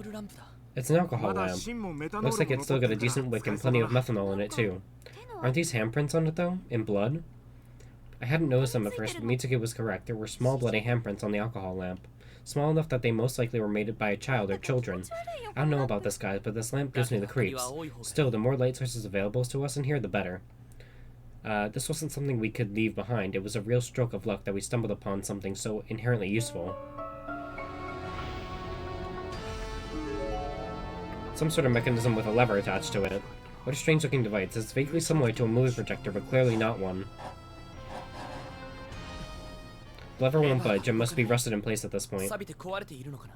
ールランプだ。 It's an alcohol まだ lamp. 芯もメタノー Looks ル like も it's 残 still って got a るから decent wick 使え and そう plenty だ of な。 methanol in it too. 手の Aren't these handprints on it though? In blood? I hadn't noticed them at first, but Mitsuki was correct. There were small bloody handprints on the alcohol lamp. Small enough that they most likely were made by a child or children. I don't know about this, guys, but this lamp gives me the creeps. Still, the more light sources available to us in here, the better. This wasn't something we could leave behind. It was a real stroke of luck that we stumbled upon something so inherently useful. Some sort of mechanism with a lever attached to it. What a strange-looking device. It's vaguely similar to a movie projector, but clearly not one. The lever won't budge. It must be rusted in place at this point. 錆びて壊れているのかな。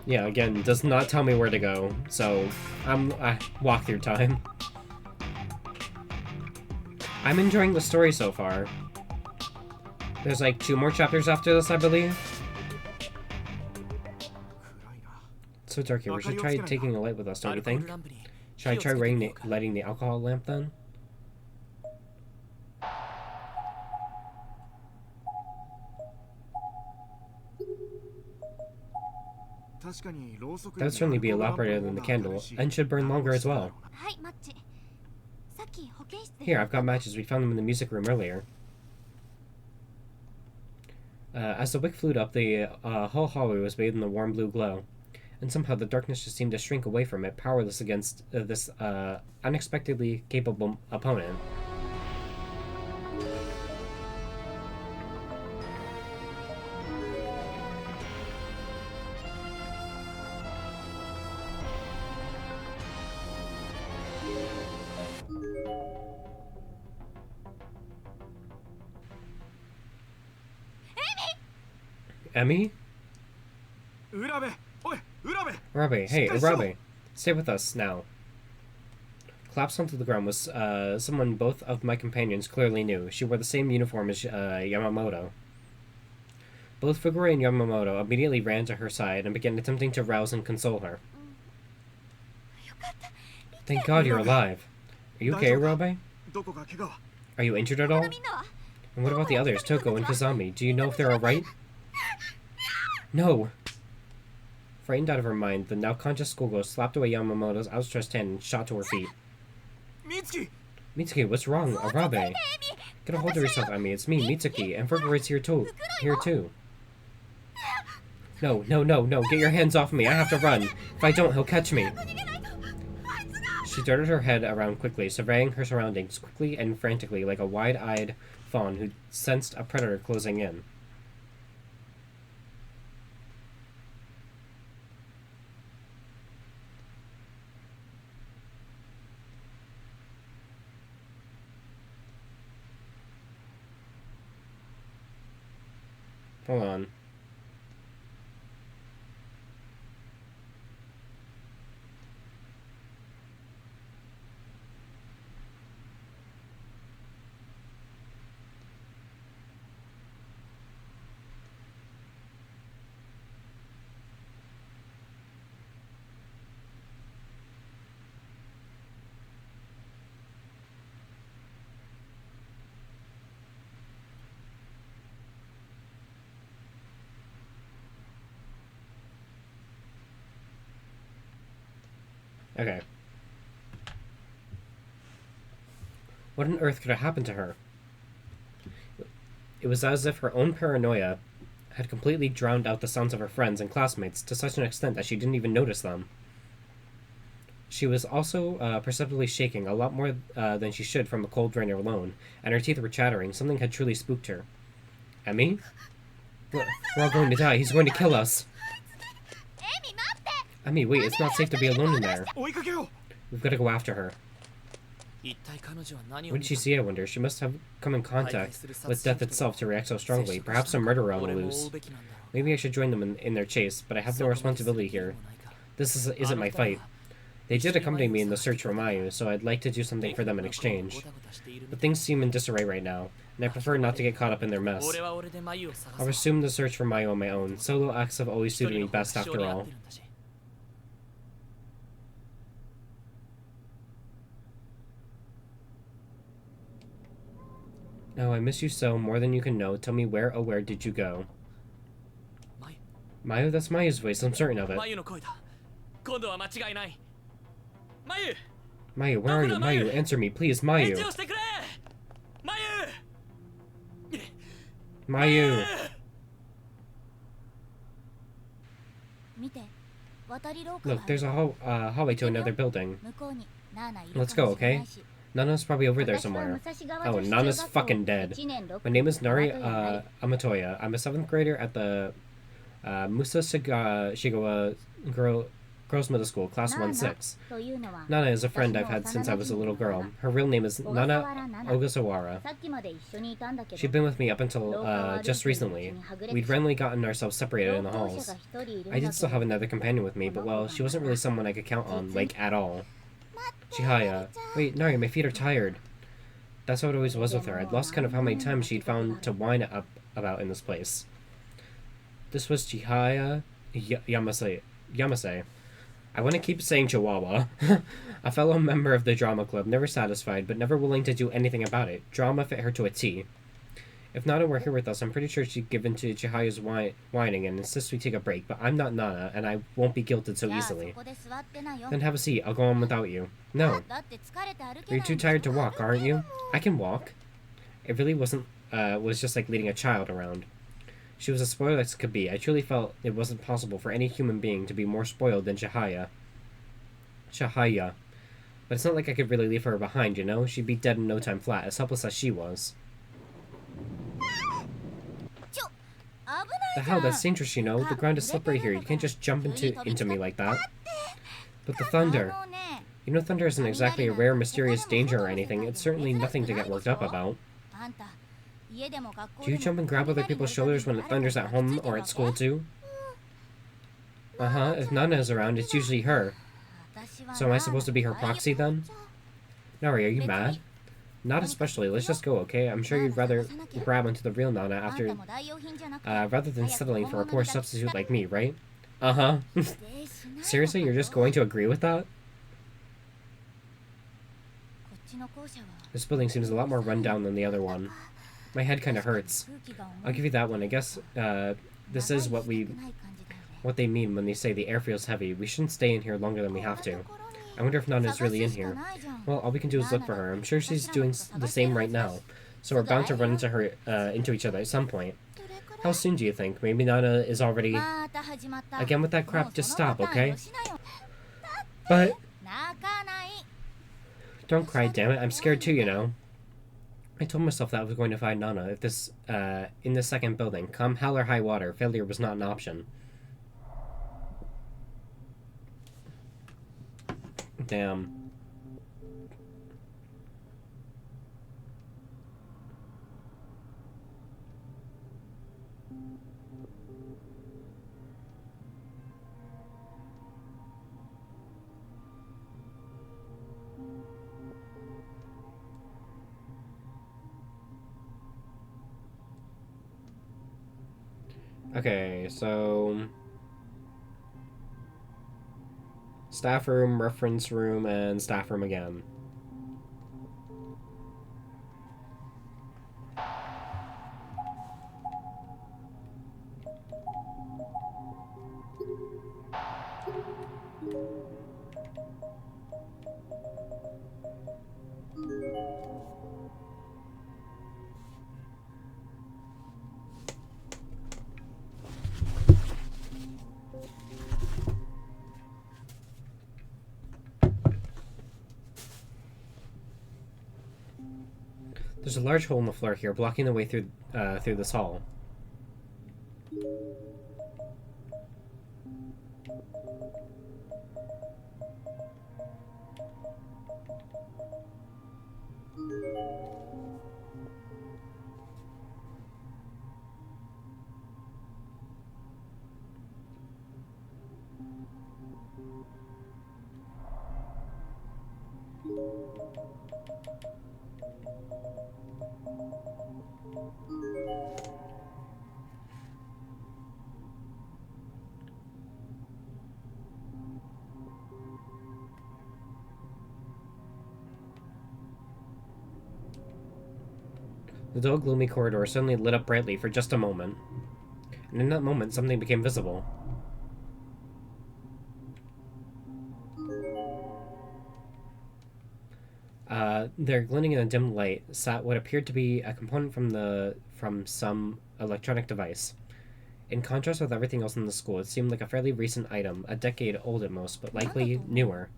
Yeah, again, does not tell me where to go, so walkthrough time. I'm enjoying the story so far. There's like 2 more chapters after this, I believe. 暗いな。 It's so dark here. We should try taking a light with us, don't ア you ルコー think? ルランプに Should I 火を try つけてみようか。 lighting the alcohol lamp then? 確かにろうそく That would certainly be a lot brighter than the candle, and should burn longer as well. はいマッチ。さっき保健室で Here, I've got matches. We found them in the music room earlier. As the wick flew up, the whole hallway was bathed in the warm blue glow. And somehow the darkness just seemed to shrink away from it, powerless against this unexpectedly capable opponent. Emmy? 浦部、おい、浦部。 Arabe, hey, Stay Arabe. Stay with us now. Collapsed onto the ground was someone both of my companions clearly knew. She wore the same uniform as Yamamoto. Both Fugure and Yamamoto immediately ran to her side and began attempting to rouse and console her. よかった。 Thank God you're alive. Are you okay, Arabe? どこか怪我は。 Are you injured at all? みんなは And what about the others, Toko and Kazami? Do you know if they're alright? No! Frightened out of her mind, the now conscious schoolgirl slapped away Yamamoto's outstretched hand and shot to her feet. 美月。 Mitsuki, what's wrong? Arabe? Get a hold of yourself, Emi. It's me, Mitsuki, and Fugure's here too. Here too. No, no, no, no. Get your hands off me. I have to run. If I don't, he'll catch me. 逃げないと。あいつが She darted her head around quickly, surveying her surroundings quickly and frantically like a wide-eyed fawn who sensed a predator closing in. Hold on. Okay. What on earth could have happened to her? It was as if her own paranoia had completely drowned out the sounds of her friends and classmates to such an extent that she didn't even notice them. She was also perceptibly shaking, a lot more than she should from the cold rain alone, and her teeth were chattering. Something had truly spooked her. Emmy? We're all going to die. He's going to kill us. エミ待って。 Emmy, wait, it's not safe to be alone in there. 追いかけよう。 We've got to go after her. 一体彼女は何を What 見 did she た see, I wonder? She must have come in contact with death itself to react so strongly. Perhaps a murderer on the 俺も追 loose. うべきなんだろう Maybe I should join them in their chase, but I have no responsibility here. This isn't my fight. They did accompany me in the search for Mayu, so I'd like to do something for them in exchange. But things seem in disarray right now, and I prefer not to get caught up in their mess. I'll resume the search for Mayu on my own. Solo acts have always suited me best after all. Oh, I miss you so, more than you can know. Tell me where, oh where did you go? Mayu, that's Mayu's voice, I'm certain of it. Mayu, where are you? Mayu, answer me, please, Mayu. Mayu. Look, there's a hallway to another building. Let's go, okay? Nana's probably over there somewhere. Oh, Nana's fucking dead. My name is Nari Amatoya. I'm a 7th grader at the Musa Shigawa Girls Middle School, Class 1-6. Nana is a friend I've had since I was a little girl. Her real name is Nana Ogasawara. She'd been with me up until just recently. We'd randomly gotten ourselves separated in the halls. I did still have another companion with me, but well, she wasn't really someone I could count on, like, at all. Chihaya. Wait, Nari, my feet are tired. That's how it always was with her. I'd lost count of how many times she'd found to whine up about in this place. This was Chihaya Yamase. I want to keep saying Chihuahua. A fellow member of the drama club, never satisfied, but never willing to do anything about it. Drama fit her to a T. If Nana were here with us, I'm pretty sure she'd give in to Chihaya's whining and insist we take a break, but I'm not Nana, and I won't be guilted so easily. Then have a seat, I'll go on without you. No. You're too tired to walk, aren't you? I can walk. It really was just like leading a child around. She was as spoiled as could be. I truly felt it wasn't possible for any human being to be more spoiled than Chihaya. But it's not like I could really leave her behind, you know? She'd be dead in no time flat, as helpless as she was. The hell, that's dangerous, you know? The ground is slippery here. You can't just jump into me like that. But the thunder. You know, thunder isn't exactly a rare, mysterious danger or anything. It's certainly nothing to get worked up about. Do you jump and grab other people's shoulders when it thunders at home or at school too? Uh-huh, if Nana is around, it's usually her. So am I supposed to be her proxy then? Nari, are you mad? Not especially, let's just go, okay? I'm sure you'd rather grab onto the real Nana after, rather than settling for a poor substitute like me, right? Uh-huh. Seriously, you're just going to agree with that? This building seems a lot more run down than the other one. My head kind of hurts. I'll give you that one. I guess this is what they mean when they say the air feels heavy. We shouldn't stay in here longer than we have to. I wonder if Nana's really in here. Well, all we can do is look for her. I'm sure she's doing the same right now. So we're bound to run into each other at some point. How soon do you think? Maybe Nana is already... Again with that crap, just stop, okay? But... Don't cry, damn it. I'm scared too, you know. I told myself that I was going to find Nana if this, in the second building. Come hell or high water, failure was not an option. Damn. Okay, so... Staff room, reference room, and staff room again. There's a large hole in the floor here, blocking the way through this hall. The dull, gloomy corridor suddenly lit up brightly for just a moment. And in that moment, something became visible. There, glinting in a dim light, sat what appeared to be a component from some electronic device. In contrast with everything else in the school, it seemed like a fairly recent item, a decade old at most, but likely newer.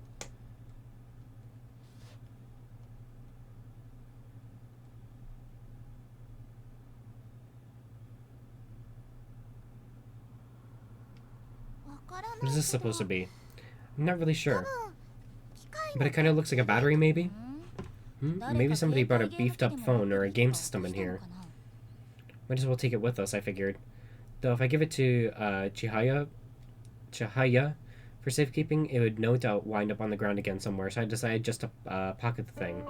What is this supposed to be? I'm not really sure. But it kind of looks like a battery, maybe? Maybe somebody brought a beefed up phone or a game system in here. Might as well take it with us, I figured. Though if I give it to Chihaya for safekeeping, it would no doubt wind up on the ground again somewhere, so I decided just to pocket the thing.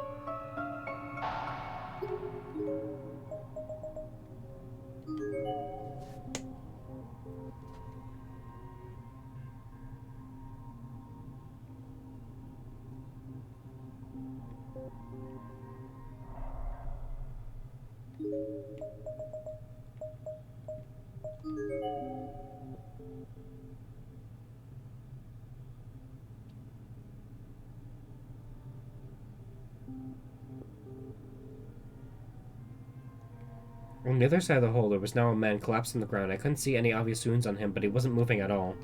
On the other side of the hole, there was now a man collapsed on the ground. I couldn't see any obvious wounds on him, but he wasn't moving at all.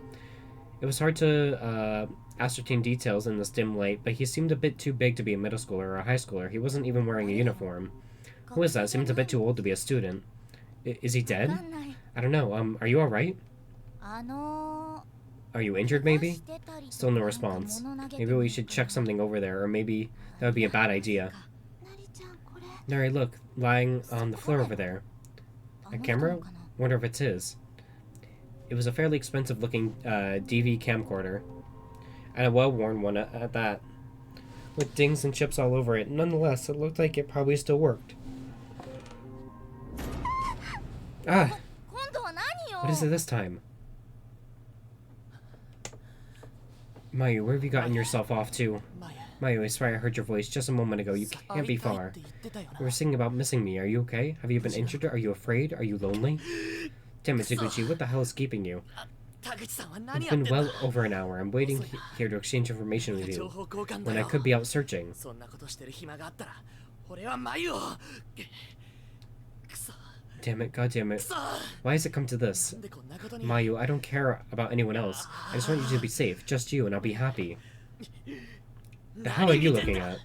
It was hard to ascertain details in this dim light, but he seemed a bit too big to be a middle schooler or a high schooler. He wasn't even wearing a uniform. Who is that? Seems a bit too old to be a student. Is he dead? I don't know. Are you alright? Are you injured, maybe? Still no response. Maybe we should check something over there, or maybe that would be a bad idea. Nari, look, lying on the floor over there. A camera? Wonder if it's his. It was a fairly expensive-looking DV camcorder, and a well-worn one at that, with dings and chips all over it. Nonetheless, it looked like it probably still worked. Ah! What is it this time? Mayu, where have you gotten yourself off to? Mayu, I swear I heard your voice just a moment ago. You can't be far. You were singing about missing me. Are you okay? Have you been injured? Are you afraid? Are you lonely? Damn it, Taguchi, what the hell is keeping you? It's been well over an hour. I'm waiting here to exchange information with you, when I could be out searching. Damn it, god damn it. Why has it come to this? Mayu, I don't care about anyone else. I just want you to be safe, just you, and I'll be happy. The hell are you looking at?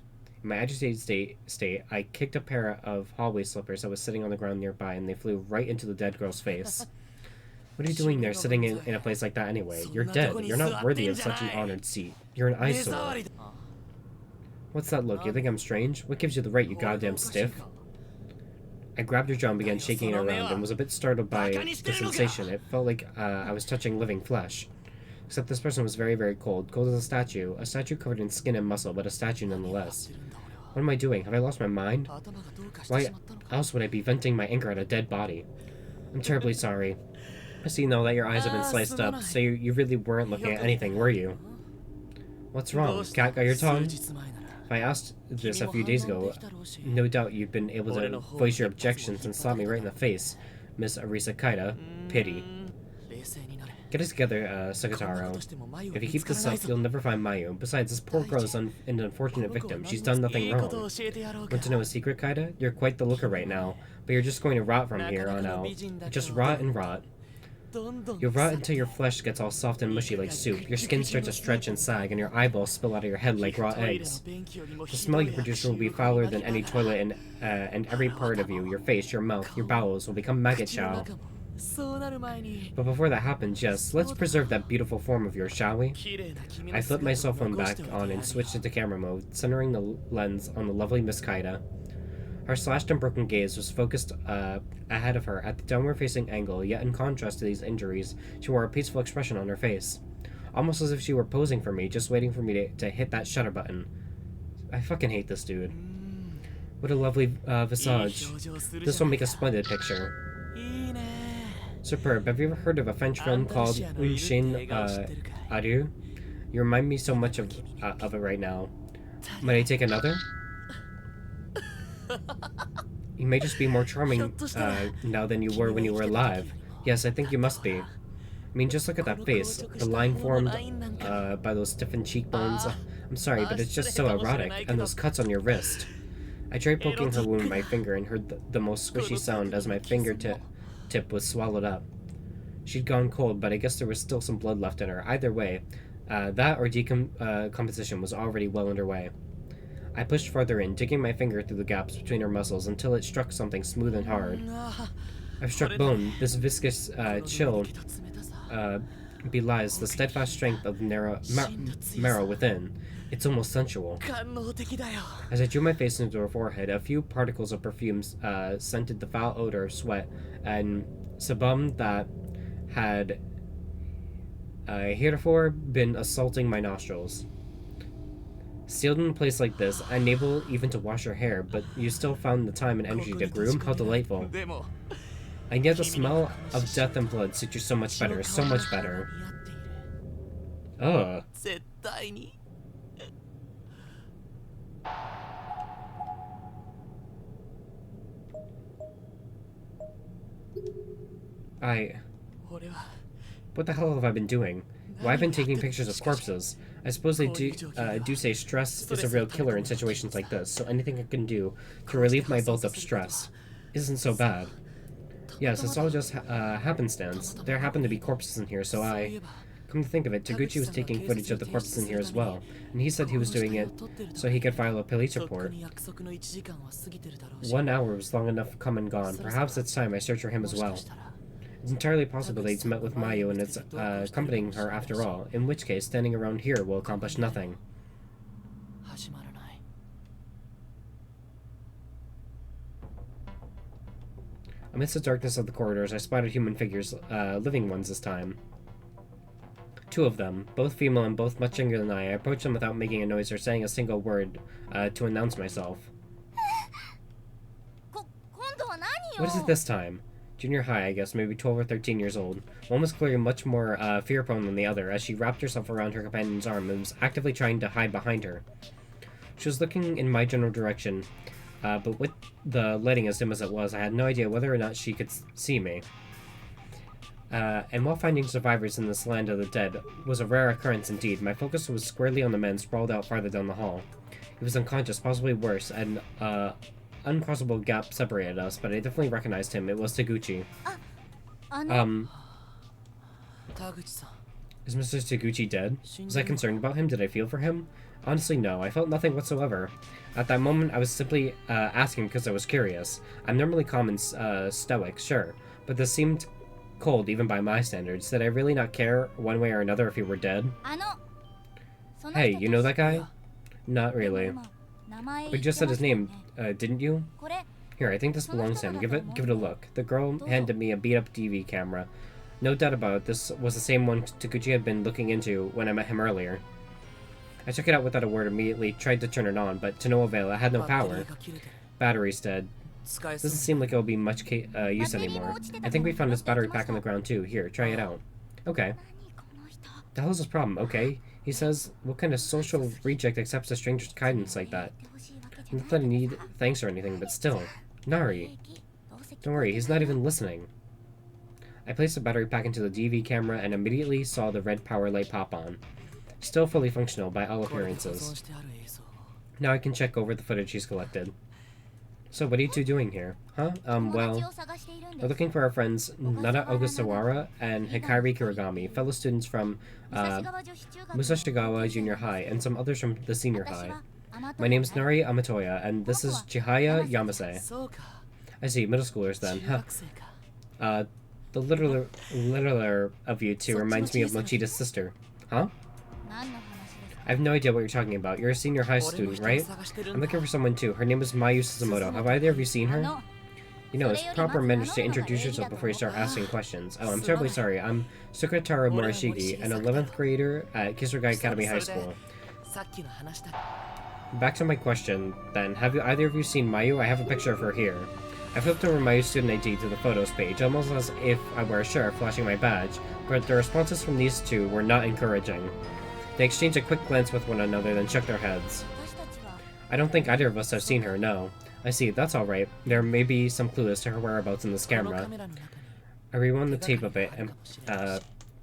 In my agitated state, I kicked a pair of hallway slippers that was sitting on the ground nearby, and they flew right into the dead girl's face. What are you doing there, sitting in a place like that anyway? You're dead. You're not worthy of such an honored seat. You're an eyesore. What's that look? You think I'm strange? What gives you the right, you goddamn stiff? I grabbed her jaw and began shaking it around, and was a bit startled by the sensation. It felt like I was touching living flesh. Except this person was very, very cold. Cold as a statue covered in skin and muscle, but a statue nonetheless. What am I doing? Have I lost my mind? Why else would I be venting my anger at a dead body? I'm terribly sorry. I see now that your eyes have been sliced up, so you really weren't looking at anything, were you? What's wrong? Cat got your tongue? If I asked this a few days ago, no doubt you'd been able to voice your objections and slap me right in the face, Miss Arisa Kaida. Pity. Get us together, Sakataro. If you keep this up, you'll never find Mayu. Besides, this poor girl is an unfortunate victim. She's done nothing wrong. Want to know a secret, Kaida? You're quite the looker right now, but you're just going to rot from here on out. Just rot and rot. You'll rot until your flesh gets all soft and mushy like soup, your skin starts to stretch and sag, and your eyeballs spill out of your head like raw eggs. The smell you produce will be fouler than any toilet, and every part of you, your face, your mouth, your bowels, will become maggot chow. But before that happens, yes, let's preserve that beautiful form of yours, shall we? I flipped my cell phone back on and switched it to camera mode, centering the lens on the lovely Miss Kaida. Her slashed and broken gaze was focused ahead of her at the downward-facing angle, yet in contrast to these injuries, she wore a peaceful expression on her face. Almost as if she were posing for me, just waiting for me to hit that shutter button. I fucking hate this dude. What a lovely visage. This will make a splendid picture. Superb. Have you ever heard of a French film called Un Chien Adieu? You remind me so much of it right now. Might I take another? You may just be more charming now than you were when you were alive. Yes, I think you must be. I mean, just look at that face. The line formed by those stiffened cheekbones. I'm sorry, but it's just so erotic. And those cuts on your wrist. I tried poking her wound with my finger and heard the most squishy sound as my fingertip was swallowed up. She'd gone cold, but I guess there was still some blood left in her. Either way, that or decomposition was already well underway. I pushed farther in, digging my finger through the gaps between her muscles until it struck something smooth and hard. I've struck bone. This viscous chill belies the steadfast strength of the marrow within. It's almost sensual. As I drew my face into her forehead, a few particles of perfume scented the foul odor of sweat and sebum that had heretofore been assaulting my nostrils. Sealed in a place like this, unable even to wash her hair, but you still found the time and energy to groom? How delightful. And yet the smell of death and blood suits you so much better, so much better. Ugh. What the hell have I been doing? Why have I been taking pictures of corpses? I suppose they do say stress is a real killer in situations like this, so anything I can do to relieve my built-up stress isn't so bad. Yes, it's all just happenstance. There happen to be corpses in here, so come to think of it, Taguchi was taking footage of the corpses in here as well, and he said he was doing it so he could file a police report. 1 hour was long enough come and gone. Perhaps it's time I search for him as well. It's entirely possible that he's met with Mayu and is accompanying her after all, in which case standing around here will accomplish nothing. Amidst the darkness of the corridors, I spotted human figures, living ones this time. 2 of them, both female and both much younger than I approached them without making a noise or saying a single word to announce myself. What is it this time? Junior high, I guess, maybe 12 or 13 years old. One was clearly much more fear-prone than the other, as she wrapped herself around her companion's arm and was actively trying to hide behind her. She was looking in my general direction, but with the lighting as dim as it was, I had no idea whether or not she could see me. And while finding survivors in this land of the dead was a rare occurrence indeed, my focus was squarely on the man sprawled out farther down the hall. He was unconscious, possibly worse, and uncrossable gap separated us, but I definitely recognized him. It was Taguchi. Is Mr. Taguchi dead? Was I concerned about him? Did I feel for him? Honestly, no. I felt nothing whatsoever. At that moment, I was simply asking because I was curious. I'm normally calm and stoic, sure, but this seemed cold even by my standards. Did I really not care one way or another if he were dead? Hey, you know that guy? Not really. But you just said his name, didn't you? Here, I think this belongs to him. Give it a look. The girl handed me a beat-up DV camera. No doubt about it, this was the same one Taguchi had been looking into when I met him earlier. I took it out without a word immediately, tried to turn it on, but to no avail. I had no power. Battery's dead. Doesn't seem like it will be much use anymore. I think we found this battery pack on the ground too. Here, try it out. Okay. The hell is this problem? Okay. He says, what kind of social reject accepts a stranger's kindness like that? Not that I need thanks or anything, but still. Nari. Don't worry, he's not even listening. I placed the battery pack into the DV camera and immediately saw the red power light pop on. Still fully functional by all appearances. Now I can check over the footage he's collected. So what are you two doing here? Huh? Well, we're looking for our friends Nara Ogasawara and Hikari Kirigami, fellow students from Musashigawa Junior High and some others from the Senior High. My name is Nari Amatoya, and this is Chihaya Yamase. I see, middle schoolers then. Huh. The littler of you two reminds me of Mochida's sister. Huh? I have no idea what you're talking about. You're a senior high student, right? I'm looking for someone too. Her name is Mayu Suzumoto. Have either of you seen her? You know, it's proper manners to introduce yourself before you start asking questions. Oh, I'm terribly sorry. I'm Sukataro Murashigi, an 11th grader at Kisugai Academy High School. Back to my question, then. Have you either of you seen Mayu? I have a picture of her here. I flipped over Mayu's student ID to the photos page, almost as if I were a sheriff flashing my badge, but the responses from these two were not encouraging. They exchanged a quick glance with one another, then shook their heads. I don't think either of us have seen her, no. I see, that's alright. There may be some clue as to her whereabouts in this camera. I rewound the tape of it and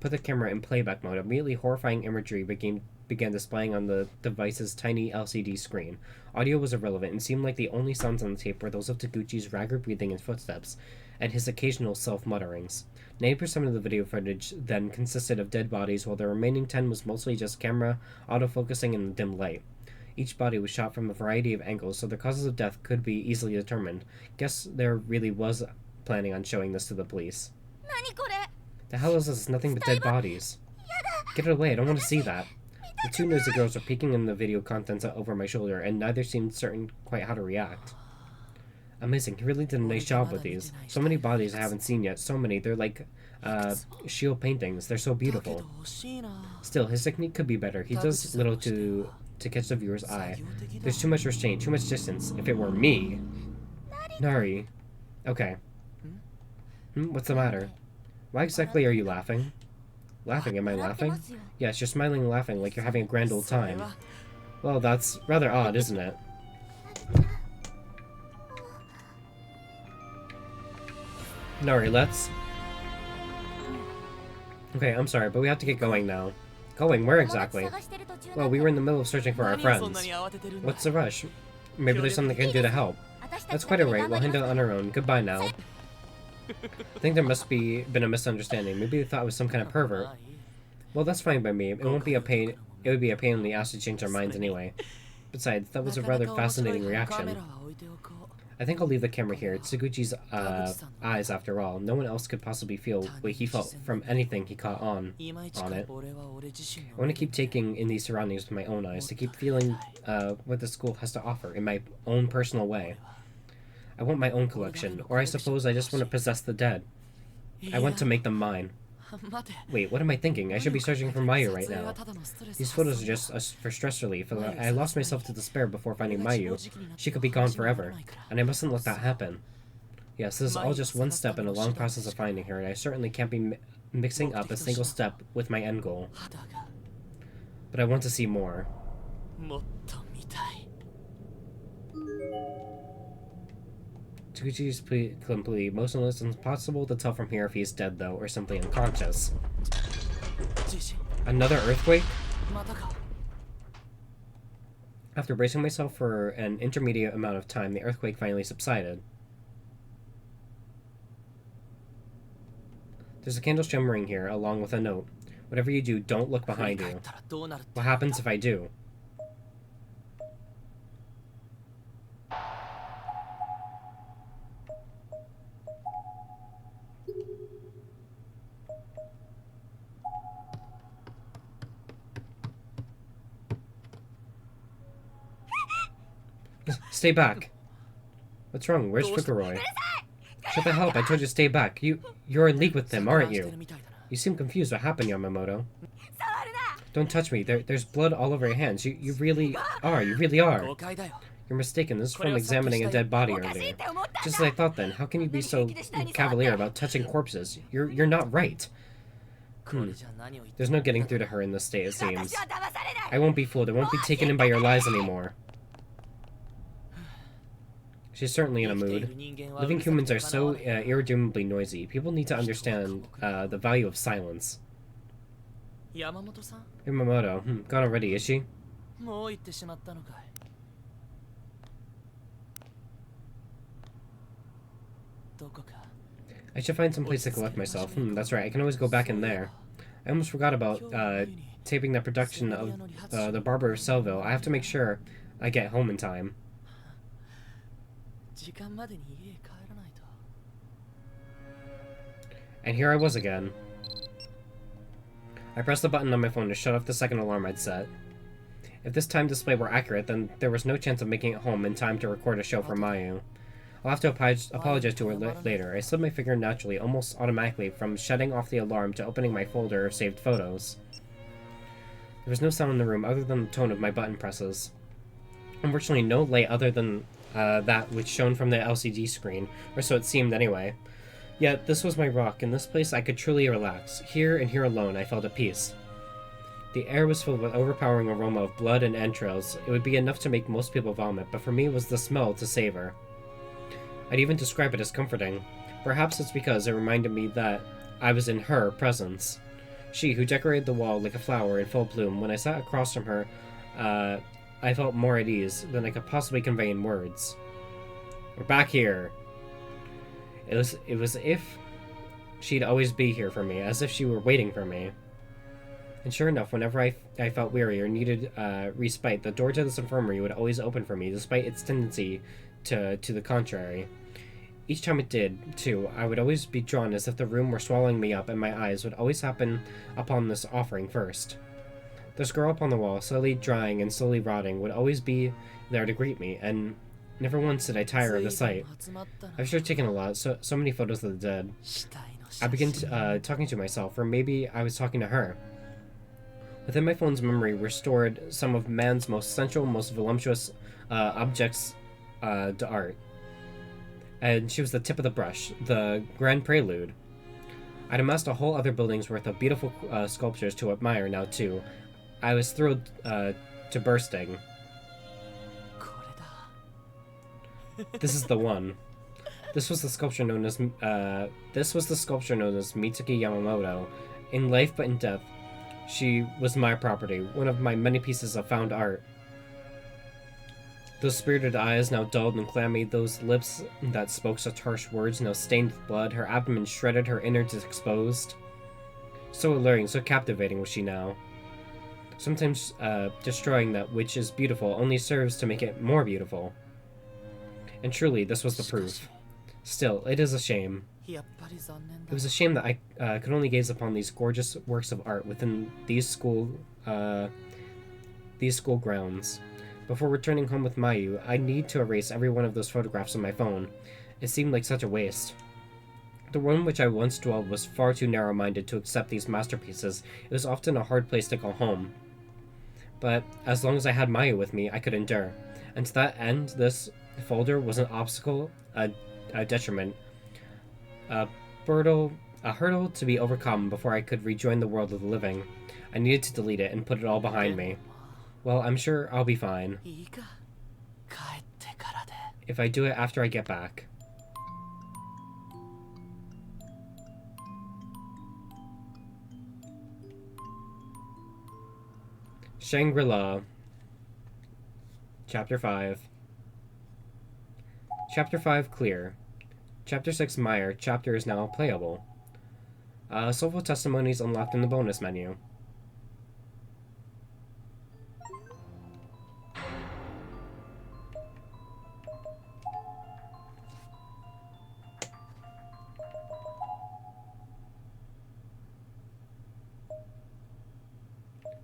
put the camera in playback mode. Immediately, horrifying imagery began displaying on the device's tiny LCD screen. Audio was irrelevant and seemed like the only sounds on the tape were those of Taguchi's ragged breathing and footsteps, and his occasional self-mutterings. 90% of the video footage then consisted of dead bodies, while the remaining 10 was mostly just camera, autofocusing, and dim light. Each body was shot from a variety of angles, so the causes of death could be easily determined. Guess there really was planning on showing this to the police. The hell is this? Nothing but dead bodies. Get it away, I don't want to see that. The two nosy girls were peeking in the video contents over my shoulder, and neither seemed certain quite how to react. Amazing, he really did a nice job with these. So many bodies I haven't seen yet, so many, they're like, shield paintings, they're so beautiful. Still, his technique could be better, he does little to catch the viewer's eye. There's too much restraint, too much distance. If it were me... Nari. Okay. What's the matter? Why exactly are you laughing? Laughing? Am I laughing? Yes, you're smiling and laughing like you're having a grand old time. Well, that's rather odd, isn't it? Nari, let's... Okay, I'm sorry, but we have to get going now. Going? Where exactly? Well, we were in the middle of searching for our friends. What's the rush? Maybe there's something I can do to help. That's quite alright, we'll handle it on our own. Goodbye now. I think there must be been a misunderstanding. Maybe they thought I was some kind of pervert. Well, that's fine by me. It won't be a pain. It would be a pain in the ass to change our minds anyway. Besides, that was a rather fascinating reaction. I think I'll leave the camera here. It's Taguchi's eyes, after all. No one else could possibly feel what he felt from anything he caught on it. I want to keep taking in these surroundings with my own eyes, to keep feeling what the school has to offer in my own personal way. I want my own collection, or I suppose I just want to possess the dead. I want to make them mine. Wait, what am I thinking? I should be searching for Mayu right now. These photos are just for stress relief. I lost myself to despair before finding Mayu. She could be gone forever, and I mustn't let that happen. Yes, this is all just one step in a long process of finding her, and I certainly can't be mixing up a single step with my end goal. But I want to see more. Taguchi's completely motionless, and it's possible to tell from here if he's dead, though, or simply unconscious. Another earthquake? After bracing myself for an intermediate amount of time, the earthquake finally subsided. There's a candle shimmering here, along with a note. Whatever you do, don't look behind you. What happens if I do? Stay back. What's wrong? Where's Fukuroy? Shut the hell up, I told you to stay back. You're in league with them, aren't you? You seem confused. What happened, Yamamoto? Don't touch me. There's blood all over your hands. You really are. You really are. You're mistaken. This is from examining a dead body earlier. Just as I thought then. How can you be so cavalier about touching corpses? You're not right. There's no getting through to her in this state, it seems. I won't be fooled. I won't be taken in by your lies anymore. She's certainly in a mood. Living humans are so irredeemably noisy. People need to understand the value of silence. Yamamoto. Gone already, is she? I should find some place to collect myself. That's right, I can always go back in there. I almost forgot about taping the production of The Barber of Sellville. I have to make sure I get home in time. And here I was again. I pressed the button on my phone to shut off the second alarm I'd set. If this time display were accurate, then there was no chance of making it home in time to record a show for Mayu. I'll have to apologize to her later. I slid my finger naturally, almost automatically, from shutting off the alarm to opening my folder of saved photos. There was no sound in the room other than the tone of my button presses. Unfortunately, no light other than that which shone from the LCD screen, or so it seemed anyway. Yet this was my rock. In this place I could truly relax. Here and here alone I felt at peace. The air was filled with overpowering aroma of blood and entrails. It would be enough to make most people vomit, but for me it was the smell to savor. I'd even describe it as comforting. Perhaps it's because it reminded me that I was in her presence. She who decorated the wall like a flower in full bloom. When I sat across from her, I felt more at ease than I could possibly convey in words. We're back here. It was as if she'd always be here for me, as if she were waiting for me. And sure enough, whenever I felt weary or needed respite, the door to this infirmary would always open for me, despite its tendency to the contrary. Each time it did, too, I would always be drawn as if the room were swallowing me up, and my eyes would always happen upon this offering first. This girl upon the wall, slowly drying and slowly rotting, would always be there to greet me, and never once did I tire of the sight. I've sure taken a lot, so many photos of the dead. I began talking to myself, or maybe I was talking to her. Within my phone's memory were stored some of man's most sensual, most voluptuous objects to art. And she was the tip of the brush, the grand prelude. I'd amassed a whole other building's worth of beautiful sculptures to admire now, too. I was thrilled to bursting. This is the one. This was the sculpture known as Mitsuki Yamamoto. In life but in death, she was my property, one of my many pieces of found art. Those spirited eyes, now dulled and clammy, those lips that spoke such harsh words, now stained with blood, her abdomen shredded, her innards exposed. So alluring, so captivating was she now. Sometimes destroying that which is beautiful only serves to make it more beautiful. And truly, this was the proof. Still, it is a shame. It was a shame that I could only gaze upon these gorgeous works of art within these school grounds. Before returning home with Mayu, I need to erase every one of those photographs on my phone. It seemed like such a waste. The world in which I once dwelled was far too narrow-minded to accept these masterpieces. It was often a hard place to call home. But as long as I had Mayu with me, I could endure. And to that end, this folder was an obstacle, a detriment, a hurdle to be overcome before I could rejoin the world of the living. I needed to delete it and put it all behind me. Well, I'm sure I'll be fine. If I do it after I get back. Shangri-la. Chapter 5. Chapter 5 clear. Chapter 6 Meyer. Chapter is now playable. Soulful testimonies unlocked in the bonus menu.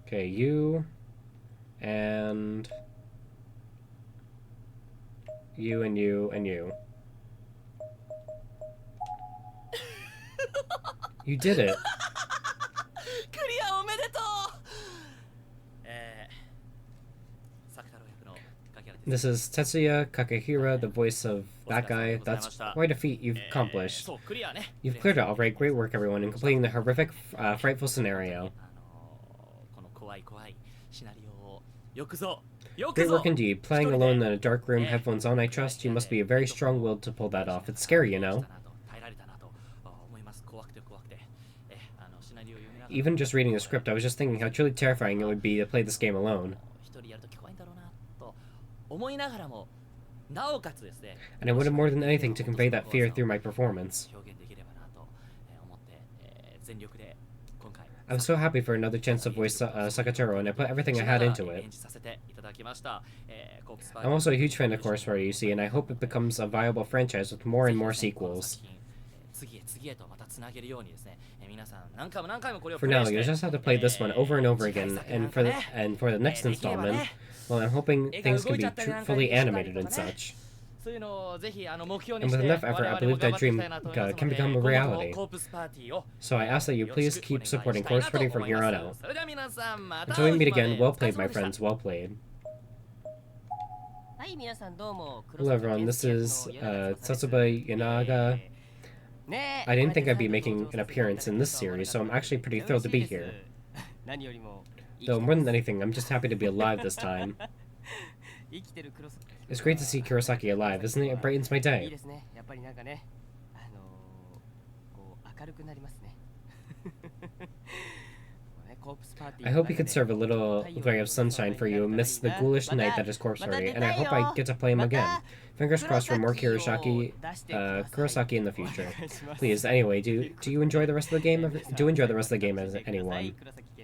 Okay, you and you and you and you. You did it. This is Tetsuya Kakehira, the voice of that guy. That's quite a feat you've accomplished. You've cleared it alright. Great work, everyone, in completing the horrific, frightful scenario. Great work indeed. Playing alone in a dark room, headphones on, I trust. You must be a very strong-willed to pull that off. It's scary, you know. Even just reading the script, I was just thinking how truly terrifying it would be to play this game alone. And I wanted more than anything to convey that fear through my performance. I was so happy for another chance to voice Sakataro, and I put everything I had into it. I'm also a huge fan of Chorus Story, you see, and I hope it becomes a viable franchise with more and more sequels. For now, you'll just have to play this one over and over again, and for the next installment, well, I'm hoping things can be fully animated and such. And with enough effort, I believe that dream can become a reality. So I ask that you please keep supporting Chorus Party from here on out. Until we meet again, well played, my friends, well played. Hello everyone, this is Satsuba Yanaga. I didn't think I'd be making an appearance in this series, so I'm actually pretty thrilled to be here. Though more than anything, I'm just happy to be alive this time. It's great to see Kurosaki alive, isn't it? It brightens my day. I hope we could serve a little ray of sunshine for you amidst the ghoulish night that is Corpse Party, and I hope I get to play him again. Fingers crossed for more Kurosaki in the future. Please, anyway, do you enjoy the rest of the game? Do enjoy the rest of the game as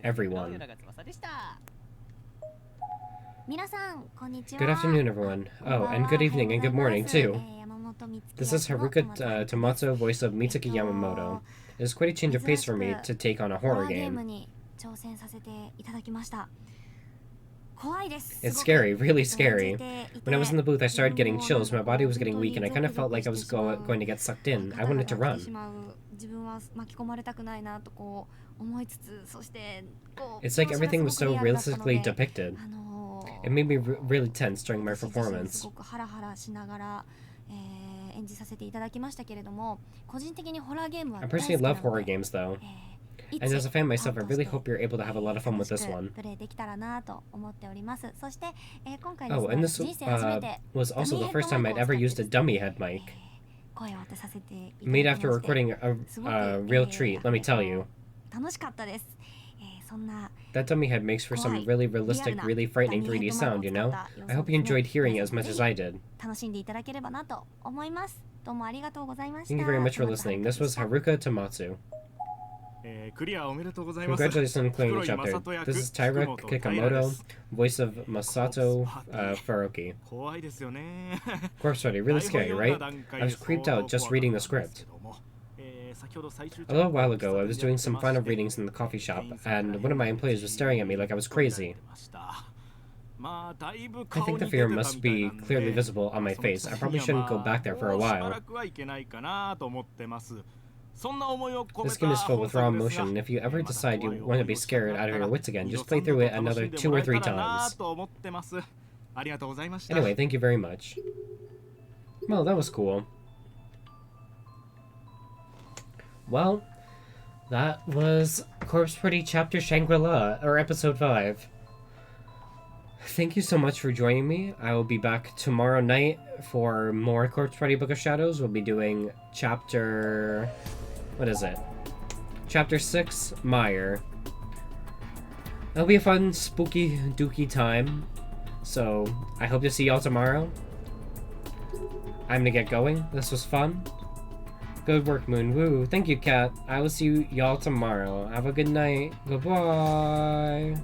everyone. Good afternoon, everyone. Oh, and good evening and good morning, too. This is Haruka Tomatsu, voice of Mitsuki Yamamoto. It is quite a change of pace for me to take on a horror game. It's scary, really scary. When I was in the booth, I started getting chills. My body was getting weak, and I kind of felt like I was going to get sucked in. I wanted to run. It's like everything was so realistically depicted. It made me really tense during my performance. I personally love horror games, though. And as a fan myself, I really hope you're able to have a lot of fun with this one. Oh, and this was also the first time I'd ever used a dummy head mic. Made after recording a real treat, let me tell you. That dummy head makes for some really realistic, really frightening 3D sound, you know? I hope you enjoyed hearing it as much as I did. Thank you very much for listening. This was Haruka Tomatsu. Congratulations on clearing the chapter. This is Taira Kikamoto, voice of Masato Furuki. Corpse Party, really scary, right? I was creeped out just reading the script. A little while ago, I was doing some final readings in the coffee shop, and one of my employees was staring at me like I was crazy. I think the fear must be clearly visible on my face. I probably shouldn't go back there for a while. This game is filled with raw emotion, and if you ever decide you want to be scared out of your wits again, just play through it another 2 or 3 times. Anyway, thank you very much. Well, that was cool. Well, that was Corpse Party Chapter Shangri-la, or Episode 5. Thank you so much for joining me. I will be back tomorrow night for more Corpse Party Book of Shadows. We'll be doing chapter... what is it? Chapter 6, Meyer. It'll be a fun, spooky, dooky time. So, I hope to see y'all tomorrow. I'm gonna get going. This was fun. Good work, Moon. Woo. Thank you, Kat. I will see y'all tomorrow. Have a good night. Goodbye.